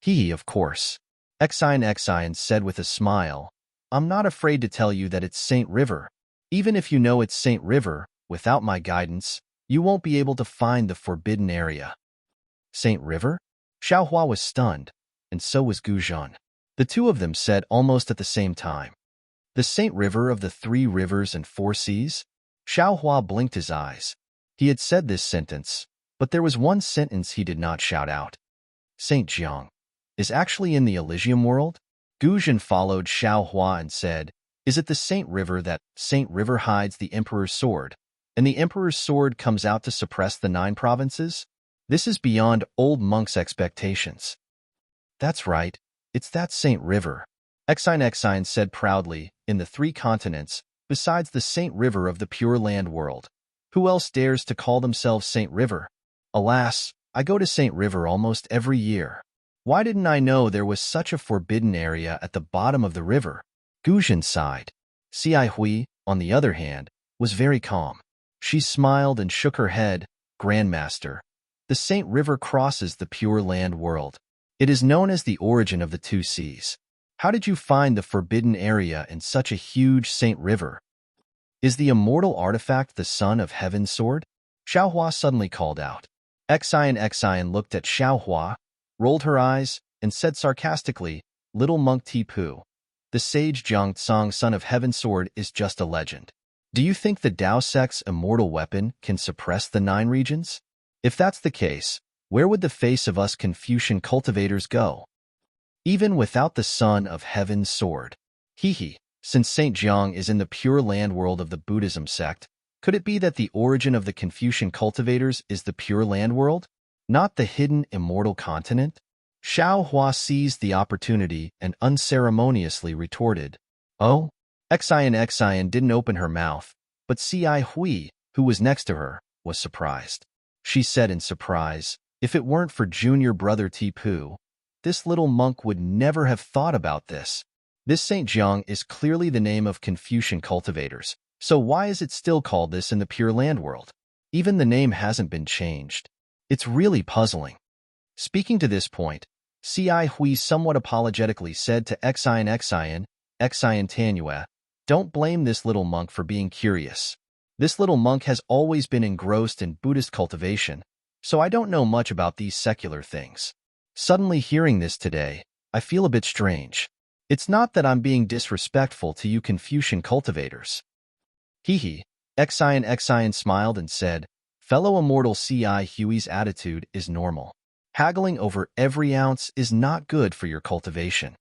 Of course. Xian said with a smile. I'm not afraid to tell you that it's Saint River. Even if you know it's Saint River, without my guidance, you won't be able to find the forbidden area. Saint River? Xiaohua was stunned, and so was Guzhen. The two of them said almost at the same time. The Saint River of the 3 rivers and 4 seas? Xiaohua blinked his eyes. He had said this sentence, but there was one sentence he did not shout out. Saint Jiang is actually in the Elysium world? Guzhen followed Xiaohua and said, is it the Saint River that Saint River hides the Emperor's sword, and the Emperor's sword comes out to suppress the 9 provinces? This is beyond old monk's expectations. That's right, it's that Saint River. Xian said proudly, in the 3 continents, besides the Saint River of the Pure Land world. Who else dares to call themselves Saint River? Alas, I go to Saint River almost every year. Why didn't I know there was such a forbidden area at the bottom of the river? Guzhen sighed. Hui, on the other hand, was very calm. She smiled and shook her head. Grandmaster, the Saint River crosses the Pure Land world. It is known as the origin of the 2 seas. How did you find the forbidden area in such a huge Saint River? Is the immortal artifact the son of Heaven's sword? Xiaohua suddenly called out. Xian looked at Xiaohua, rolled her eyes, and said sarcastically, Little monk Tipu, the sage Jiang Tsang son of Heaven's sword is just a legend. Do you think the Dao sect's immortal weapon can suppress the 9 regions? If that's the case, where would the face of us Confucian cultivators go? Even without the son of Heaven's sword. Since Saint Jiang is in the Pure Land world of the Buddhism sect, could it be that the origin of the Confucian cultivators is the Pure Land world, not the hidden immortal continent? Xiaohua seized the opportunity and unceremoniously retorted. Oh? Xian didn't open her mouth, but Hui, who was next to her, was surprised. She said in surprise, if it weren't for junior brother Tipu, this little monk would never have thought about this. This Saint Jiang is clearly the name of Confucian cultivators, so why is it still called this in the Pure Land world? Even the name hasn't been changed. It's really puzzling. Speaking to this point, Hui somewhat apologetically said to Xian Tanua, don't blame this little monk for being curious. This little monk has always been engrossed in Buddhist cultivation, so I don't know much about these secular things. Suddenly hearing this today, I feel a bit strange. It's not that I'm being disrespectful to you Confucian cultivators. Xian smiled and said, fellow immortal Hui's attitude is normal. Haggling over every ounce is not good for your cultivation.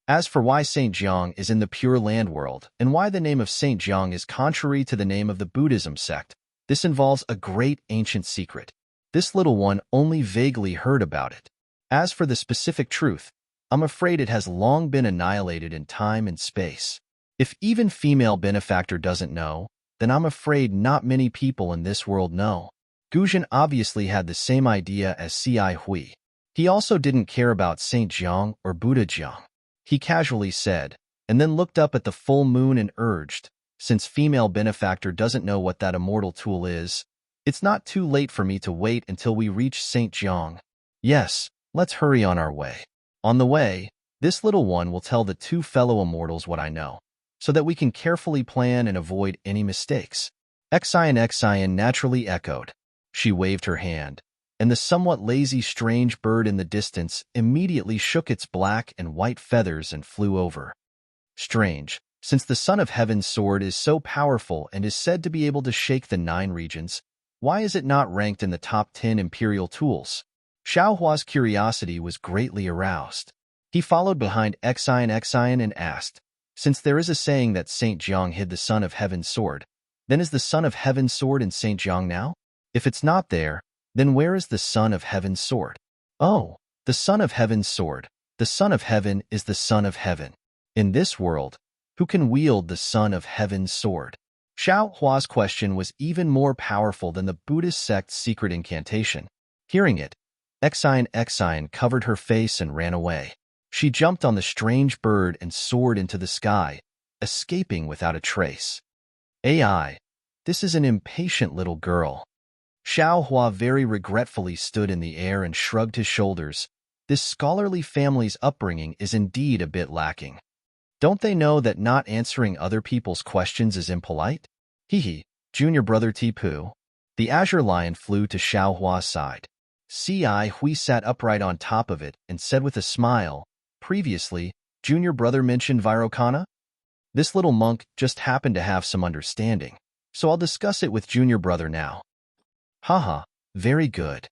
As for why Saint Jiang is in the Pure Land world and why the name of Saint Jiang is contrary to the name of the Buddhism sect, this involves a great ancient secret. This little one only vaguely heard about it. As for the specific truth, I'm afraid it has long been annihilated in time and space. If even female benefactor doesn't know, then I'm afraid not many people in this world know. Guzhen obviously had the same idea as Hui. He also didn't care about Saint Jiang or Buddha Jiang. He casually said, and then looked up at the full moon and urged, since female benefactor doesn't know what that immortal tool is, it's not too late for me to wait until we reach Saint Jiang. Yes, let's hurry on our way. On the way, This little one will tell the two fellow immortals what I know, so that we can carefully plan and avoid any mistakes. Exion naturally echoed. She waved her hand, and the somewhat lazy strange bird in the distance immediately shook its black and white feathers and flew over. Strange, since the Son of Heaven's sword is so powerful and is said to be able to shake the 9 regions, why is it not ranked in the top 10 imperial tools? Xiao Hua's curiosity was greatly aroused. He followed behind Exion and asked, since there is a saying that Saint Jiang hid the Son of Heaven's sword, then is the Son of Heaven's sword in Saint Jiang now? If it's not there, then where is the Son of Heaven's sword? Oh, the Son of Heaven's sword. The Son of Heaven is the Son of Heaven. In this world, who can wield the Son of Heaven's sword? Xiao Hua's question was even more powerful than the Buddhist sect's secret incantation. Hearing it, Exion covered her face and ran away. She jumped on the strange bird and soared into the sky, escaping without a trace. AI, this is an impatient little girl. Xiao Hua very regretfully stood in the air and shrugged his shoulders. This scholarly family's upbringing is indeed a bit lacking. Don't they know that not answering other people's questions is impolite? Hee, junior brother Tipu. The azure lion flew to Xiao Hua's side. Hui sat upright on top of it and said with a smile, previously, junior brother mentioned Virokana? This little monk just happened to have some understanding, so I'll discuss it with junior brother now. Haha, very good.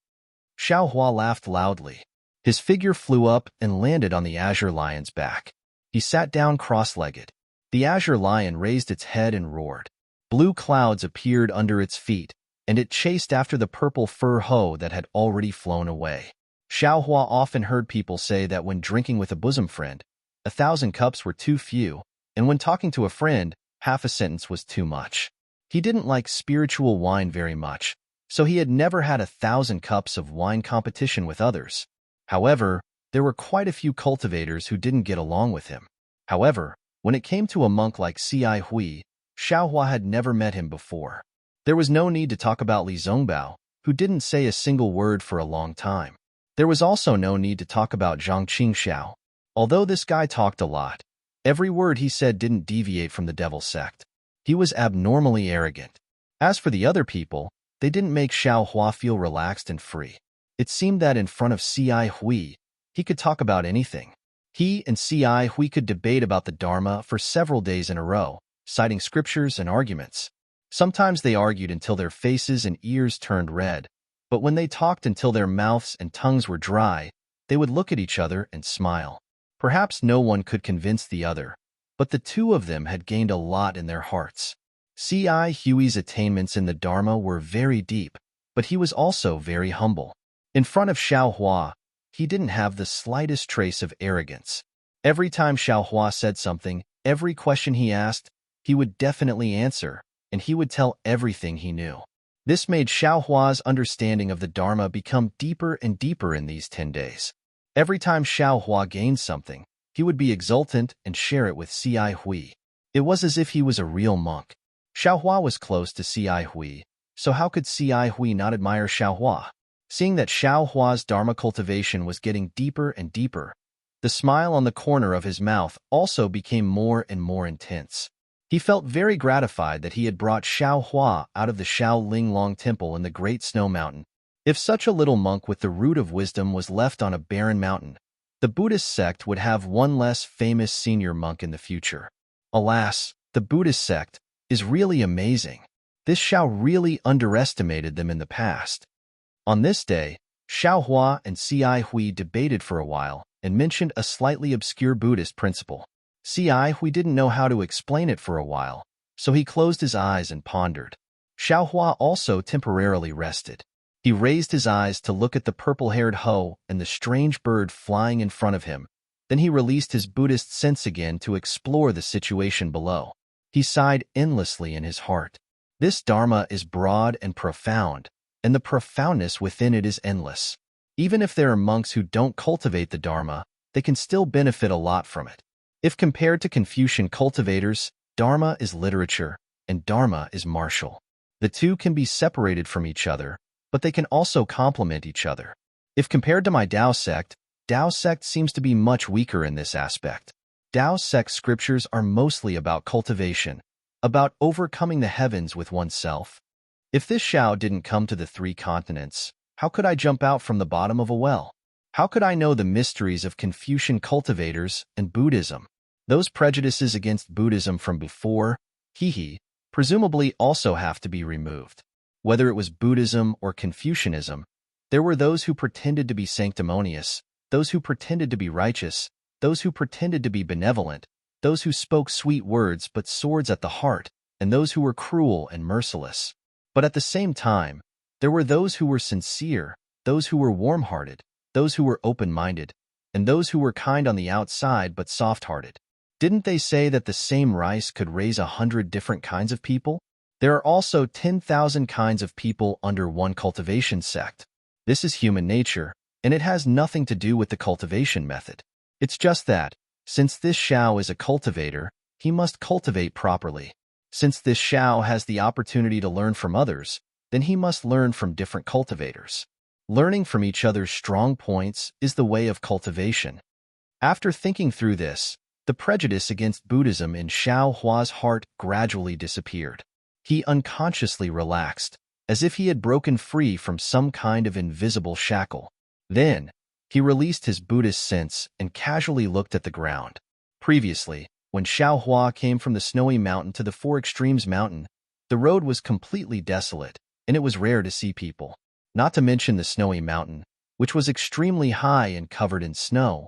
Xiao Hua laughed loudly. His figure flew up and landed on the azure lion's back. He sat down cross-legged. The azure lion raised its head and roared. Blue clouds appeared under its feet, and it chased after the purple fur hoe that had already flown away. Xiao Hua often heard people say that when drinking with a bosom friend, 1,000 cups were too few, and when talking to a friend, half a sentence was too much. He didn't like spiritual wine very much, so he had never had 1,000 cups of wine competition with others. However, there were quite a few cultivators who didn't get along with him. However, when it came to a monk like Hui, Xiao Hua had never met him before. There was no need to talk about Li Zongbao, who didn't say a single word for a long time. There was also no need to talk about Zhang Qingxiao. Although this guy talked a lot, every word he said didn't deviate from the devil sect. He was abnormally arrogant. As for the other people, they didn't make Xiao Hua feel relaxed and free. It seemed that in front of Hui, he could talk about anything. He and Hui could debate about the Dharma for several days in a row, citing scriptures and arguments. Sometimes they argued until their faces and ears turned red, but when they talked until their mouths and tongues were dry, they would look at each other and smile. Perhaps no one could convince the other, but the two of them had gained a lot in their hearts. Hui's attainments in the Dharma were very deep, but he was also very humble. In front of Xiao Hua, he didn't have the slightest trace of arrogance. Every time Xiao Hua said something, every question he asked, he would definitely answer, and he would tell everything he knew. This made Xiao Hua's understanding of the Dharma become deeper and deeper in these 10 days. Every time Xiao Hua gained something, he would be exultant and share it with Hui. It was as if he was a real monk. Xiao Hua was close to Hui, so how could Hui not admire Xiao Hua? Seeing that Xiao Hua's Dharma cultivation was getting deeper and deeper, the smile on the corner of his mouth also became more and more intense. He felt very gratified that he had brought Xiao Hua out of the Shaolin Long Temple in the Great Snow Mountain. If such a little monk with the root of wisdom was left on a barren mountain, the Buddhist sect would have one less famous senior monk in the future. Alas, the Buddhist sect is really amazing. This Xiao really underestimated them in the past. On this day, Xiao Hua and Hui debated for a while and mentioned a slightly obscure Buddhist principle. Hui didn't know how to explain it for a while, so he closed his eyes and pondered. Xiao Hua also temporarily rested. He raised his eyes to look at the purple-haired hoe and the strange bird flying in front of him. Then he released his Buddhist sense again to explore the situation below. He sighed endlessly in his heart. This Dharma is broad and profound, and the profoundness within it is endless. Even if there are monks who don't cultivate the Dharma, they can still benefit a lot from it. If compared to Confucian cultivators, Dharma is literature, and Dharma is martial. The two can be separated from each other, but they can also complement each other. If compared to my Tao sect, Tao sect seems to be much weaker in this aspect. Tao sect scriptures are mostly about cultivation, about overcoming the heavens with oneself. If this Shao didn't come to the 3 continents, how could I jump out from the bottom of a well? How could I know the mysteries of Confucian cultivators and Buddhism? Those prejudices against Buddhism from before, presumably also have to be removed. Whether it was Buddhism or Confucianism, there were those who pretended to be sanctimonious, those who pretended to be righteous, those who pretended to be benevolent, those who spoke sweet words but swords at the heart, and those who were cruel and merciless. But at the same time, there were those who were sincere, those who were warm-hearted, those who were open-minded, and those who were kind on the outside but soft-hearted. Didn't they say that the same rice could raise 100 different kinds of people? There are also 10,000 kinds of people under one cultivation sect. This is human nature, and it has nothing to do with the cultivation method. It's just that, since this Shao is a cultivator, he must cultivate properly. Since this Shao has the opportunity to learn from others, then he must learn from different cultivators. Learning from each other's strong points is the way of cultivation. After thinking through this, the prejudice against Buddhism in Xiao Hua's heart gradually disappeared. He unconsciously relaxed, as if he had broken free from some kind of invisible shackle. Then, he released his Buddhist sense and casually looked at the ground. Previously, when Xiao Hua came from the snowy mountain to the 4 Extremes mountain, the road was completely desolate, and it was rare to see people. Not to mention the snowy mountain, which was extremely high and covered in snow.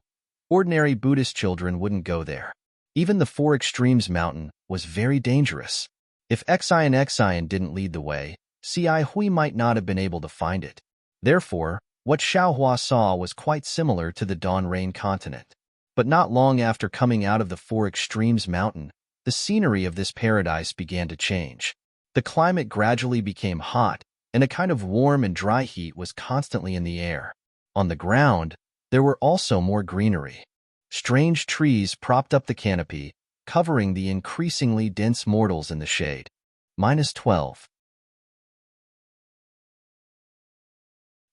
Ordinary Buddhist children wouldn't go there. Even the 4 Extremes mountain was very dangerous. If Xian didn't lead the way, Ci Hui might not have been able to find it. Therefore, what Xiao Hua saw was quite similar to the Dawn Rain continent. But not long after coming out of the 4 Extremes mountain, the scenery of this paradise began to change. The climate gradually became hot, and a kind of warm and dry heat was constantly in the air. On the ground, there were also more greenery. Strange trees propped up the canopy, covering the increasingly dense mortals in the shade. -12.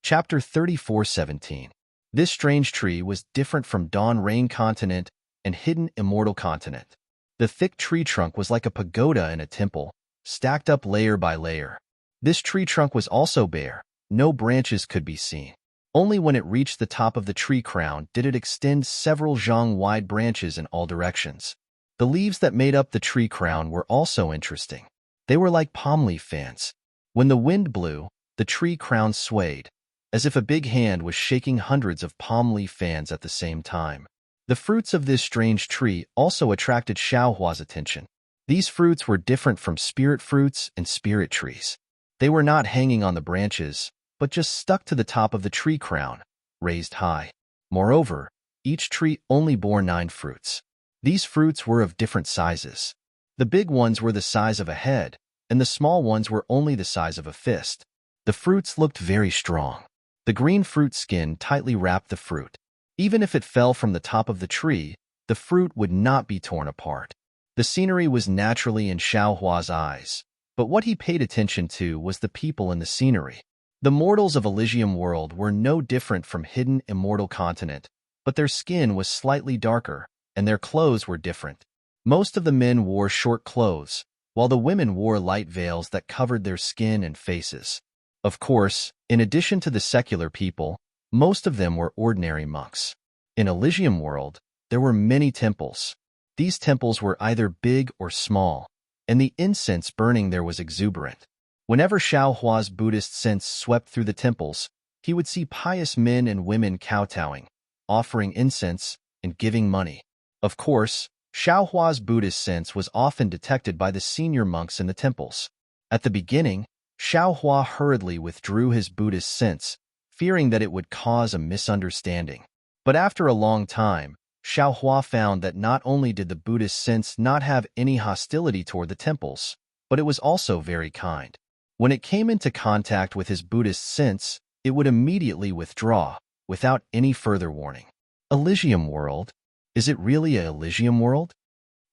Chapter 34:17. This strange tree was different from Dawn Rain continent and Hidden Immortal continent. The thick tree trunk was like a pagoda in a temple, stacked up layer by layer. This tree trunk was also bare, no branches could be seen. Only when it reached the top of the tree crown did it extend several zhang-wide branches in all directions. The leaves that made up the tree crown were also interesting. They were like palm leaf fans. When the wind blew, the tree crown swayed, as if a big hand was shaking hundreds of palm leaf fans at the same time. The fruits of this strange tree also attracted Xiao Hua's attention. These fruits were different from spirit fruits and spirit trees. They were not hanging on the branches, but just stuck to the top of the tree crown, raised high. Moreover, each tree only bore 9 fruits. These fruits were of different sizes. The big ones were the size of a head, and the small ones were only the size of a fist. The fruits looked very strong. The green fruit skin tightly wrapped the fruit. Even if it fell from the top of the tree, the fruit would not be torn apart. The scenery was naturally in Xiao Hua's eyes, but what he paid attention to was the people in the scenery. The mortals of Elysium world were no different from Hidden Immortal continent, but their skin was slightly darker, and their clothes were different. Most of the men wore short clothes, while the women wore light veils that covered their skin and faces. Of course, in addition to the secular people, most of them were ordinary monks. In Elysium world, there were many temples. These temples were either big or small, and the incense burning there was exuberant. Whenever Xiao Hua's Buddhist sense swept through the temples, he would see pious men and women kowtowing, offering incense, and giving money. Of course, Xiao Hua's Buddhist sense was often detected by the senior monks in the temples. At the beginning, Xiao Hua hurriedly withdrew his Buddhist sense, fearing that it would cause a misunderstanding. But after a long time, Xiao Hua found that not only did the Buddhist sense not have any hostility toward the temples, but it was also very kind. When it came into contact with his Buddhist sense, it would immediately withdraw, without any further warning. Elysium world? Is it really a Elysium world?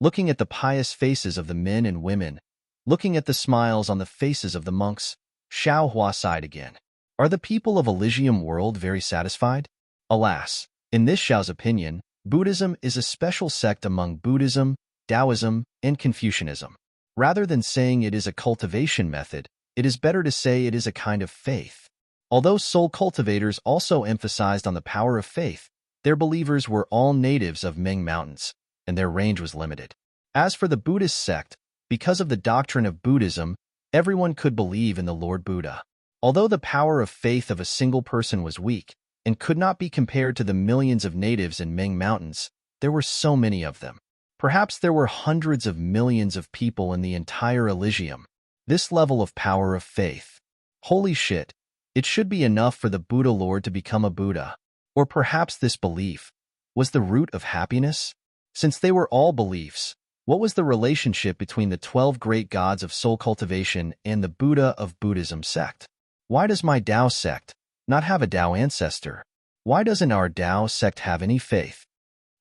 Looking at the pious faces of the men and women, looking at the smiles on the faces of the monks, Xiao Hua sighed again. Are the people of Elysium world very satisfied? Alas, In this Xiao's opinion, Buddhism is a special sect among Buddhism, Taoism, and Confucianism. Rather than saying it is a cultivation method, it is better to say it is a kind of faith. Although soul cultivators also emphasized on the power of faith, their believers were all natives of Ming Mountains, and their range was limited. As for the Buddhist sect, because of the doctrine of Buddhism, everyone could believe in the Lord Buddha. Although the power of faith of a single person was weak and could not be compared to the millions of natives in Ming Mountains, there were so many of them. Perhaps there were hundreds of millions of people in the entire Elysium. This level of power of faith. Holy shit, it should be enough for the Buddha Lord to become a Buddha. Or perhaps this belief was the root of happiness? Since they were all beliefs, what was the relationship between the 12 great gods of soul cultivation and the Buddha of Buddhism sect? Why does my Tao sect not have a Tao ancestor? Why doesn't our Tao sect have any faith?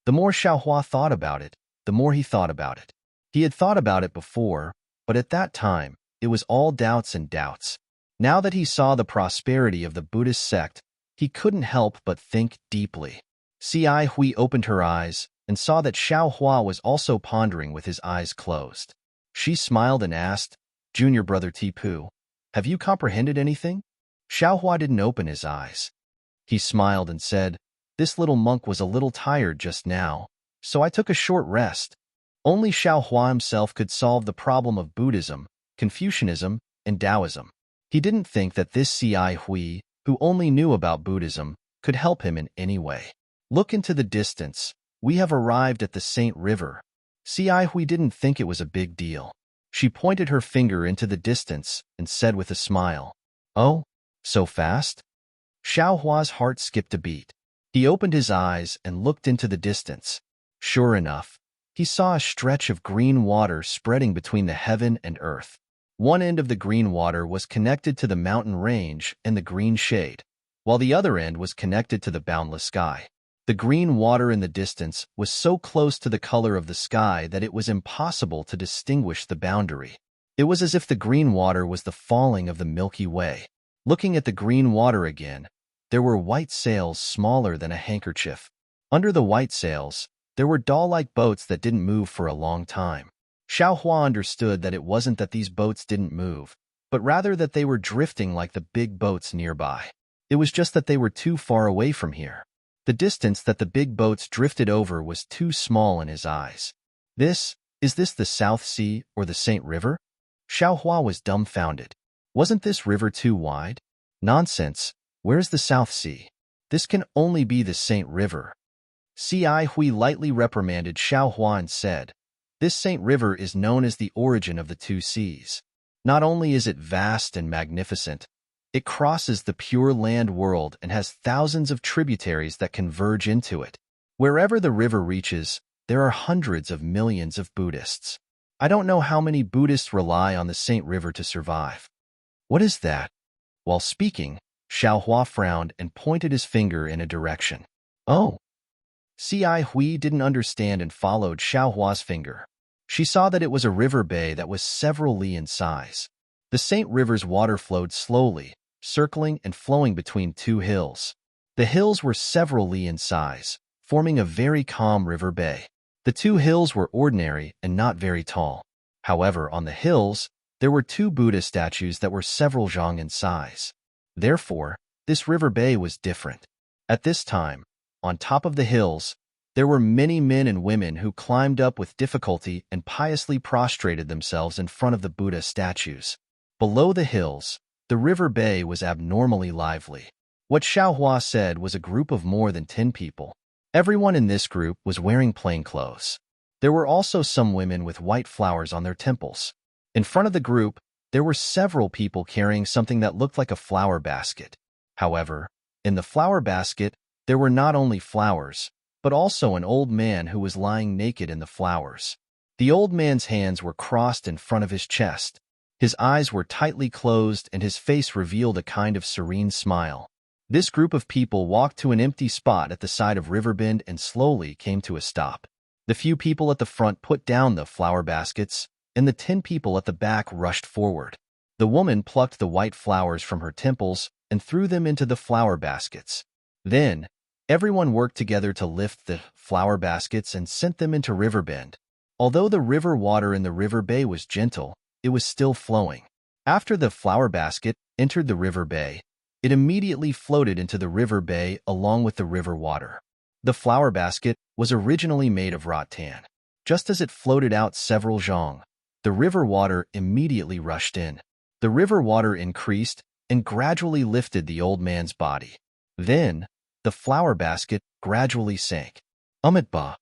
The more Xiaohua thought about it, the more he thought about it. He had thought about it before, but at that time, it was all doubts and doubts. Now that he saw the prosperity of the Buddhist sect, he couldn't help but think deeply. Ci Hui opened her eyes and saw that Xiaohua was also pondering with his eyes closed. She smiled and asked, "Junior brother Tipu, have you comprehended anything?" Xiaohua didn't open his eyes. He smiled and said, "This little monk was a little tired just now, so I took a short rest." Only Xiaohua himself could solve the problem of Buddhism, Confucianism, and Taoism. He didn't think that this Ci Hui, who only knew about Buddhism, could help him in any way. Look into the distance. We have arrived at the Saint River. Ci Hui didn't think it was a big deal. She pointed her finger into the distance and said with a smile, "Oh, so fast?" Xiaohua's heart skipped a beat. He opened his eyes and looked into the distance. Sure enough, he saw a stretch of green water spreading between the heaven and earth. One end of the green water was connected to the mountain range and the green shade, while the other end was connected to the boundless sky. The green water in the distance was so close to the color of the sky that it was impossible to distinguish the boundary. It was as if the green water was the falling of the Milky Way. Looking at the green water again, there were white sails smaller than a handkerchief. Under the white sails, there were doll-like boats that didn't move for a long time. Xiaohua understood that it wasn't that these boats didn't move, but rather that they were drifting like the big boats nearby. It was just that they were too far away from here. The distance that the big boats drifted over was too small in his eyes. Is this the South Sea or the Saint River? Xiaohua was dumbfounded. Wasn't this river too wide? Nonsense. Where's the South Sea? This can only be the Saint River. Ci Hui lightly reprimanded Xiaohua and said, "This Saint River is known as the origin of the two seas. Not only is it vast and magnificent, it crosses the Pure Land world and has thousands of tributaries that converge into it. Wherever the river reaches, there are hundreds of millions of Buddhists. I don't know how many Buddhists rely on the Saint River to survive." "What is that?" While speaking, Xiaohua frowned and pointed his finger in a direction. "Oh." Ci Hui didn't understand and followed Xiaohua's finger. She saw that it was a river bay that was several li in size. The Saint River's water flowed slowly, circling and flowing between two hills. The hills were several li in size, forming a very calm river bay. The two hills were ordinary and not very tall. However, on the hills, there were two Buddha statues that were several zhang in size. Therefore, this river bay was different. At this time, on top of the hills, there were many men and women who climbed up with difficulty and piously prostrated themselves in front of the Buddha statues. Below the hills, the river bay was abnormally lively. What Xiaohua said was a group of more than 10 people. Everyone in this group was wearing plain clothes. There were also some women with white flowers on their temples. In front of the group, there were several people carrying something that looked like a flower basket. However, in the flower basket, there were not only flowers, but also an old man who was lying naked in the flowers. The old man's hands were crossed in front of his chest. His eyes were tightly closed and his face revealed a kind of serene smile. This group of people walked to an empty spot at the side of Riverbend and slowly came to a stop. The few people at the front put down the flower baskets, and the 10 people at the back rushed forward. The woman plucked the white flowers from her temples and threw them into the flower baskets. Then, Everyone worked together to lift the flower baskets and sent them into Riverbend. Although the river water in the river bay was gentle, it was still flowing. After the flower basket entered the river bay, it immediately floated into the river bay along with the river water. The flower basket was originally made of rattan. Just as it floated out several zhang, the river water immediately rushed in. The river water increased and gradually lifted the old man's body. Then, the flower basket gradually sank. Umitba.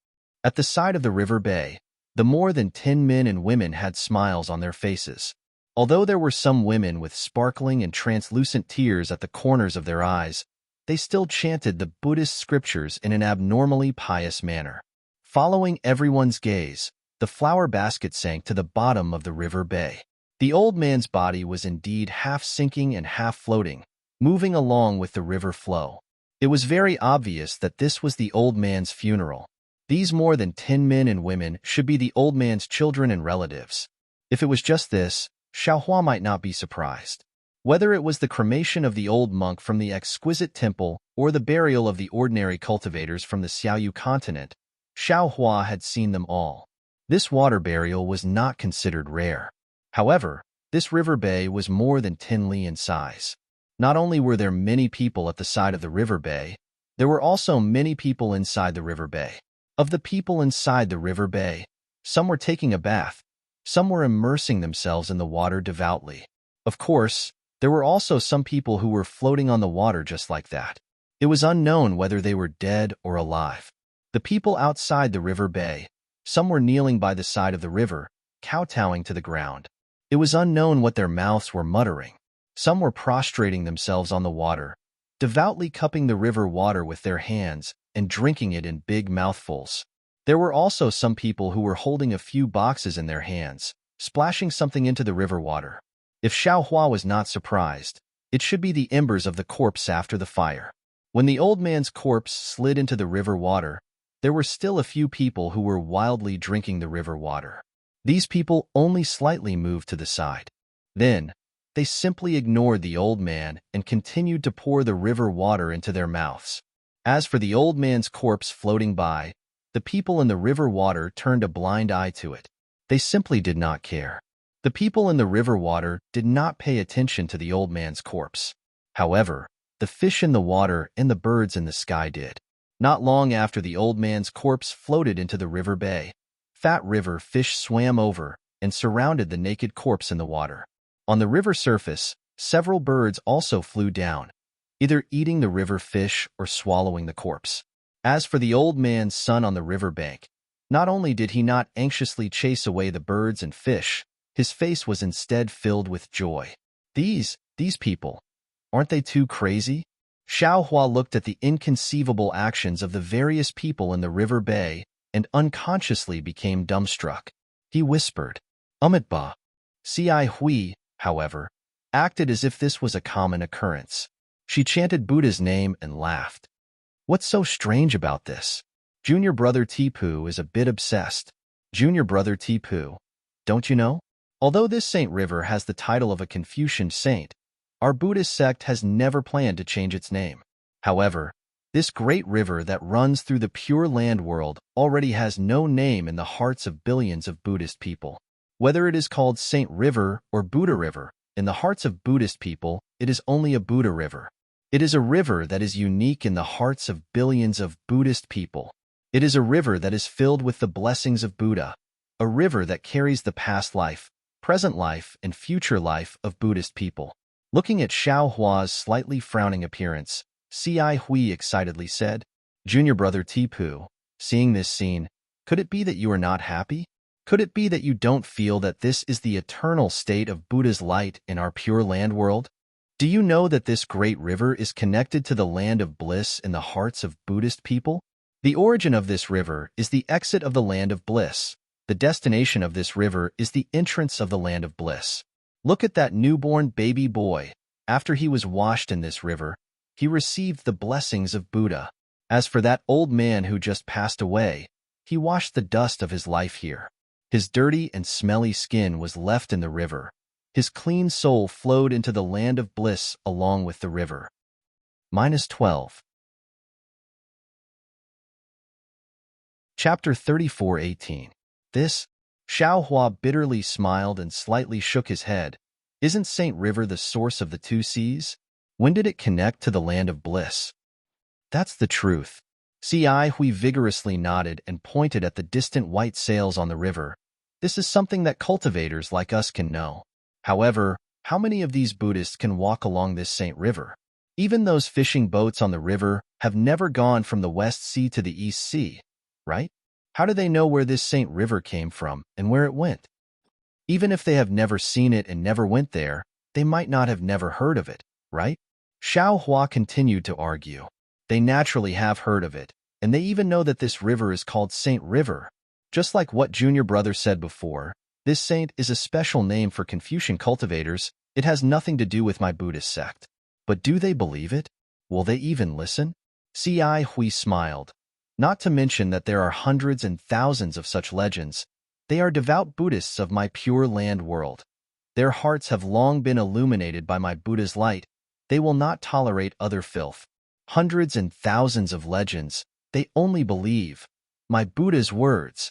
At the side of the river bay, the more than 10 men and women had smiles on their faces. Although there were some women with sparkling and translucent tears at the corners of their eyes, they still chanted the Buddhist scriptures in an abnormally pious manner. Following everyone's gaze, the flower basket sank to the bottom of the river bay. The old man's body was indeed half sinking and half floating, moving along with the river flow. It was very obvious that this was the old man's funeral. These more than 10 men and women should be the old man's children and relatives. If it was just this, Xiaohua might not be surprised. Whether it was the cremation of the old monk from the exquisite temple or the burial of the ordinary cultivators from the Xiaoyu continent, Xiaohua had seen them all. This water burial was not considered rare. However, this river bay was more than 10 li in size. Not only were there many people at the side of the river bay, there were also many people inside the river bay. Of the people inside the river bay, some were taking a bath, some were immersing themselves in the water devoutly. Of course, there were also some people who were floating on the water just like that. It was unknown whether they were dead or alive. The people outside the river bay, some were kneeling by the side of the river, kowtowing to the ground. It was unknown what their mouths were muttering. Some were prostrating themselves on the water, devoutly cupping the river water with their hands and drinking it in big mouthfuls. There were also some people who were holding a few boxes in their hands, splashing something into the river water. If Xiaohua was not surprised, it should be the embers of the corpse after the fire. When the old man's corpse slid into the river water, there were still a few people who were wildly drinking the river water. These people only slightly moved to the side. Then, they simply ignored the old man and continued to pour the river water into their mouths. As for the old man's corpse floating by, the people in the river water turned a blind eye to it. They simply did not care. The people in the river water did not pay attention to the old man's corpse. However, the fish in the water and the birds in the sky did. Not long after the old man's corpse floated into the river bay, fat river fish swam over and surrounded the naked corpse in the water. On the river surface, several birds also flew down, either eating the river fish or swallowing the corpse. As for the old man's son on the river bank, not only did he not anxiously chase away the birds and fish, his face was instead filled with joy. These people, aren't they too crazy? Xiaohua looked at the inconceivable actions of the various people in the river bay and unconsciously became dumbstruck. He whispered, Umitba. Ci Hui, however, acted as if this was a common occurrence. She chanted Buddha's name and laughed. What's so strange about this? Junior brother Tipu is a bit obsessed. Junior brother Tipu, don't you know? Although this Saint River has the title of a Confucian saint, our Buddhist sect has never planned to change its name. However, this great river that runs through the Pure Land world already has no name in the hearts of billions of Buddhist people. Whether it is called Saint River or Buddha River, in the hearts of Buddhist people, it is only a Buddha river. It is a river that is unique in the hearts of billions of Buddhist people. It is a river that is filled with the blessings of Buddha, a river that carries the past life, present life, and future life of Buddhist people. Looking at Xiaohua's slightly frowning appearance, Ci Hui excitedly said, Junior brother Tipu, seeing this scene, could it be that you are not happy? Could it be that you don't feel that this is the eternal state of Buddha's light in our Pure Land world? Do you know that this great river is connected to the land of bliss in the hearts of Buddhist people? The origin of this river is the exit of the land of bliss. The destination of this river is the entrance of the land of bliss. Look at that newborn baby boy. After he was washed in this river, he received the blessings of Buddha. As for that old man who just passed away, he washed the dust of his life here. His dirty and smelly skin was left in the river. His clean soul flowed into the land of bliss along with the river. -12. Chapter 34:18. This, Xiaohua bitterly smiled and slightly shook his head. Isn't Saint River the source of the two seas? When did it connect to the land of bliss? That's the truth. Hui vigorously nodded and pointed at the distant white sails on the river. This is something that cultivators like us can know. However, how many of these Buddhists can walk along this Saint River? Even those fishing boats on the river have never gone from the West Sea to the East Sea, right? How do they know where this Saint River came from and where it went? Even if they have never seen it and never went there, they might not have never heard of it, right? Xiaohua continued to argue. They naturally have heard of it, and they even know that this river is called Saint River. Just like what Junior Brother said before, this saint is a special name for Confucian cultivators. It has nothing to do with my Buddhist sect. But do they believe it? Will they even listen? Hui smiled. Not to mention that there are hundreds and thousands of such legends. They are devout Buddhists of my Pure Land world. Their hearts have long been illuminated by my Buddha's light. They will not tolerate other filth. Hundreds and thousands of legends. They only believe my Buddha's words.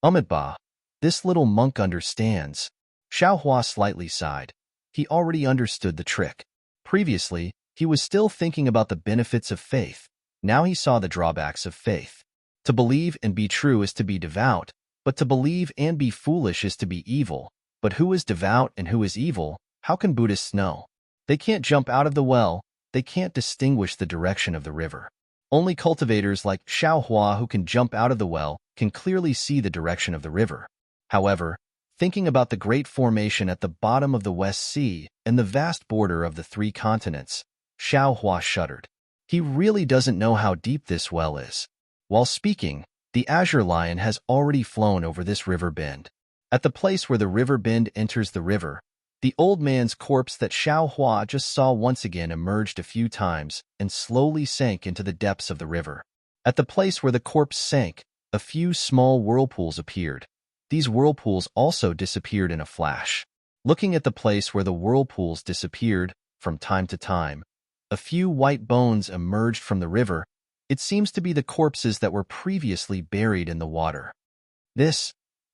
Amitabha, this little monk understands. Xiaohua slightly sighed. He already understood the trick. Previously, he was still thinking about the benefits of faith. Now he saw the drawbacks of faith. To believe and be true is to be devout, but to believe and be foolish is to be evil. But who is devout and who is evil? How can Buddhists know? They can't jump out of the well. They can't distinguish the direction of the river. Only cultivators like Xiaohua who can jump out of the well can clearly see the direction of the river. However, thinking about the great formation at the bottom of the West Sea and the vast border of the three continents, Xiaohua shuddered. He really doesn't know how deep this well is. While speaking, the azure lion has already flown over this river bend. At the place where the river bend enters the river, the old man's corpse that Xiaohua just saw once again emerged a few times and slowly sank into the depths of the river. At the place where the corpse sank, a few small whirlpools appeared. These whirlpools also disappeared in a flash. Looking at the place where the whirlpools disappeared, from time to time, a few white bones emerged from the river. It seems to be the corpses that were previously buried in the water.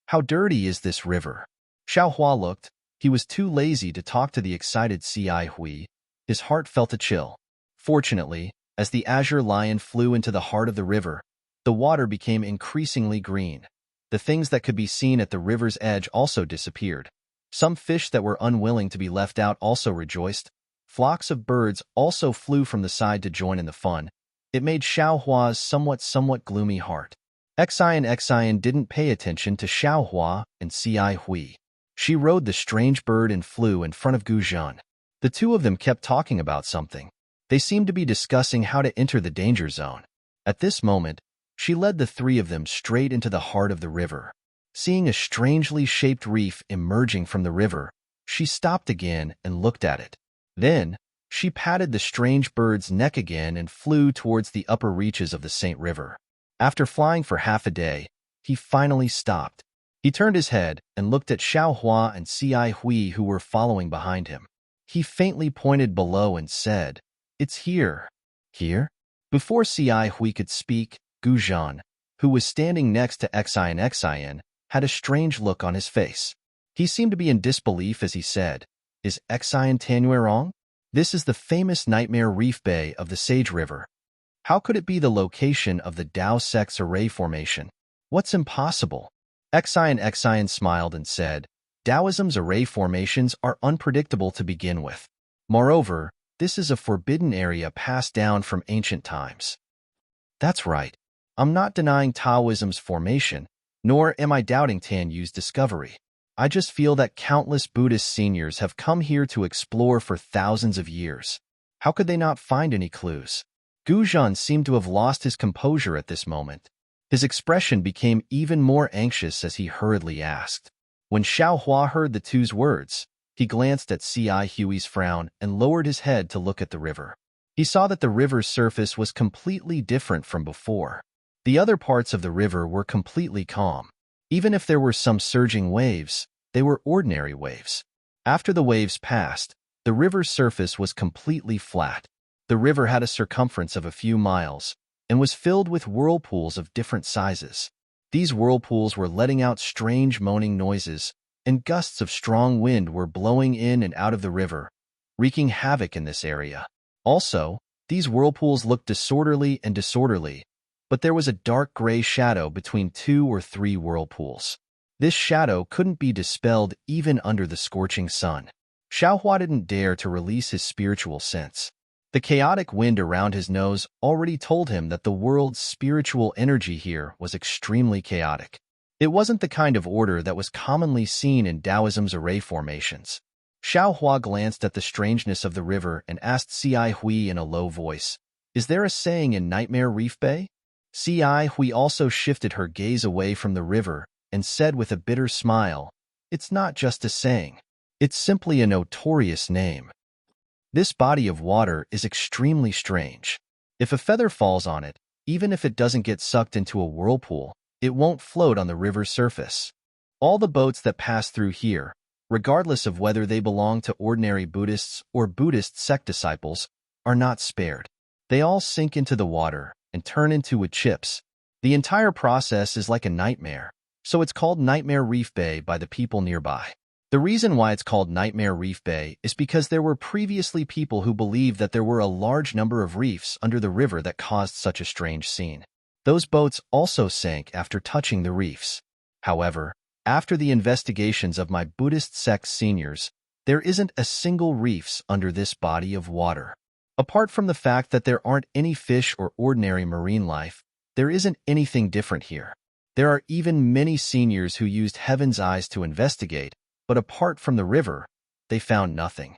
How dirty is this river? Xiaohua looked. He was too lazy to talk to the excited Hui. His heart felt a chill. Fortunately, as the azure lion flew into the heart of the river, the water became increasingly green. The things that could be seen at the river's edge also disappeared. Some fish that were unwilling to be left out also rejoiced. Flocks of birds also flew from the side to join in the fun. It made Xiaohua's somewhat gloomy heart. Xian didn't pay attention to Xiaohua and Hui. She rode the strange bird and flew in front of Guzhan. The two of them kept talking about something. They seemed to be discussing how to enter the danger zone. At this moment, she led the three of them straight into the heart of the river. Seeing a strangely shaped reef emerging from the river, she stopped again and looked at it. Then, she patted the strange bird's neck again and flew towards the upper reaches of the Saint River. After flying for half a day, he finally stopped. He turned his head and looked at Xiaohua and Hui who were following behind him. He faintly pointed below and said, "It's here." Here? Before Hui could speak, Guzhan, who was standing next to Xian, had a strange look on his face. He seemed to be in disbelief as he said, "Is Xian Tanuerong? This is the famous Nightmare Reef Bay of the Sage River. How could it be the location of the Dao Sect's array formation? What's impossible?" Xian smiled and said, "Taoism's array formations are unpredictable to begin with. Moreover, this is a forbidden area passed down from ancient times." That's right. I'm not denying Taoism's formation, nor am I doubting Tan Yu's discovery. I just feel that countless Buddhist seniors have come here to explore for thousands of years. How could they not find any clues? Guzhan seemed to have lost his composure at this moment. His expression became even more anxious as he hurriedly asked. When Xiaohua heard the two's words, he glanced at Hui's frown and lowered his head to look at the river. He saw that the river's surface was completely different from before. The other parts of the river were completely calm. Even if there were some surging waves, they were ordinary waves. After the waves passed, the river's surface was completely flat. The river had a circumference of a few miles, and was filled with whirlpools of different sizes. These whirlpools were letting out strange moaning noises, and gusts of strong wind were blowing in and out of the river, wreaking havoc in this area. Also, these whirlpools looked disorderly, but there was a dark gray shadow between 2 or 3 whirlpools. This shadow couldn't be dispelled even under the scorching sun. Xiaohua didn't dare to release his spiritual sense. The chaotic wind around his nose already told him that the world's spiritual energy here was extremely chaotic. It wasn't the kind of order that was commonly seen in Taoism's array formations. Xiaohua glanced at the strangeness of the river and asked Ci Hui in a low voice, "Is there a saying in Nightmare Reef Bay?" Ci Hui also shifted her gaze away from the river and said with a bitter smile, "It's not just a saying. It's simply a notorious name. This body of water is extremely strange. If a feather falls on it, even if it doesn't get sucked into a whirlpool, it won't float on the river's surface. All the boats that pass through here, regardless of whether they belong to ordinary Buddhists or Buddhist sect disciples, are not spared. They all sink into the water and turn into wood chips. The entire process is like a nightmare, so it's called Nightmare Reef Bay by the people nearby. The reason why it's called Nightmare Reef Bay is because there were previously people who believed that there were a large number of reefs under the river that caused such a strange scene. Those boats also sank after touching the reefs. However, after the investigations of my Buddhist sect seniors, there isn't a single reefs under this body of water. Apart from the fact that there aren't any fish or ordinary marine life, there isn't anything different here. There are even many seniors who used Heaven's eyes to investigate, but apart from the river, they found nothing.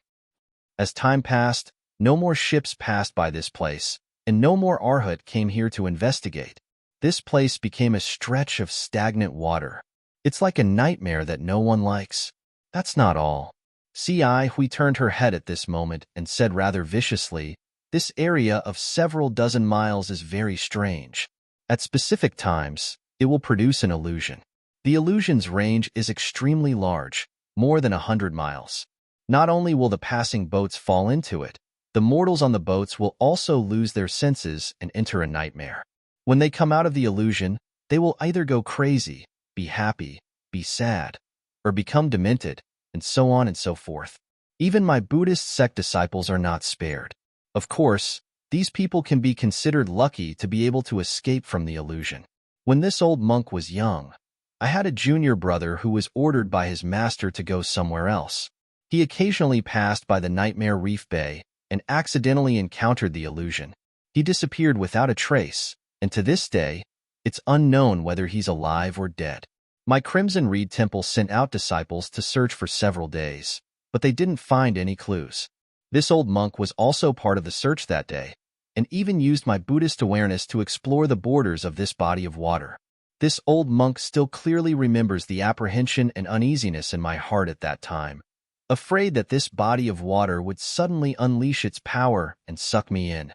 As time passed, no more ships passed by this place, and no more Arhat came here to investigate. This place became a stretch of stagnant water. It's like a nightmare that no one likes. That's not all. Ci Hui turned her head at this moment and said rather viciously, "This area of several dozen miles is very strange. At specific times, it will produce an illusion. The illusion's range is extremely large, more than 100 miles. Not only will the passing boats fall into it, the mortals on the boats will also lose their senses and enter a nightmare. When they come out of the illusion, they will either go crazy, be happy, be sad, or become demented, and so on and so forth. Even my Buddhist sect disciples are not spared. Of course, these people can be considered lucky to be able to escape from the illusion. When this old monk was young, I had a junior brother who was ordered by his master to go somewhere else. He occasionally passed by the Nightmare Reef Bay and accidentally encountered the illusion. He disappeared without a trace, and to this day, it's unknown whether he's alive or dead. My Crimson Reed Temple sent out disciples to search for several days, but they didn't find any clues. This old monk was also part of the search that day, and even used my Buddhist awareness to explore the borders of this body of water. This old monk still clearly remembers the apprehension and uneasiness in my heart at that time, afraid that this body of water would suddenly unleash its power and suck me in.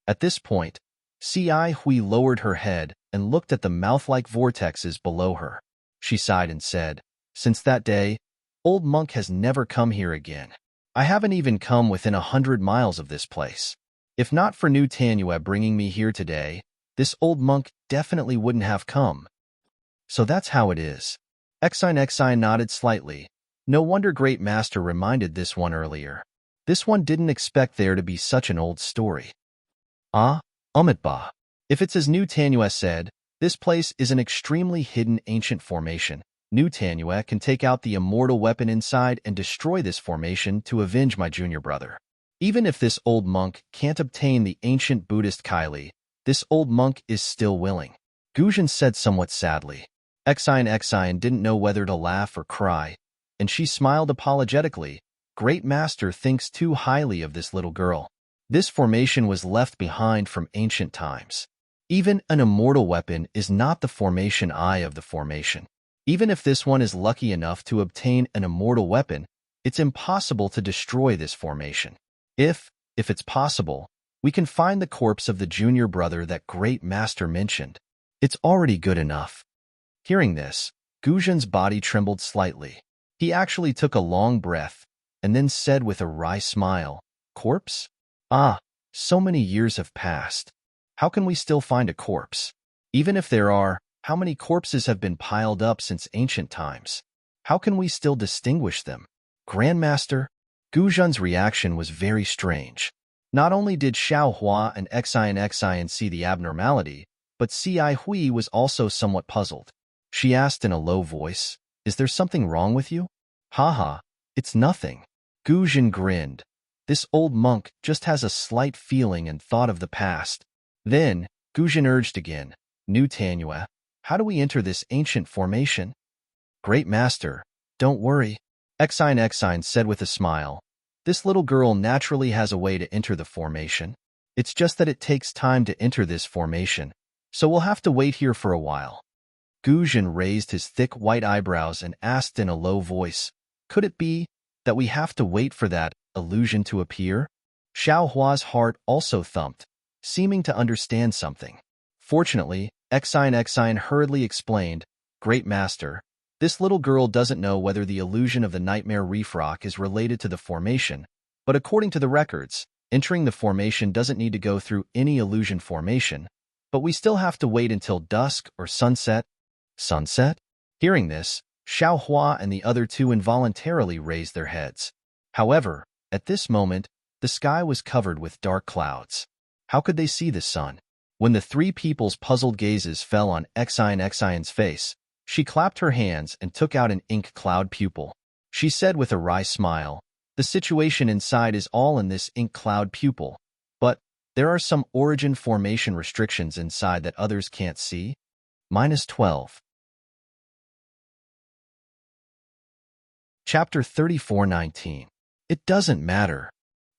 At this point, Ci Hui lowered her head and looked at the mouth-like vortexes below her. She sighed and said, "Since that day, old monk has never come here again. I haven't even come within 100 miles of this place. If not for New Tanua bringing me here today, this old monk definitely wouldn't have come." So that's how it is. Xine nodded slightly. No wonder Great Master reminded this one earlier. This one didn't expect there to be such an old story. Ah, Umitba. If it's as New Tanua said, this place is an extremely hidden ancient formation. New Tanua can take out the immortal weapon inside and destroy this formation to avenge my junior brother. Even if this old monk can't obtain the ancient Buddhist Kylie, this old monk is still willing. Guzhan said somewhat sadly. Xine didn't know whether to laugh or cry, and she smiled apologetically. Great Master thinks too highly of this little girl. This formation was left behind from ancient times. Even an immortal weapon is not the formation eye of the formation. Even if this one is lucky enough to obtain an immortal weapon, it's impossible to destroy this formation. If it's possible, we can find the corpse of the junior brother that Great Master mentioned. It's already good enough. Hearing this, Guzhan's body trembled slightly. He actually took a long breath, and then said with a wry smile, "Corpse? Ah, so many years have passed. How can we still find a corpse? Even if there are, how many corpses have been piled up since ancient times? How can we still distinguish them? Grandmaster, Gu Zhen's reaction was very strange. Not only did Xiao Hua and Xian see the abnormality, but Ci Hui was also somewhat puzzled. She asked in a low voice, "Is there something wrong with you?" "Haha, it's nothing." Gu Zhen grinned. This old monk just has a slight feeling and thought of the past. Then, Gu Zhen urged again, "Nu Tanua, how do we enter this ancient formation?" "Great master, don't worry," Xian said with a smile. "This little girl naturally has a way to enter the formation. It's just that it takes time to enter this formation, so we'll have to wait here for a while." Gu Zhen raised his thick white eyebrows and asked in a low voice, "Could it be that we have to wait for that illusion to appear?" Xiao Hua's heart also thumped, seeming to understand something. Fortunately, Xian hurriedly explained, "Great master, this little girl doesn't know whether the illusion of the nightmare reef rock is related to the formation, but according to the records, entering the formation doesn't need to go through any illusion formation, but we still have to wait until dusk or sunset." Sunset? Hearing this, Xiao Hua and the other two involuntarily raised their heads. However, at this moment, the sky was covered with dark clouds. How could they see the sun? When the three people's puzzled gazes fell on Xian's face, she clapped her hands and took out an ink cloud pupil. She said with a wry smile, "The situation inside is all in this ink cloud pupil, but there are some origin formation restrictions inside that others can't see." -12. Chapter 34:19. It doesn't matter.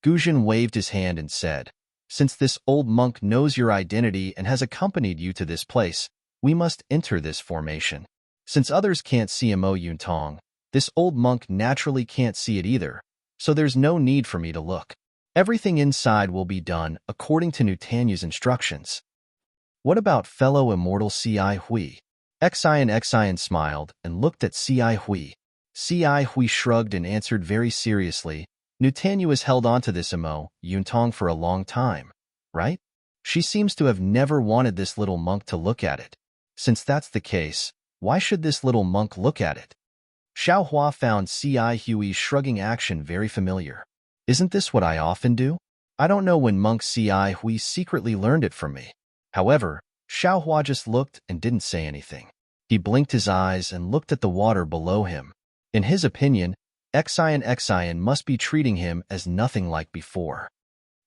Gu Zhen waved his hand and said, "Since this old monk knows your identity and has accompanied you to this place, we must enter this formation. Since others can't see Mo Yuntong, this old monk naturally can't see it either, so there's no need for me to look. Everything inside will be done according to Nutanya's instructions." "What about fellow immortal Ci Hui?" Xian smiled and looked at Ci Hui. Ci Hui shrugged and answered very seriously, "Nutanya has held on to this Mo Yuntong for a long time, right? She seems to have never wanted this little monk to look at it. Since that's the case, why should this little monk look at it?" Xiao Hua found Ci Hui's shrugging action very familiar. "Isn't this what I often do? I don't know when monk Ci Hui secretly learned it from me." However, Xiao Hua just looked and didn't say anything. He blinked his eyes and looked at the water below him. In his opinion, Xian must be treating him as nothing like before.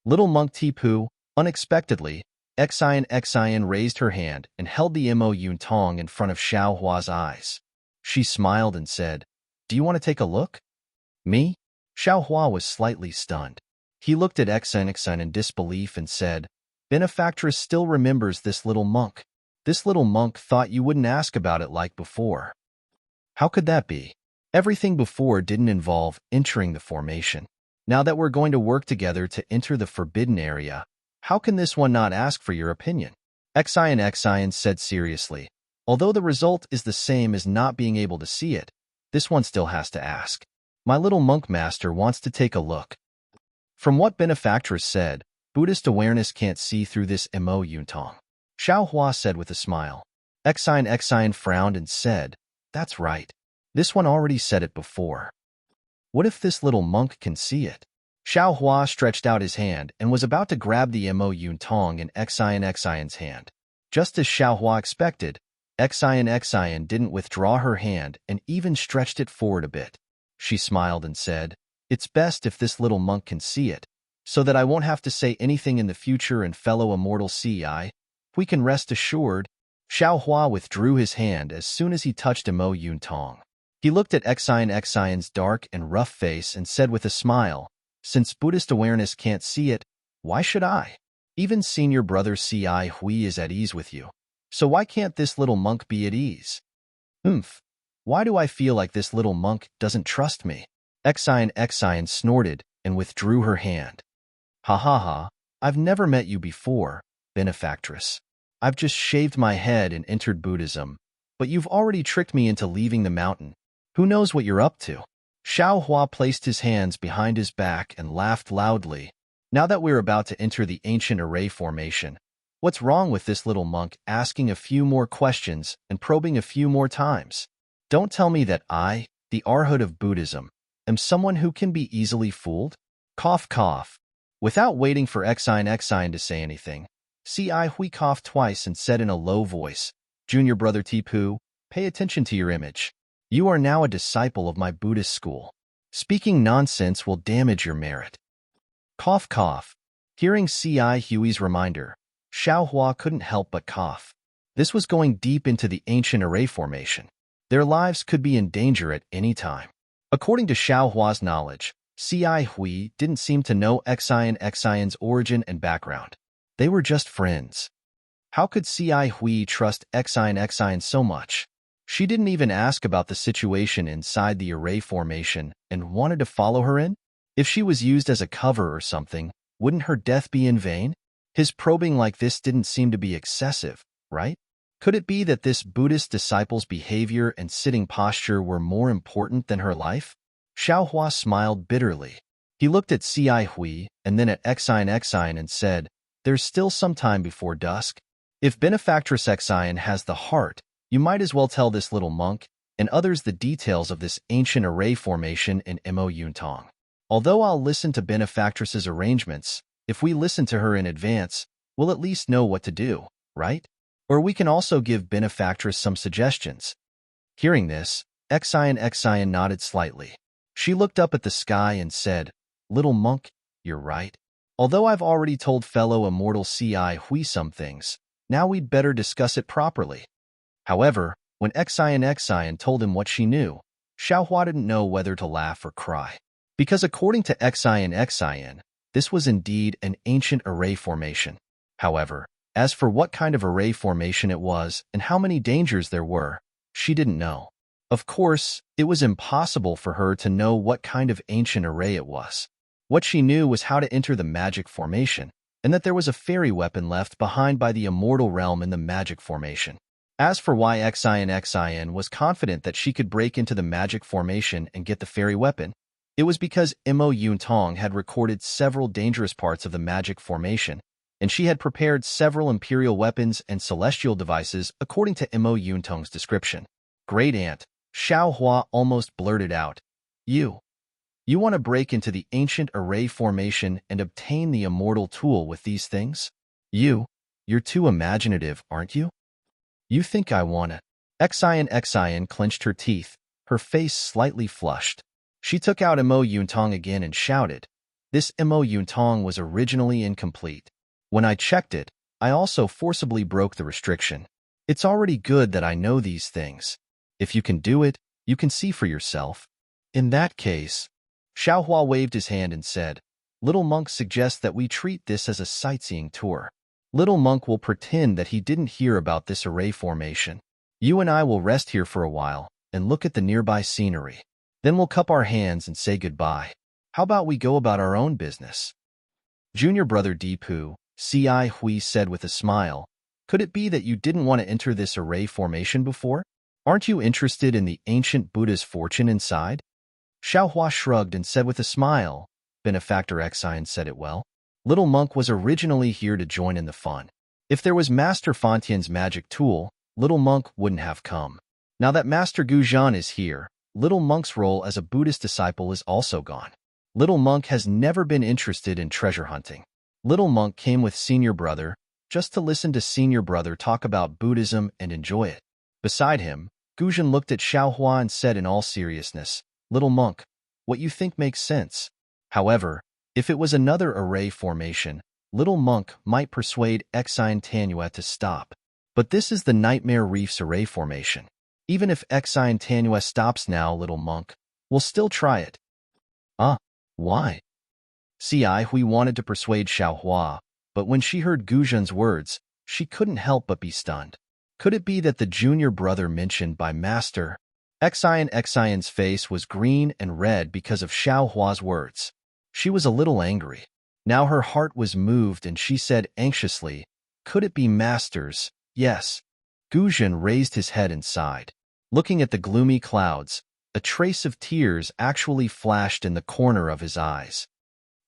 Little monk Tipu, unexpectedly, Xian raised her hand and held the Mo Yuntong in front of Xiao Hua's eyes. She smiled and said, "Do you want to take a look?" "Me?" Xiao Hua was slightly stunned. He looked at Xian in disbelief and said, "Benefactress still remembers this little monk. This little monk thought you wouldn't ask about it like before." "How could that be? Everything before didn't involve entering the formation. Now that we're going to work together to enter the forbidden area, how can this one not ask for your opinion?" Xian said seriously. "Although the result is the same as not being able to see it, this one still has to ask. My little monk master wants to take a look." From what Benefactress said, Buddhist awareness can't see through this Mo Yuntong. Xiao Hua said with a smile. Xian frowned and said, "That's right. This one already said it before. What if this little monk can see it?" Xiao Hua stretched out his hand and was about to grab the Mo Yuntong in Xian's hand. Just as Xiao Hua expected, Xian didn't withdraw her hand and even stretched it forward a bit. She smiled and said, "It's best if this little monk can see it, so that I won't have to say anything in the future and fellow immortal Ci. We can rest assured." Xiao Hua withdrew his hand as soon as he touched Mo Yuntong. He looked at Xian's dark and rough face and said with a smile, "Since Buddhist awareness can't see it, why should I? Even senior brother Ci Hui is at ease with you. So why can't this little monk be at ease?" Why do I feel like this little monk doesn't trust me?" Xian snorted and withdrew her hand. "Ha ha ha, I've never met you before, Benefactress. I've just shaved my head and entered Buddhism, but you've already tricked me into leaving the mountain. Who knows what you're up to?" Xiao Hua placed his hands behind his back and laughed loudly. "Now that we're about to enter the ancient array formation, What's wrong with this little monk asking a few more questions and probing a few more times? Don't tell me that I, the Arhat of Buddhism, am someone who can be easily fooled? Cough, cough. Without waiting for Exine to say anything, Hui coughed twice and said in a low voice, Junior brother Tipu, pay attention to your image. You are now a disciple of my Buddhist school. Speaking nonsense will damage your merit. Cough, cough. Hearing Hui's reminder, Xiaohua couldn't help but cough. This was going deep into the ancient array formation. Their lives could be in danger at any time. According to Xiaohua's knowledge, Hui didn't seem to know Xine's origin and background. They were just friends. How could Hui trust Xine so much? She didn't even ask about the situation inside the array formation and wanted to follow her in? If she was used as a cover or something, wouldn't her death be in vain? His probing like this didn't seem to be excessive, right? Could it be that this Buddhist disciple's behavior and sitting posture were more important than her life? Xiaohua smiled bitterly. He looked at Hui and then at Xine and said, There's still some time before dusk. If Benefactress Xine has the heart, you might as well tell this little monk and others the details of this ancient array formation in Mo Yuntong. Although I'll listen to Benefactress's arrangements, if we listen to her in advance, we'll at least know what to do, right? Or we can also give Benefactress some suggestions. Hearing this, Xine nodded slightly. She looked up at the sky and said, Little monk, you're right. Although I've already told fellow immortal Hui some things, now we'd better discuss it properly. However, when Xine told him what she knew, Xiaohua didn't know whether to laugh or cry. Because according to Xine, this was indeed an ancient array formation. However, as for what kind of array formation it was and how many dangers there were, she didn't know. Of course, it was impossible for her to know what kind of ancient array it was. What she knew was how to enter the magic formation, and that there was a fairy weapon left behind by the immortal realm in the magic formation. As for why Xine was confident that she could break into the magic formation and get the fairy weapon, it was because Mo Yuntong had recorded several dangerous parts of the magic formation, and she had prepared several imperial weapons and celestial devices according to Mo Yuntong's description. Great Aunt, Xiaohua almost blurted out, You want to break into the ancient array formation and obtain the immortal tool with these things? You're too imaginative, aren't you? You think I want it? Xine clenched her teeth, her face slightly flushed. She took out Mo Yuntong again and shouted, This Mo Yuntong was originally incomplete. When I checked it, I also forcibly broke the restriction. It's already good that I know these things. If you can do it, you can see for yourself. In that case, Xiaohua waved his hand and said, Little Monk suggests that we treat this as a sightseeing tour. Little Monk will pretend that he didn't hear about this array formation. You and I will rest here for a while and look at the nearby scenery. Then we'll cup our hands and say goodbye. How about we go about our own business? Junior brother Deepu, Hui said with a smile, Could it be that you didn't want to enter this array formation before? Aren't you interested in the ancient Buddha's fortune inside? Xiaohua shrugged and said with a smile, Benefactor Xine said it well. Little Monk was originally here to join in the fun. If there was Master Fontien's magic tool, Little Monk wouldn't have come. Now that Master Guzhan is here, Little Monk's role as a Buddhist disciple is also gone. Little Monk has never been interested in treasure hunting. Little Monk came with Senior Brother just to listen to Senior Brother talk about Buddhism and enjoy it. Beside him, Guzhan looked at Xiaohua and said in all seriousness, Little Monk, what you think makes sense. However, if it was another array formation, Little Monk might persuade Xine to stop. But this is the Nightmare Reef's array formation. Even if Xine stops now, Little Monk, we'll still try it. Why? Hui wanted to persuade Xiaohua, but when she heard Guzhan's words, she couldn't help but be stunned. Could it be that the junior brother mentioned by Master Xine's face was green and red because of Xiaohua's words? She was a little angry. Now her heart was moved and she said anxiously, Could it be Master's? Yes. Guzhan raised his head and sighed. Looking at the gloomy clouds, a trace of tears actually flashed in the corner of his eyes.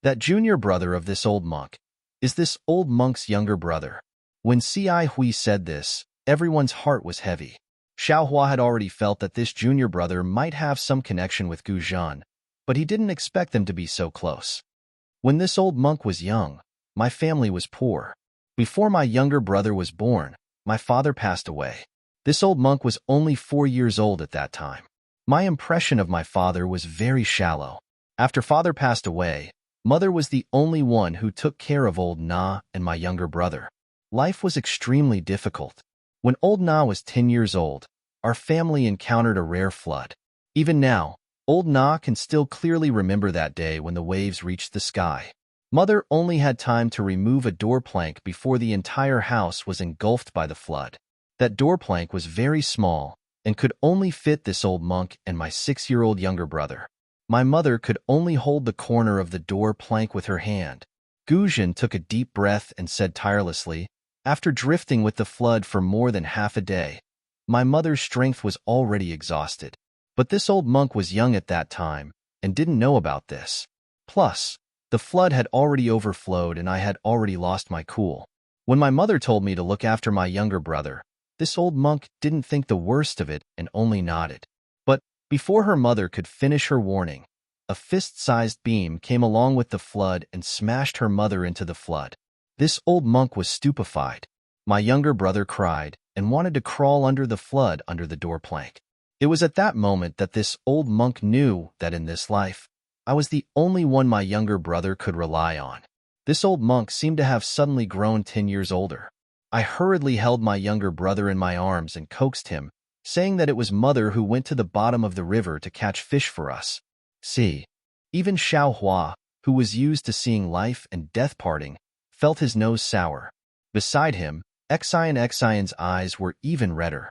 That junior brother of this old monk. Is this old monk's younger brother? When Ci Hui said this, everyone's heart was heavy. Xiaohua had already felt that this junior brother might have some connection with Gu Zhan, but he didn't expect them to be so close. When this old monk was young, my family was poor. Before my younger brother was born, my father passed away. This old monk was only 4 years old at that time. My impression of my father was very shallow. After father passed away, mother was the only one who took care of old Na and my younger brother. Life was extremely difficult. When old Na was 10 years old, our family encountered a rare flood. Even now, old Na can still clearly remember that day when the waves reached the sky. Mother only had time to remove a door plank before the entire house was engulfed by the flood. That door plank was very small and could only fit this old monk and my 6-year-old younger brother. My mother could only hold the corner of the door plank with her hand. Gu Zhan took a deep breath and said tirelessly, "After drifting with the flood for more than half a day, my mother's strength was already exhausted. But this old monk was young at that time and didn't know about this. Plus, the flood had already overflowed and I had already lost my cool. When my mother told me to look after my younger brother, this old monk didn't think the worst of it and only nodded. But before her mother could finish her warning, a fist-sized beam came along with the flood and smashed her mother into the flood. This old monk was stupefied. My younger brother cried and wanted to crawl under the flood under the door plank. It was at that moment that this old monk knew that in this life, I was the only one my younger brother could rely on. This old monk seemed to have suddenly grown 10 years older. I hurriedly held my younger brother in my arms and coaxed him, saying that it was mother who went to the bottom of the river to catch fish for us. See, even Xiaohua, who was used to seeing life and death parting, felt his nose sour. Beside him, Xian's eyes were even redder.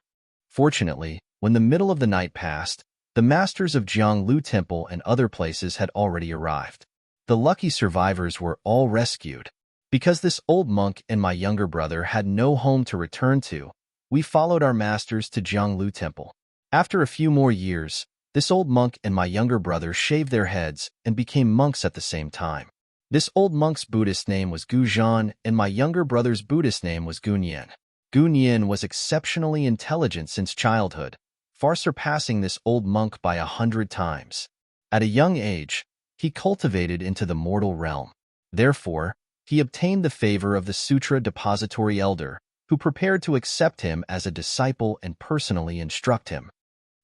Fortunately, when the middle of the night passed, the masters of Jianglu Temple and other places had already arrived. The lucky survivors were all rescued. Because this old monk and my younger brother had no home to return to, we followed our masters to Jianglu Temple. After a few more years, this old monk and my younger brother shaved their heads and became monks at the same time. This old monk's Buddhist name was Gu Zhan, and my younger brother's Buddhist name was Gu Nian. Gu Nian was exceptionally intelligent since childhood, far surpassing this old monk by 100 times. At a young age, he cultivated into the mortal realm. Therefore, he obtained the favor of the Sutra Depository Elder, who prepared to accept him as a disciple and personally instruct him.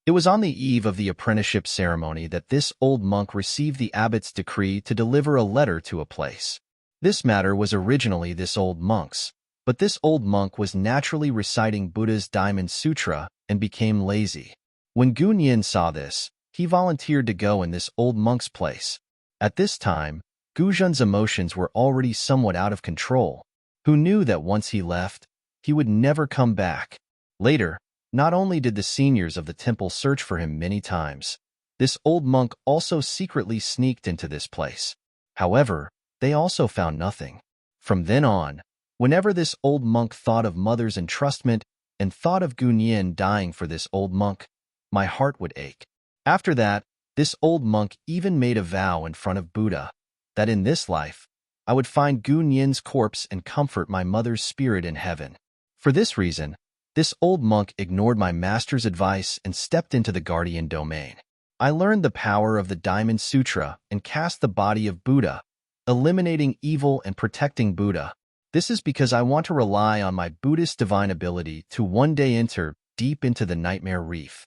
It was on the eve of the apprenticeship ceremony that this old monk received the abbot's decree to deliver a letter to a place. This matter was originally this old monk's, but this old monk was naturally reciting Buddha's Diamond Sutra and became lazy. When Gu Nian saw this, he volunteered to go in this old monk's place. At this time, Gu Zhan's emotions were already somewhat out of control. Who knew that once he left, he would never come back? Later, not only did the seniors of the temple search for him many times, this old monk also secretly sneaked into this place. However, they also found nothing. From then on, whenever this old monk thought of mother's entrustment and thought of Gu Nian dying for this old monk, my heart would ache. After that, this old monk even made a vow in front of Buddha that in this life, I would find Gu Nian's corpse and comfort my mother's spirit in heaven. For this reason, this old monk ignored my master's advice and stepped into the guardian domain. I learned the power of the Diamond Sutra and cast the body of Buddha, eliminating evil and protecting Buddha. This is because I want to rely on my Buddhist divine ability to one day enter deep into the nightmare reef.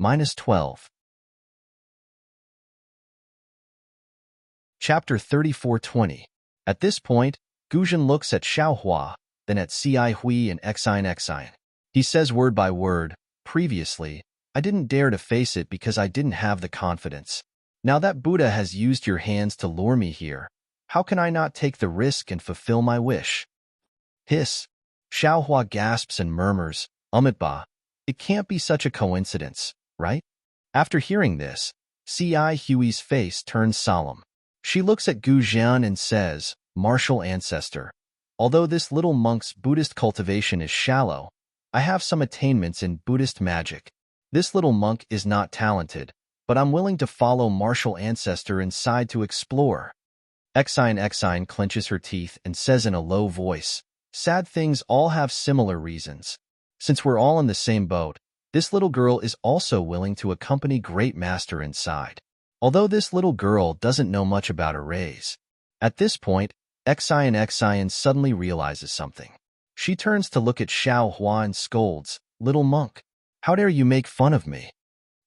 -12. Chapter 34:20. At this point, Gu Zhan looks at Xiaohua, then at Ci Hui and Xian. He says word by word, "Previously, I didn't dare to face it because I didn't have the confidence. Now that Buddha has used your hands to lure me here, how can I not take the risk and fulfill my wish?" Hiss. Xiaohua gasps and murmurs, "Ba, it can't be such a coincidence, right?" After hearing this, Ci Hui's face turns solemn. She looks at Gu Zhan and says, "Martial ancestor, although this little monk's Buddhist cultivation is shallow, I have some attainments in Buddhist magic. This little monk is not talented, but I'm willing to follow martial ancestor inside to explore." Xian clenches her teeth and says in a low voice, Sad things all have similar reasons. Since we're all in the same boat, this little girl is also willing to accompany Great Master inside. Although this little girl doesn't know much about arrays. At this point, Xian suddenly realizes something. She turns to look at Xiao Hua and scolds, "Little monk, how dare you make fun of me?"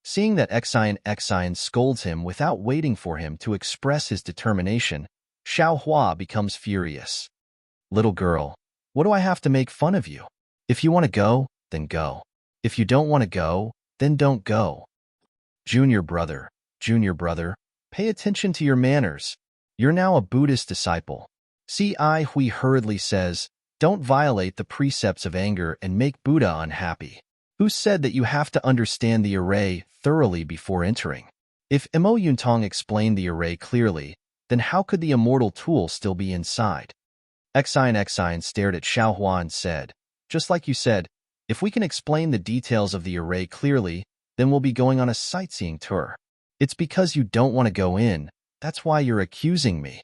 Seeing that Xian scolds him without waiting for him to express his determination, Xiao Hua becomes furious. "Little girl, what do I have to make fun of you? If you want to go, then go. If you don't want to go, then don't go. Junior brother, pay attention to your manners. You're now a Buddhist disciple." Ci Hui hurriedly says, "Don't violate the precepts of anger and make Buddha unhappy. Who said that you have to understand the array thoroughly before entering? If Mo Yuntong explained the array clearly, then how could the immortal tool still be inside?" Xian stared at Xiao Hua and said, "Just like you said, if we can explain the details of the array clearly, then we'll be going on a sightseeing tour. It's because you don't want to go in, that's why you're accusing me."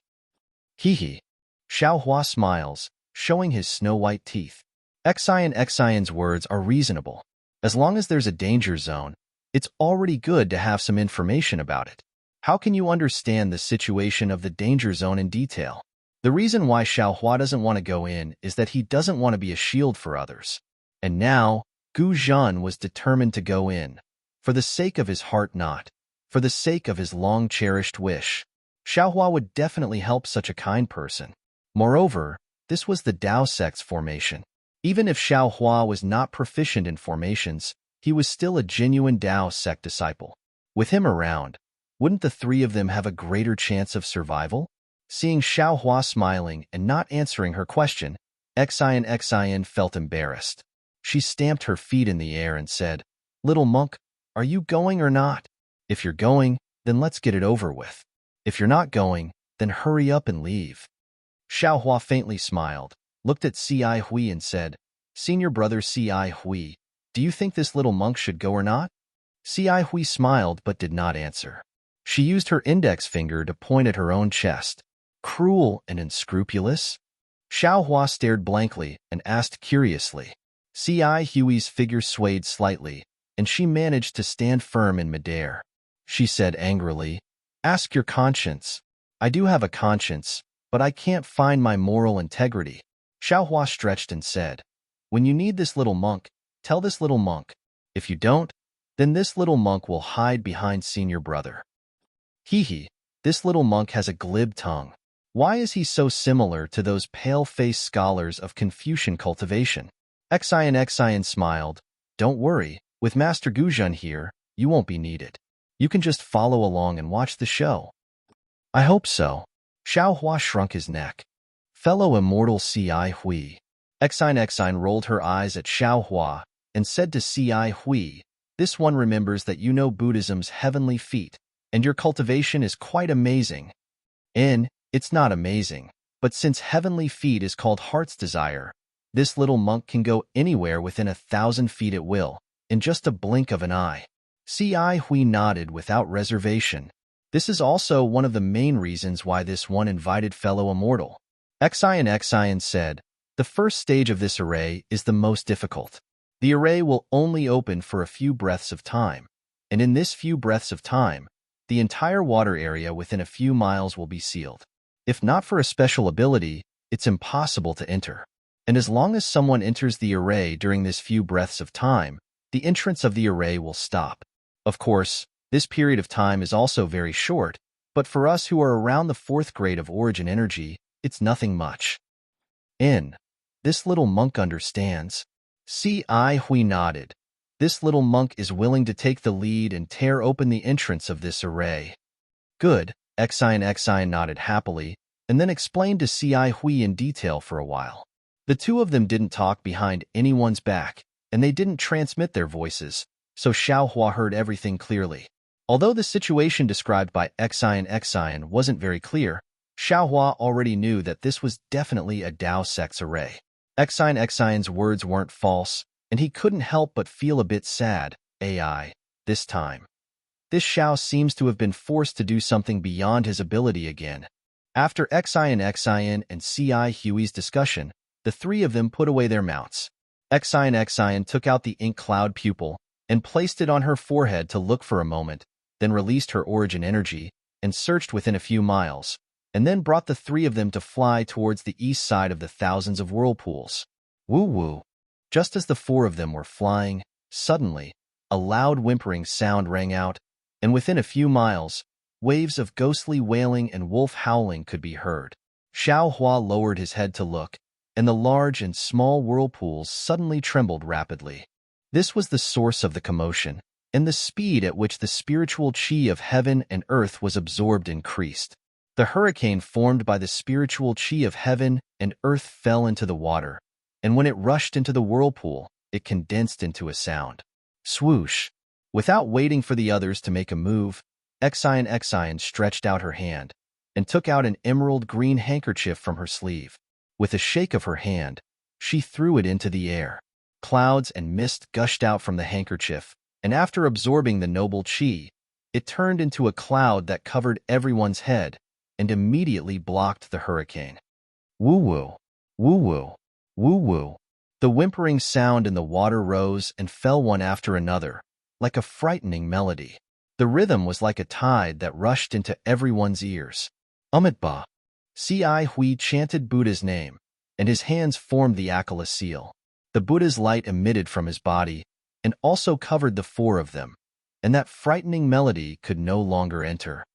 Hee. Xiao Hua smiles, showing his snow-white teeth. Xian's words are reasonable. As long as there's a danger zone, it's already good to have some information about it. How can you understand the situation of the danger zone in detail? The reason why Xiao Hua doesn't want to go in is that he doesn't want to be a shield for others. And now, Gu Zhan was determined to go in. For the sake of his heart not. For the sake of his long-cherished wish. Xiao Hua would definitely help such a kind person. Moreover, this was the Dao sect's formation. Even if Xiao Hua was not proficient in formations, he was still a genuine Dao sect disciple. With him around, wouldn't the three of them have a greater chance of survival? Seeing Xiao Hua smiling and not answering her question, Xian felt embarrassed. She stamped her feet in the air and said, "Little monk, are you going or not? If you're going, then let's get it over with. If you're not going, then hurry up and leave." Xiao Hua faintly smiled, looked at Ci Hui and said, "Senior brother Ci Hui, do you think this little monk should go or not?" Ci Hui smiled but did not answer. She used her index finger to point at her own chest. Cruel and unscrupulous? Xiao Hua stared blankly and asked curiously. Ci Hui's figure swayed slightly, and she managed to stand firm in midair. She said angrily, "Ask your conscience. I do have a conscience, but I can't find my moral integrity." Xiao Hua stretched and said, "When you need this little monk, tell this little monk. If you don't, then this little monk will hide behind senior brother." Hee, this little monk has a glib tongue. Why is he so similar to those pale-faced scholars of Confucian cultivation? Xian smiled. "Don't worry, with Master Guzhan here, you won't be needed. You can just follow along and watch the show." "I hope so." Xiao Hua shrunk his neck. "Fellow immortal Ci Hui." Xian rolled her eyes at Xiao Hua and said to Ci Hui, "This one remembers that you know Buddhism's heavenly feet, and your cultivation is quite amazing." It's not amazing, but since heavenly feet is called heart's desire, this little monk can go anywhere within 1,000 feet at will, in just a blink of an eye. Ci Hui nodded without reservation. This is also one of the main reasons why this one invited fellow immortal. Xian said, "The first stage of this array is the most difficult. The array will only open for a few breaths of time, and in this few breaths of time, the entire water area within a few miles will be sealed. If not for a special ability, it's impossible to enter. And as long as someone enters the array during this few breaths of time, the entrance of the array will stop. Of course, this period of time is also very short, but for us who are around the 4th grade of origin energy, it's nothing much." This little monk understands. Ci Hui nodded. This little monk is willing to take the lead and tear open the entrance of this array. Good, Xian nodded happily, and then explained to Ci Hui in detail for a while. The two of them didn't talk behind anyone's back, and they didn't transmit their voices, so Xiao Hua heard everything clearly. Although the situation described by Xian wasn't very clear, Xiao Hua already knew that this was definitely a Dao sect's array. Xian's words weren't false, and he couldn't help but feel a bit sad. This time. This Xiao seems to have been forced to do something beyond his ability again. After Xian and Ci Hui's discussion, the three of them put away their mounts. Exion took out the ink cloud pupil and placed it on her forehead to look for a moment, then released her origin energy and searched within a few miles, and then brought the three of them to fly towards the east side of the thousands of whirlpools. Woo-woo! Just as the four of them were flying, suddenly, a loud whimpering sound rang out, and within a few miles, waves of ghostly wailing and wolf howling could be heard. Xiao Hua lowered his head to look, and the large and small whirlpools suddenly trembled rapidly. This was the source of the commotion, and the speed at which the spiritual chi of heaven and earth was absorbed increased. The hurricane formed by the spiritual chi of heaven and earth fell into the water, and when it rushed into the whirlpool, it condensed into a sound. Swoosh! Without waiting for the others to make a move, Exion stretched out her hand and took out an emerald green handkerchief from her sleeve. With a shake of her hand, she threw it into the air. Clouds and mist gushed out from the handkerchief, and after absorbing the noble chi, it turned into a cloud that covered everyone's head and immediately blocked the hurricane. Woo-woo! Woo-woo! Woo-woo! The whimpering sound in the water rose and fell one after another, like a frightening melody. The rhythm was like a tide that rushed into everyone's ears. Umitba! Ci Hui chanted Buddha's name, and his hands formed the Akala seal. The Buddha's light emitted from his body and also covered the four of them, and that frightening melody could no longer enter.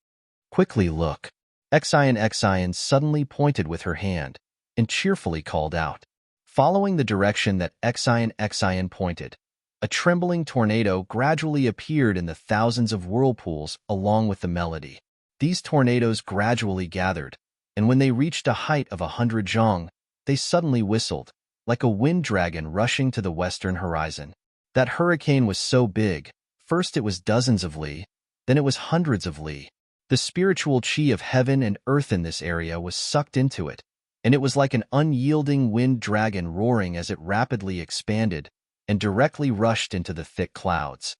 Quickly look! Exion suddenly pointed with her hand and cheerfully called out. Following the direction that Exion pointed, a trembling tornado gradually appeared in the thousands of whirlpools along with the melody. These tornadoes gradually gathered, and when they reached a height of 100 zhong, they suddenly whistled, like a wind dragon rushing to the western horizon. That hurricane was so big, first it was dozens of li, then it was hundreds of li. The spiritual chi of heaven and earth in this area was sucked into it, and it was like an unyielding wind dragon roaring as it rapidly expanded and directly rushed into the thick clouds.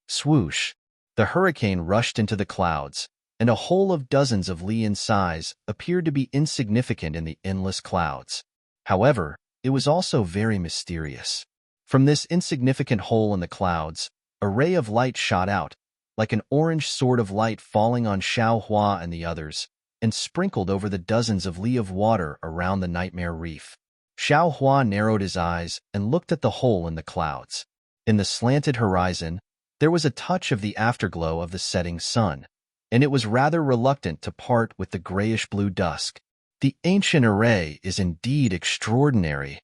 Swoosh! The hurricane rushed into the clouds, and a hole of dozens of li in size appeared to be insignificant in the endless clouds. However, it was also very mysterious. From this insignificant hole in the clouds, a ray of light shot out, like an orange sword of light falling on Xiao Hua and the others, and sprinkled over the dozens of li of water around the nightmare reef. Xiao Hua narrowed his eyes and looked at the hole in the clouds. In the slanted horizon, there was a touch of the afterglow of the setting sun, and it was rather reluctant to part with the grayish-blue dusk. The ancient array is indeed extraordinary.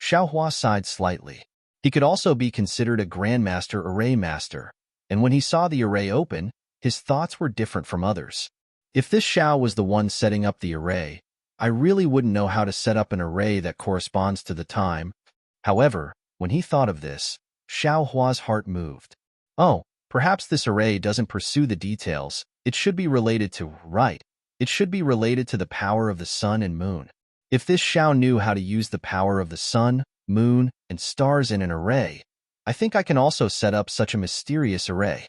Xiao Hua sighed slightly. He could also be considered a grandmaster array master, and when he saw the array open, his thoughts were different from others. If this Xiao was the one setting up the array, I really wouldn't know how to set up an array that corresponds to the time. However, when he thought of this, Xiao Hua's heart moved. Oh, perhaps this array doesn't pursue the details. It should be related to, right, it should be related to the power of the sun and moon. If this Xiao knew how to use the power of the sun, moon, and stars in an array, I think I can also set up such a mysterious array.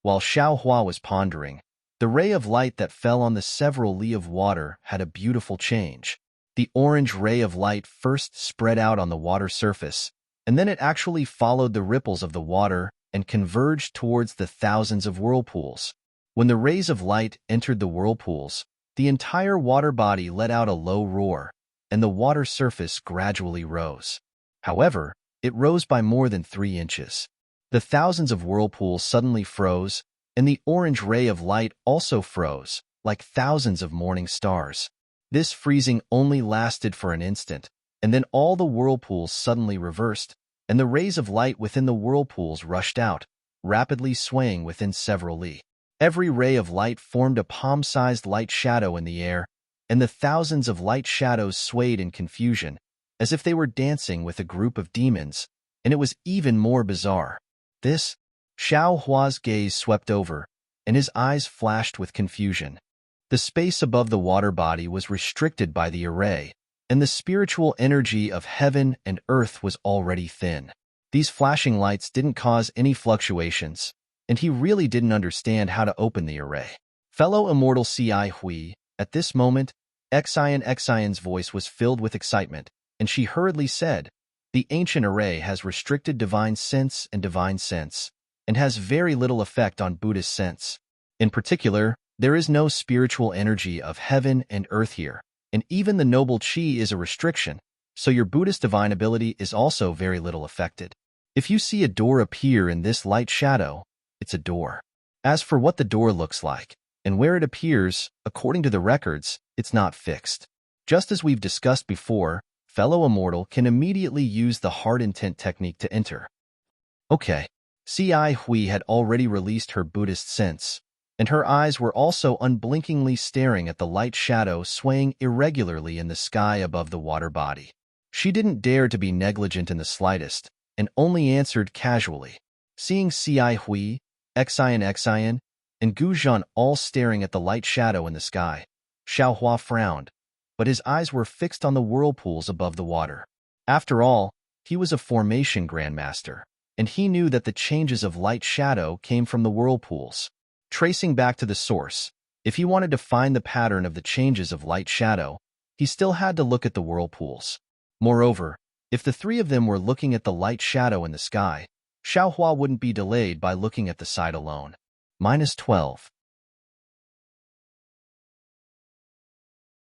While Xiao Hua was pondering, the ray of light that fell on the several li of water had a beautiful change. The orange ray of light first spread out on the water surface, and then it actually followed the ripples of the water and converged towards the thousands of whirlpools. When the rays of light entered the whirlpools, the entire water body let out a low roar, and the water surface gradually rose. However, it rose by more than 3 inches. The thousands of whirlpools suddenly froze, and the orange ray of light also froze, like thousands of morning stars. This freezing only lasted for an instant, and then all the whirlpools suddenly reversed, and the rays of light within the whirlpools rushed out, rapidly swaying within several li. Every ray of light formed a palm-sized light shadow in the air, and the thousands of light shadows swayed in confusion, as if they were dancing with a group of demons, and it was even more bizarre. This, Xiao Hua's gaze swept over, and his eyes flashed with confusion. The space above the water body was restricted by the array, and the spiritual energy of heaven and earth was already thin. These flashing lights didn't cause any fluctuations, and he really didn't understand how to open the array. Fellow immortal Ci Hui, at this moment, Exion's voice was filled with excitement, and she hurriedly said, "The ancient array has restricted divine sense, and has very little effect on Buddhist sense. In particular, there is no spiritual energy of heaven and earth here, and even the noble chi is a restriction, so your Buddhist divine ability is also very little affected. If you see a door appear in this light shadow, it's a door. As for what the door looks like, and where it appears, according to the records, it's not fixed. Just as we've discussed before, fellow immortal can immediately use the hard intent technique to enter." Okay, Ci Hui had already released her Buddhist sense, and her eyes were also unblinkingly staring at the light shadow swaying irregularly in the sky above the water body. She didn't dare to be negligent in the slightest, and only answered casually. Seeing Ci Hui, Xian, and Gu Zhan all staring at the light shadow in the sky, Xiaohua frowned, but his eyes were fixed on the whirlpools above the water. After all, he was a formation grandmaster, and he knew that the changes of light-shadow came from the whirlpools. Tracing back to the source, if he wanted to find the pattern of the changes of light-shadow, he still had to look at the whirlpools. Moreover, if the three of them were looking at the light-shadow in the sky, Xiaohua wouldn't be delayed by looking at the side alone. -12.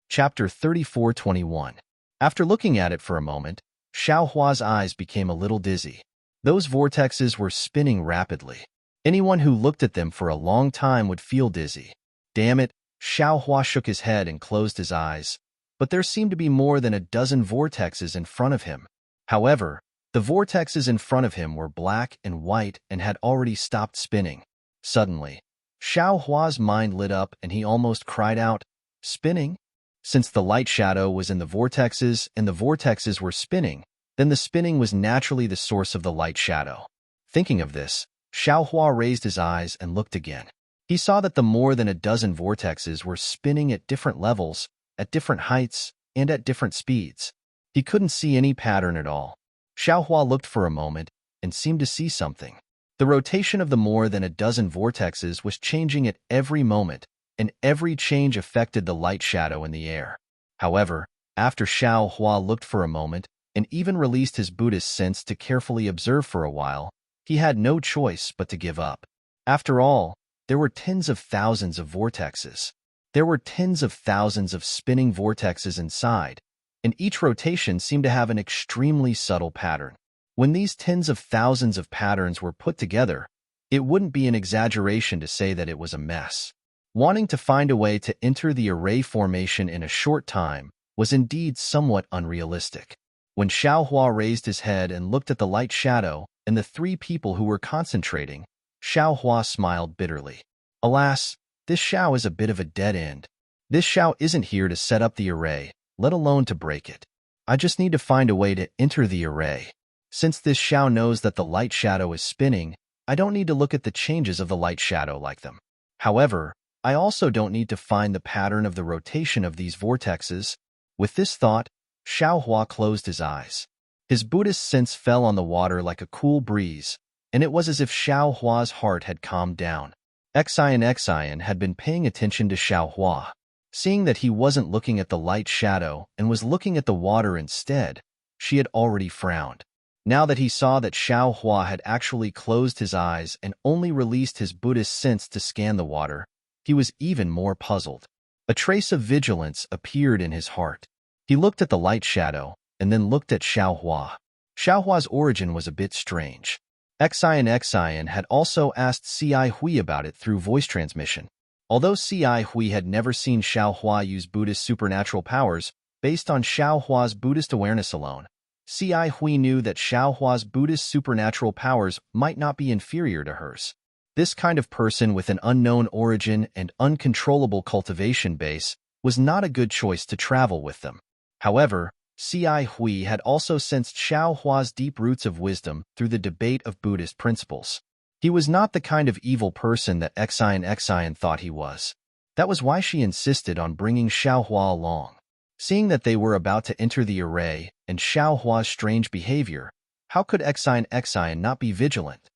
Chapter 34:21. After looking at it for a moment, Xiaohua's eyes became a little dizzy. Those vortexes were spinning rapidly. Anyone who looked at them for a long time would feel dizzy. Damn it, Xiaohua shook his head and closed his eyes, but there seemed to be more than a dozen vortexes in front of him. However, the vortexes in front of him were black and white and had already stopped spinning. Suddenly, Xiaohua's mind lit up and he almost cried out, "Spinning?" Since the light shadow was in the vortexes and the vortexes were spinning, then the spinning was naturally the source of the light shadow. Thinking of this, Xiaohua raised his eyes and looked again. He saw that the more than a dozen vortexes were spinning at different levels, at different heights, and at different speeds. He couldn't see any pattern at all. Xiaohua looked for a moment and seemed to see something. The rotation of the more than a dozen vortexes was changing at every moment, and every change affected the light shadow in the air. However, after Xiaohua looked for a moment and even released his Buddhist sense to carefully observe for a while, he had no choice but to give up. After all, there were tens of thousands of vortexes. There were tens of thousands of spinning vortexes inside, and each rotation seemed to have an extremely subtle pattern. When these tens of thousands of patterns were put together, it wouldn't be an exaggeration to say that it was a mess. Wanting to find a way to enter the array formation in a short time was indeed somewhat unrealistic. When Xiaohua raised his head and looked at the light shadow and the three people who were concentrating, Xiaohua smiled bitterly. Alas, this Xiao is a bit of a dead end. This Xiao isn't here to set up the array, let alone to break it. I just need to find a way to enter the array. Since this Xiao knows that the light shadow is spinning, I don't need to look at the changes of the light shadow like them. However, I also don't need to find the pattern of the rotation of these vortexes. With this thought, Xiaohua closed his eyes. His Buddhist sense fell on the water like a cool breeze, and it was as if Xiaohua's heart had calmed down. Xian had been paying attention to Xiaohua. Seeing that he wasn't looking at the light shadow and was looking at the water instead, she had already frowned. Now that he saw that Xiaohua had actually closed his eyes and only released his Buddhist sense to scan the water, he was even more puzzled. A trace of vigilance appeared in his heart. He looked at the light shadow and then looked at Xiaohua. Xiaohua's origin was a bit strange. Xian had also asked Ci Hui about it through voice transmission. Although Ci Hui had never seen Xiaohua use Buddhist supernatural powers based on Xiaohua's Buddhist awareness alone, Ci Hui knew that Xiaohua's Buddhist supernatural powers might not be inferior to hers. This kind of person with an unknown origin and uncontrollable cultivation base was not a good choice to travel with them. However, Ci Hui had also sensed Xiaohua's deep roots of wisdom through the debate of Buddhist principles. He was not the kind of evil person that Xian thought he was. That was why she insisted on bringing Xiaohua along. Seeing that they were about to enter the array and Xiaohua's strange behavior, how could Xian not be vigilant?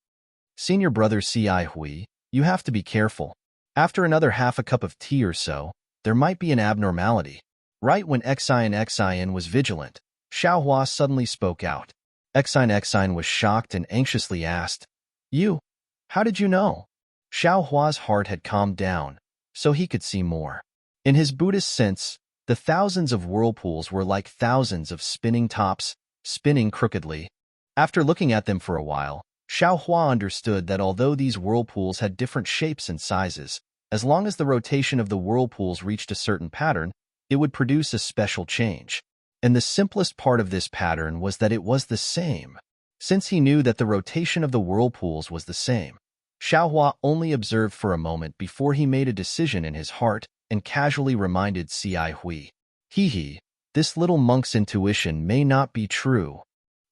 Senior brother Ci Hui, you have to be careful. After another half a cup of tea or so, there might be an abnormality. Right when Xian was vigilant, Xiaohua suddenly spoke out. Exine was shocked and anxiously asked, "You? How did you know?" Xiaohua's heart had calmed down, so he could see more. In his Buddhist sense, the thousands of whirlpools were like thousands of spinning tops, spinning crookedly. After looking at them for a while, Xiaohua understood that although these whirlpools had different shapes and sizes, as long as the rotation of the whirlpools reached a certain pattern, it would produce a special change. And the simplest part of this pattern was that it was the same. Since he knew that the rotation of the whirlpools was the same, Xiaohua only observed for a moment before he made a decision in his heart and casually reminded Ci Hui, "Hee, this little monk's intuition may not be true."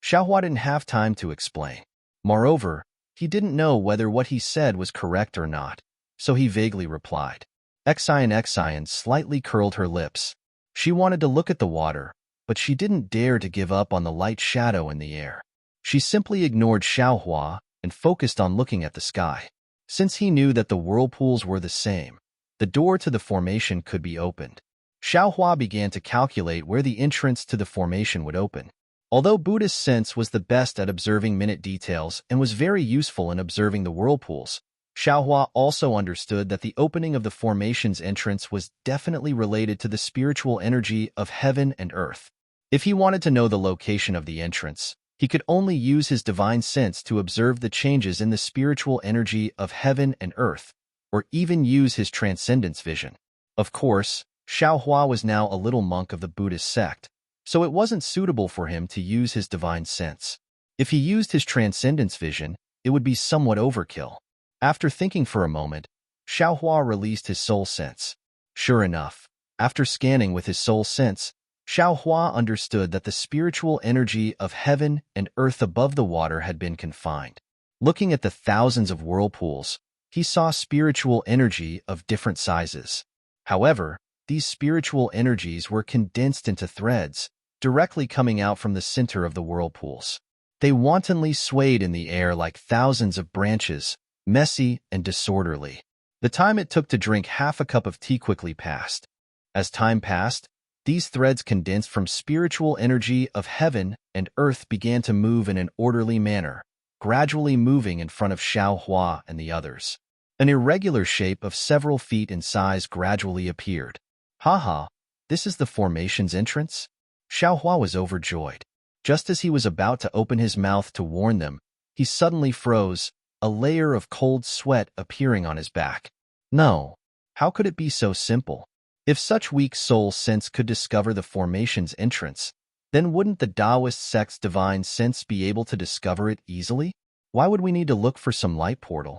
Xiaohua didn't have time to explain. Moreover, he didn't know whether what he said was correct or not, so he vaguely replied. Exine slightly curled her lips. She wanted to look at the water, but she didn't dare to give up on the light shadow in the air. She simply ignored Xiaohua and focused on looking at the sky. Since he knew that the whirlpools were the same, the door to the formation could be opened. Xiaohua began to calculate where the entrance to the formation would open. Although Buddhist sense was the best at observing minute details and was very useful in observing the whirlpools, Xiaohua also understood that the opening of the formation's entrance was definitely related to the spiritual energy of heaven and earth. If he wanted to know the location of the entrance, he could only use his divine sense to observe the changes in the spiritual energy of heaven and earth, or even use his transcendence vision. Of course, Xiaohua was now a little monk of the Buddhist sect, so it wasn't suitable for him to use his divine sense. If he used his transcendence vision, it would be somewhat overkill. After thinking for a moment, Xiaohua released his soul sense. Sure enough, after scanning with his soul sense, Xiaohua understood that the spiritual energy of heaven and earth above the water had been confined. Looking at the thousands of whirlpools, he saw spiritual energy of different sizes. However, these spiritual energies were condensed into threads, directly coming out from the center of the whirlpools. They wantonly swayed in the air like thousands of branches, messy and disorderly. The time it took to drink half a cup of tea quickly passed. As time passed, these threads condensed from spiritual energy of heaven and earth began to move in an orderly manner, gradually moving in front of Xiaohua and the others. An irregular shape of several feet in size gradually appeared. "Haha, this is the formation's entrance?" Xiaohua was overjoyed. Just as he was about to open his mouth to warn them, he suddenly froze, a layer of cold sweat appearing on his back. No, how could it be so simple? If such weak soul sense could discover the formation's entrance, then wouldn't the Taoist sect's divine sense be able to discover it easily? Why would we need to look for some light portal?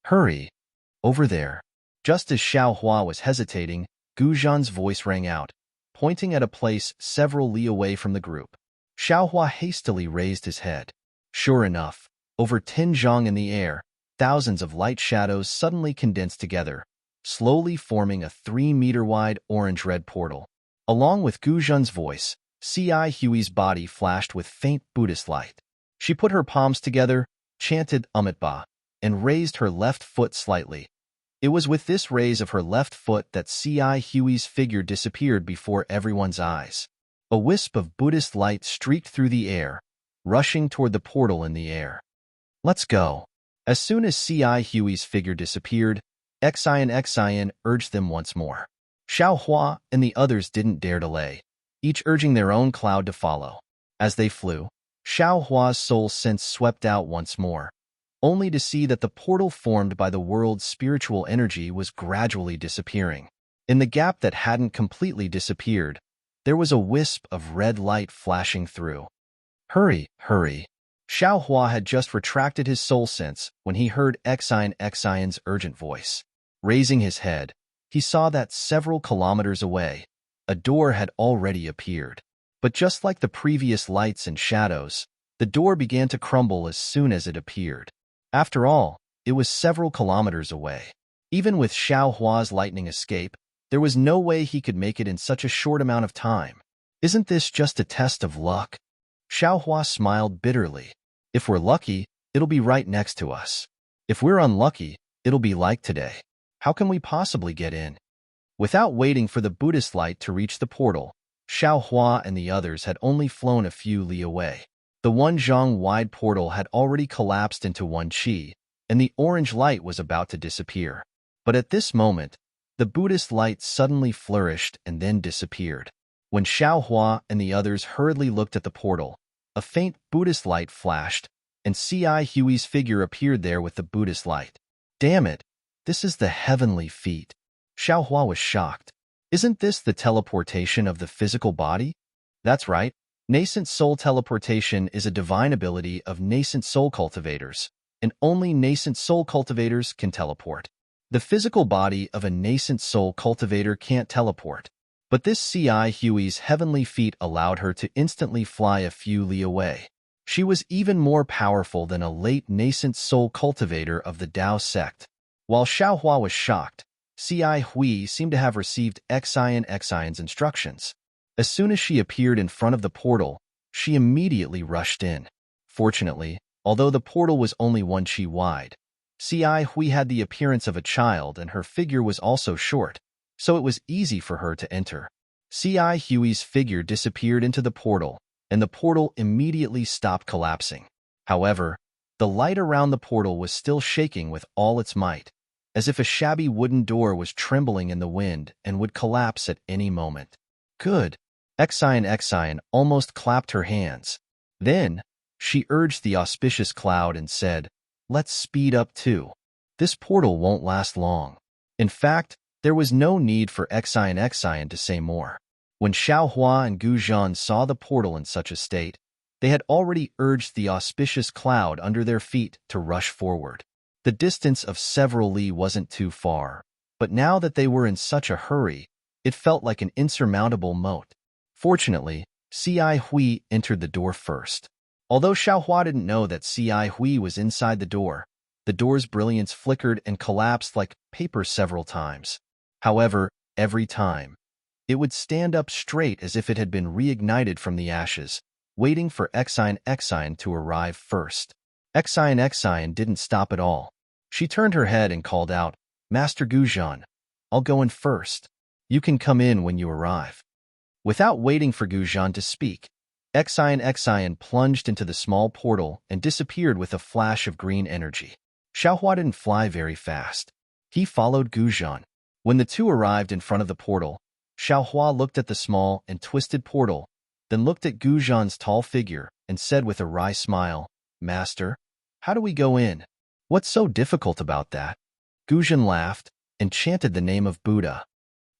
Hurry! Over there. Just as Xiaohua was hesitating, Gu Zhan's voice rang out, pointing at a place several li away from the group. Xiaohua hastily raised his head. Sure enough, over 10 zhang in the air, thousands of light shadows suddenly condensed together, slowly forming a 3-meter-wide orange-red portal. Along with Gu Zhan's voice, Ci Hui's body flashed with faint Buddhist light. She put her palms together, chanted Amitabha, and raised her left foot slightly. It was with this raise of her left foot that Ci Hui's figure disappeared before everyone's eyes. A wisp of Buddhist light streaked through the air, rushing toward the portal in the air. Let's go. As soon as Ci Hui's figure disappeared, Exine urged them once more. Xiaohua and the others didn't dare delay, each urging their own cloud to follow. As they flew, Xiaohua's soul sense swept out once more, only to see that the portal formed by the world's spiritual energy was gradually disappearing. In the gap that hadn't completely disappeared, there was a wisp of red light flashing through. Hurry, hurry. Xiaohua had just retracted his soul sense when he heard Exine's urgent voice. Raising his head, he saw that several kilometers away, a door had already appeared. But just like the previous lights and shadows, the door began to crumble as soon as it appeared. After all, it was several kilometers away. Even with Xiaohua's lightning escape, there was no way he could make it in such a short amount of time. Isn't this just a test of luck? Xiaohua smiled bitterly. If we're lucky, it'll be right next to us. If we're unlucky, it'll be like today. How can we possibly get in? Without waiting for the Buddhist light to reach the portal, Xiao Hua and the others had only flown a few li away. The one zhang-wide portal had already collapsed into one qi, and the orange light was about to disappear. But at this moment, the Buddhist light suddenly flourished and then disappeared. When Xiao Hua and the others hurriedly looked at the portal, a faint Buddhist light flashed, and C.I. Huey's figure appeared there with the Buddhist light. Damn it, this is the heavenly feat. Xiao Hua was shocked. Isn't this the teleportation of the physical body? That's right. Nascent soul teleportation is a divine ability of nascent soul cultivators, and only nascent soul cultivators can teleport. The physical body of a nascent soul cultivator can't teleport, but this C.I. Huey's heavenly feat allowed her to instantly fly a few li away. She was even more powerful than a late nascent soul cultivator of the Dao sect. While Xiao Hua was shocked, C.I. Hui seemed to have received Xion's instructions. As soon as she appeared in front of the portal, she immediately rushed in. Fortunately, although the portal was only one qi wide, C.I. Hui had the appearance of a child and her figure was also short, so it was easy for her to enter. C.I. Huey's figure disappeared into the portal, and the portal immediately stopped collapsing. However, the light around the portal was still shaking with all its might, as if a shabby wooden door was trembling in the wind and would collapse at any moment. Good. Xion almost clapped her hands. Then, she urged the auspicious cloud and said, "Let's speed up too. This portal won't last long." In fact, there was no need for Xion to say more. When Xiao Hua and Gu Zhan saw the portal in such a state, they had already urged the auspicious cloud under their feet to rush forward. The distance of several li wasn't too far, but now that they were in such a hurry, it felt like an insurmountable moat. Fortunately, C.I. Hui entered the door first. Although Xiao Hua didn't know that C.I. Hui was inside the door's brilliance flickered and collapsed like paper several times. However, every time, it would stand up straight as if it had been reignited from the ashes, waiting for Xion to arrive first. Xion didn't stop at all. She turned her head and called out, "Master Gu Zhan, I'll go in first. You can come in when you arrive." Without waiting for Gu Zhan to speak, Xion plunged into the small portal and disappeared with a flash of green energy. Xiao Hua didn't fly very fast. He followed Gu Zhan. When the two arrived in front of the portal, Xiao Hua looked at the small and twisted portal, then looked at Gu Zhan's tall figure and said with a wry smile, "Master, how do we go in? What's so difficult about that?" Gu Zhan laughed and chanted the name of Buddha.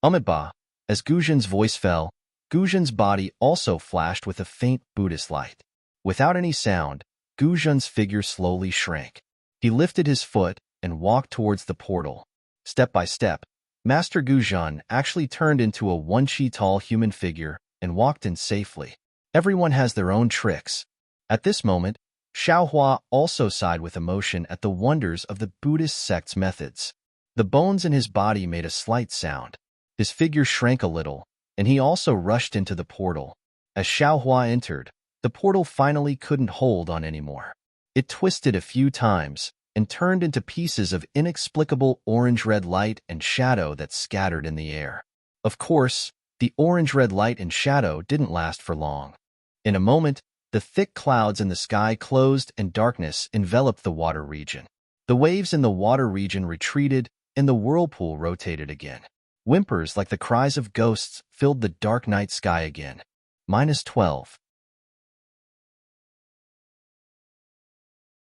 Amitabha. As Gu Zhan's voice fell, Gu Zhan's body also flashed with a faint Buddhist light. Without any sound, Gu Zhan's figure slowly shrank. He lifted his foot and walked towards the portal. Step by step, Master Gu Zhan actually turned into a one-qi-tall human figure and walked in safely. Everyone has their own tricks. At this moment, Xiao Hua also sighed with emotion at the wonders of the Buddhist sect's methods. The bones in his body made a slight sound. His figure shrank a little, and he also rushed into the portal. As Xiao Hua entered, the portal finally couldn't hold on anymore. It twisted a few times and turned into pieces of inexplicable orange-red light and shadow that scattered in the air. Of course, the orange-red light and shadow didn't last for long. In a moment, the thick clouds in the sky closed and darkness enveloped the water region. The waves in the water region retreated and the whirlpool rotated again. Whimpers like the cries of ghosts filled the dark night sky again. -12.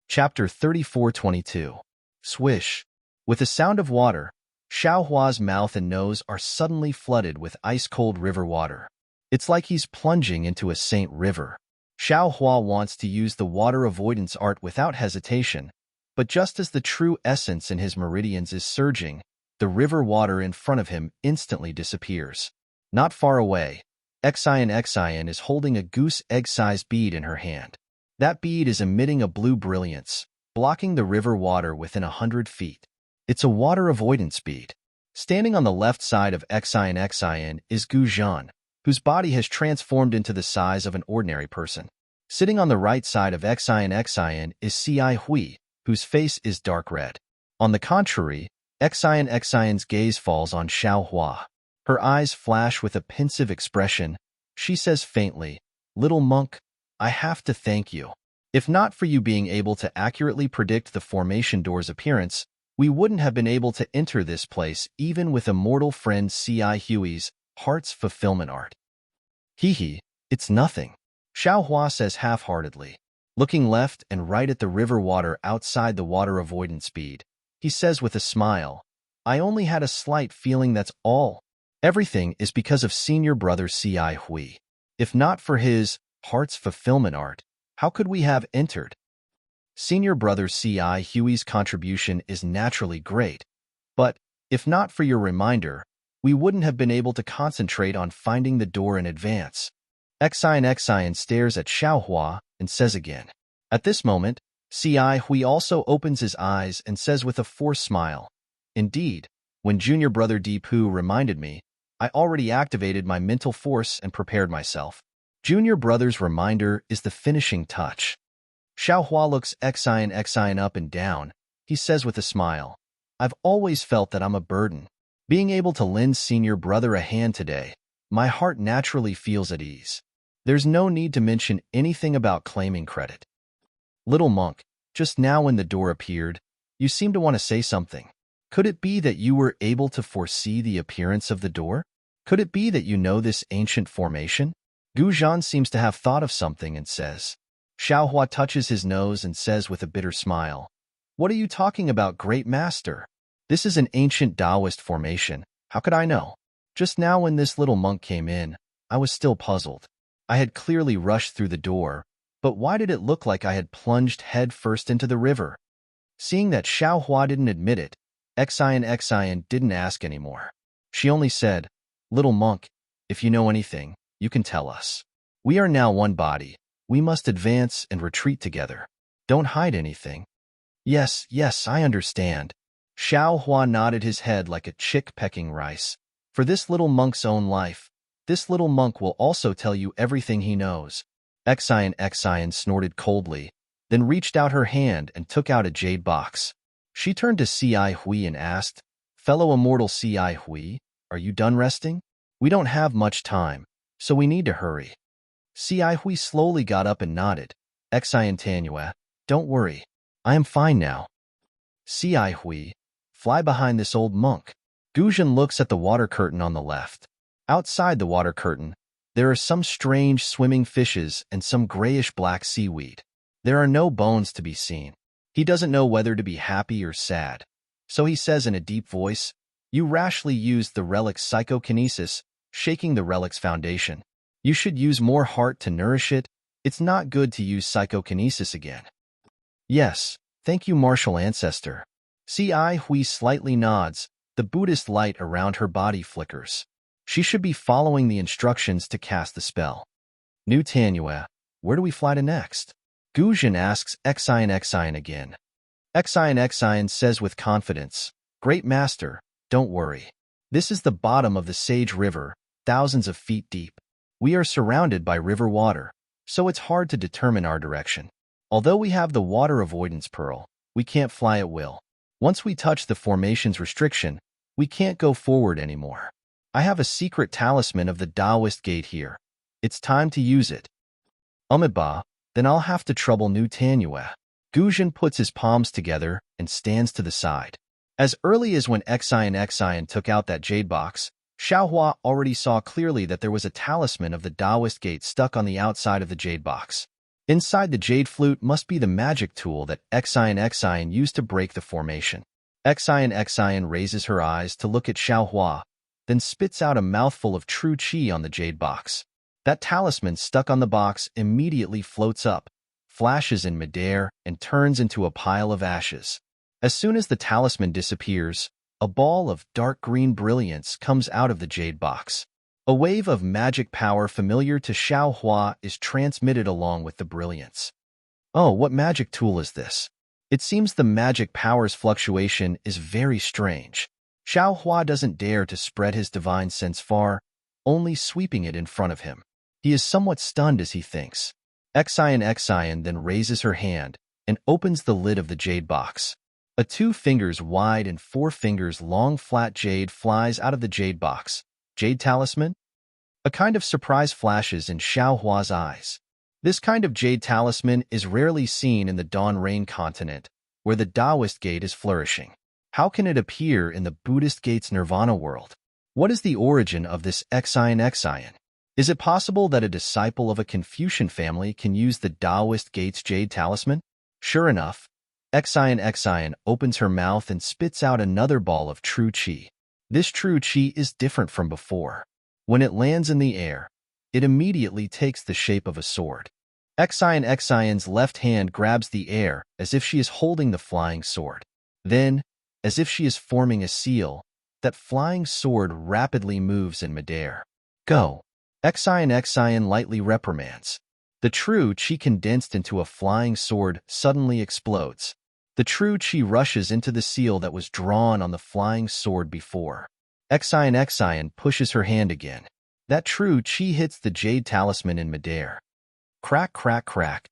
Chapter 34:22. Swish. With the sound of water, Xiao Hua's mouth and nose are suddenly flooded with ice-cold river water. It's like he's plunging into a saint river. Xiao Hua wants to use the water avoidance art without hesitation, but just as the true essence in his meridians is surging, the river water in front of him instantly disappears. Not far away, Xion is holding a goose egg-sized bead in her hand. That bead is emitting a blue brilliance, blocking the river water within 100 feet. It's a water avoidance bead. Standing on the left side of Xion is Gu Zhan, whose body has transformed into the size of an ordinary person. Sitting on the right side of Xion is C.I. Hui, whose face is dark red. On the contrary, Xion's gaze falls on Xiao Hua. Her eyes flash with a pensive expression, She says faintly, "Little monk, I have to thank you. If not for you being able to accurately predict the formation door's appearance, we wouldn't have been able to enter this place even with immortal friend C.I. Huey's heart's fulfillment art." "Hee hee, it's nothing," Xiao Hua says half-heartedly. Looking left and right at the river water outside the water avoidance bead, he says with a smile, "I only had a slight feeling, that's all. Everything is because of senior brother C.I. Hui. If not for his heart's fulfillment art, how could we have entered?" Senior brother C.I. Huey's contribution is naturally great, but if not for your reminder, we wouldn't have been able to concentrate on finding the door in advance. Xian stares at Xiao Hua and says again. At this moment, C.I. Hui also opens his eyes and says with a forced smile, "Indeed, when junior brother Deepu reminded me, I already activated my mental force and prepared myself. Junior brother's reminder is the finishing touch." Xiao Hua looks Xian up and down. He says with a smile, "I've always felt that I'm a burden. Being able to lend senior brother a hand today, my heart naturally feels at ease. There's no need to mention anything about claiming credit." "Little monk, just now when the door appeared, you seemed to want to say something. Could it be that you were able to foresee the appearance of the door? Could it be that you know this ancient formation?" Gu Zhan seems to have thought of something and says. Xiao Hua touches his nose and says with a bitter smile, "What are you talking about, great master? This is an ancient Taoist formation. How could I know? Just now when this little monk came in, I was still puzzled. I had clearly rushed through the door, but why did it look like I had plunged head first into the river?" Seeing that Xiao Hua didn't admit it, Xian didn't ask anymore. She only said, "Little monk, if you know anything, you can tell us. We are now one body. We must advance and retreat together. Don't hide anything." Yes, I understand." Xiao Hua nodded his head like a chick pecking rice. "For this little monk's own life, this little monk will also tell you everything he knows." Xian snorted coldly, then reached out her hand and took out a jade box. She turned to C.I. Hui and asked, "Fellow immortal C.I. Hui, are you done resting? We don't have much time, so we need to hurry." C.I. Hui slowly got up and nodded. Xian, "Don't worry. I am fine now." C.I. Hui, "Fly behind this old monk." Guzhan looks at the water curtain on the left. Outside the water curtain, there are some strange swimming fishes and some grayish-black seaweed. There are no bones to be seen. He doesn't know whether to be happy or sad. So he says in a deep voice, "You rashly used the relic's psychokinesis, shaking the relic's foundation. You should use more heart to nourish it. It's not good to use psychokinesis again." "Yes, thank you, martial ancestor." C.I. Hui slightly nods. The Buddhist light around her body flickers. She should be following the instructions to cast the spell. "New Tanua, where do we fly to next?" Guzhan asks Xian again. Xian says with confidence, "Great master, don't worry. This is the bottom of the Sage River, thousands of feet deep. We are surrounded by river water, so it's hard to determine our direction. Although we have the water avoidance pearl, we can't fly at will. Once we touch the formation's restriction, we can't go forward anymore. I have a secret talisman of the Taoist gate here. It's time to use it." "Ba, then I'll have to trouble New Tanua." Guzhan puts his palms together and stands to the side. As early as when Xian took out that jade box, Xiao Hua already saw clearly that there was a talisman of the Taoist gate stuck on the outside of the jade box. Inside the jade flute must be the magic tool that Xian used to break the formation. Xian raises her eyes to look at Xiao Hua, then spits out a mouthful of true qi on the jade box. That talisman stuck on the box immediately floats up, flashes in midair, and turns into a pile of ashes. As soon as the talisman disappears, a ball of dark green brilliance comes out of the jade box. A wave of magic power familiar to Xiao Hua is transmitted along with the brilliance. "Oh, what magic tool is this? It seems the magic power's fluctuation is very strange." Xiao Hua doesn't dare to spread his divine sense far, only sweeping it in front of him. He is somewhat stunned as he thinks. Xian then raises her hand and opens the lid of the jade box. A 2 fingers wide and 4 fingers long flat jade flies out of the jade box. "Jade talisman?" A kind of surprise flashes in Xiao Hua's eyes. This kind of jade talisman is rarely seen in the Dawn Rain continent, where the Taoist gate is flourishing. How can it appear in the Buddhist gate's nirvana world? What is the origin of this Xian? Is it possible that a disciple of a Confucian family can use the Taoist gate's jade talisman? Sure enough, Xian opens her mouth and spits out another ball of true qi. This true qi is different from before. When it lands in the air, it immediately takes the shape of a sword. Xian's left hand grabs the air as if she is holding the flying sword. Then, as if she is forming a seal, that flying sword rapidly moves in midair. Go! Xian lightly reprimands. The true qi condensed into a flying sword suddenly explodes. The true qi rushes into the seal that was drawn on the flying sword before. Xian pushes her hand again. That true qi hits the jade talisman in midair. Crack, crack, crack.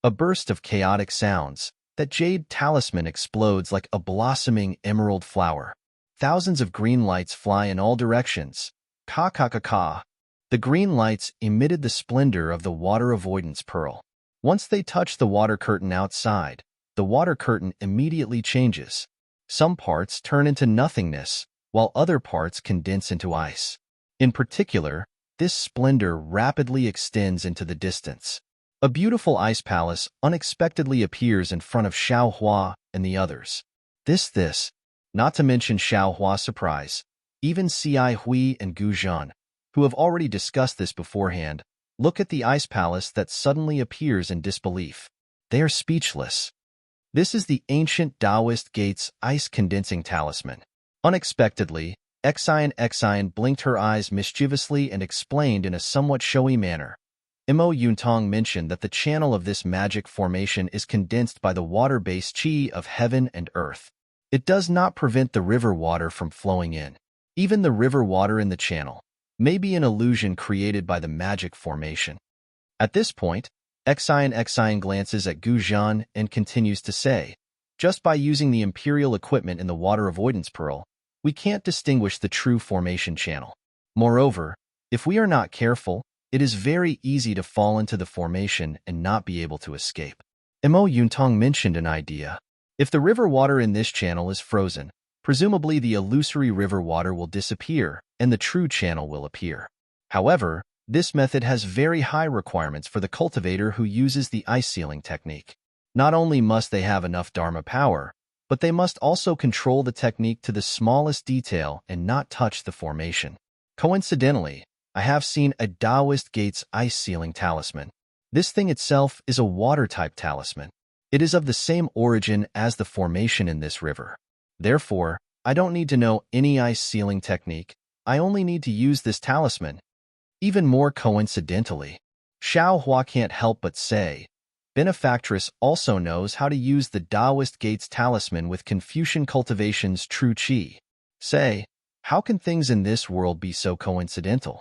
A burst of chaotic sounds. That jade talisman explodes like a blossoming emerald flower. Thousands of green lights fly in all directions. Ka ka ka ka. The green lights emitted the splendor of the water avoidance pearl. Once they touch the water curtain outside, the water curtain immediately changes. Some parts turn into nothingness, while other parts condense into ice. In particular, this splendor rapidly extends into the distance. A beautiful ice palace unexpectedly appears in front of Xiao Hua and the others. This, not to mention Xiao Hua's surprise, even Ci Hui and Gu Zhan, who have already discussed this beforehand, look at the ice palace that suddenly appears in disbelief. They are speechless. This is the ancient Taoist gate's ice-condensing talisman. Unexpectedly, Xian blinked her eyes mischievously and explained in a somewhat showy manner. Mo Yuntong mentioned that the channel of this magic formation is condensed by the water-based qi of heaven and earth. It does not prevent the river water from flowing in. Even the river water in the channel may be an illusion created by the magic formation. At this point, Xian glances at Gu Zhan and continues to say, just by using the imperial equipment in the water avoidance pearl, we can't distinguish the true formation channel. Moreover, if we are not careful, it is very easy to fall into the formation and not be able to escape. Mo Yuntong mentioned an idea. If the river water in this channel is frozen, presumably the illusory river water will disappear and the true channel will appear. However, this method has very high requirements for the cultivator who uses the ice sealing technique. Not only must they have enough Dharma power, but they must also control the technique to the smallest detail and not touch the formation. Coincidentally, I have seen a Taoist gate's ice sealing talisman. This thing itself is a water-type talisman. It is of the same origin as the formation in this river. Therefore, I don't need to know any ice sealing technique. I only need to use this talisman. Even more coincidentally, Xiao Hua can't help but say, Benefactress also knows how to use the Taoist gate's talisman with Confucian cultivation's true qi. Say, how can things in this world be so coincidental?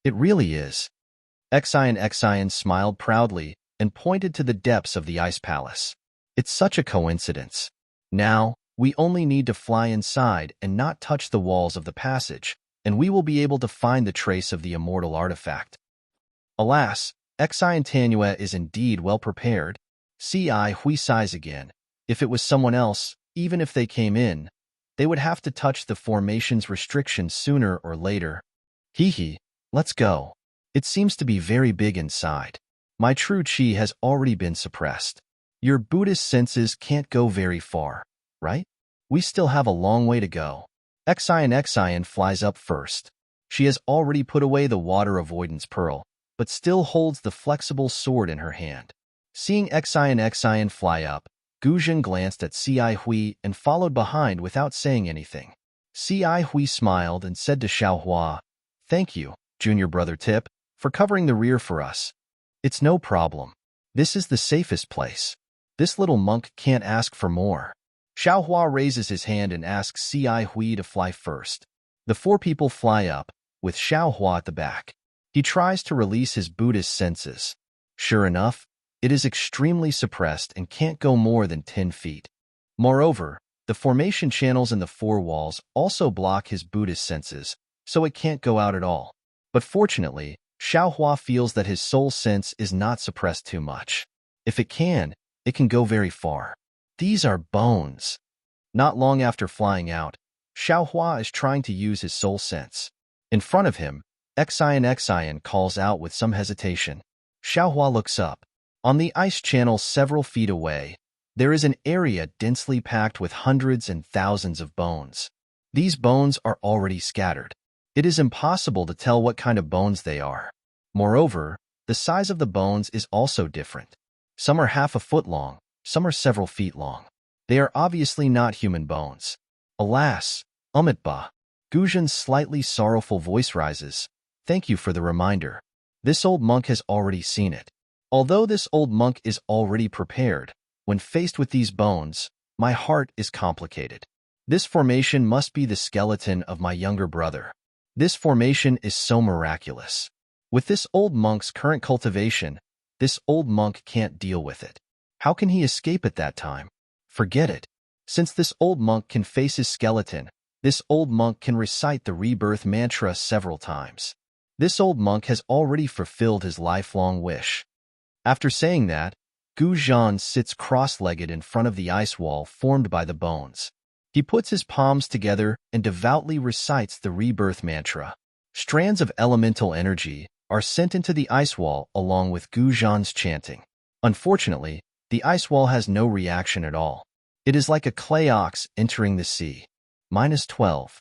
It really is. Xian smiled proudly and pointed to the depths of the ice palace. It's such a coincidence. Now, we only need to fly inside and not touch the walls of the passage, and we will be able to find the trace of the immortal artifact. Alas, Xian is indeed well prepared. Ci Hui sighs again. If it was someone else, even if they came in, they would have to touch the formation's restrictions sooner or later. Hee, let's go. It seems to be very big inside. My true qi has already been suppressed. Your Buddhist senses can't go very far, right? We still have a long way to go. Xian flies up first. She has already put away the water avoidance pearl, but still holds the flexible sword in her hand. Seeing Xian fly up, Gu Zhan glanced at Ci Hui and followed behind without saying anything. Ci Hui smiled and said to Xiao Hua, Thank you, junior brother Tip, for covering the rear for us. It's no problem. This is the safest place. This little monk can't ask for more. Xiao Hua raises his hand and asks Ci Hui to fly first. The four people fly up, with Xiao Hua at the back. He tries to release his Buddhist senses. Sure enough, it is extremely suppressed and can't go more than 10 feet. Moreover, the formation channels in the four walls also block his Buddhist senses, so it can't go out at all. But fortunately, Xiaohua feels that his soul sense is not suppressed too much. If it can go very far. These are bones. Not long after flying out, Xiaohua is trying to use his soul sense. In front of him, Xian calls out with some hesitation. Xiaohua looks up. On the ice channel several feet away, there is an area densely packed with hundreds and thousands of bones. These bones are already scattered. It is impossible to tell what kind of bones they are. Moreover, the size of the bones is also different. Some are half a foot long, some are several feet long. They are obviously not human bones. Alas, Umitba. Guzhan's slightly sorrowful voice rises. Thank you for the reminder. This old monk has already seen it. Although this old monk is already prepared, when faced with these bones, my heart is complicated. This formation must be the skeleton of my younger brother. This formation is so miraculous. With this old monk's current cultivation, this old monk can't deal with it. How can he escape at that time? Forget it. Since this old monk can face his skeleton, this old monk can recite the rebirth mantra several times. This old monk has already fulfilled his lifelong wish. After saying that, Guzhan sits cross-legged in front of the ice wall formed by the bones. He puts his palms together and devoutly recites the rebirth mantra. Strands of elemental energy are sent into the ice wall along with Guzhan's chanting. Unfortunately, the ice wall has no reaction at all. It is like a clay ox entering the sea. -12.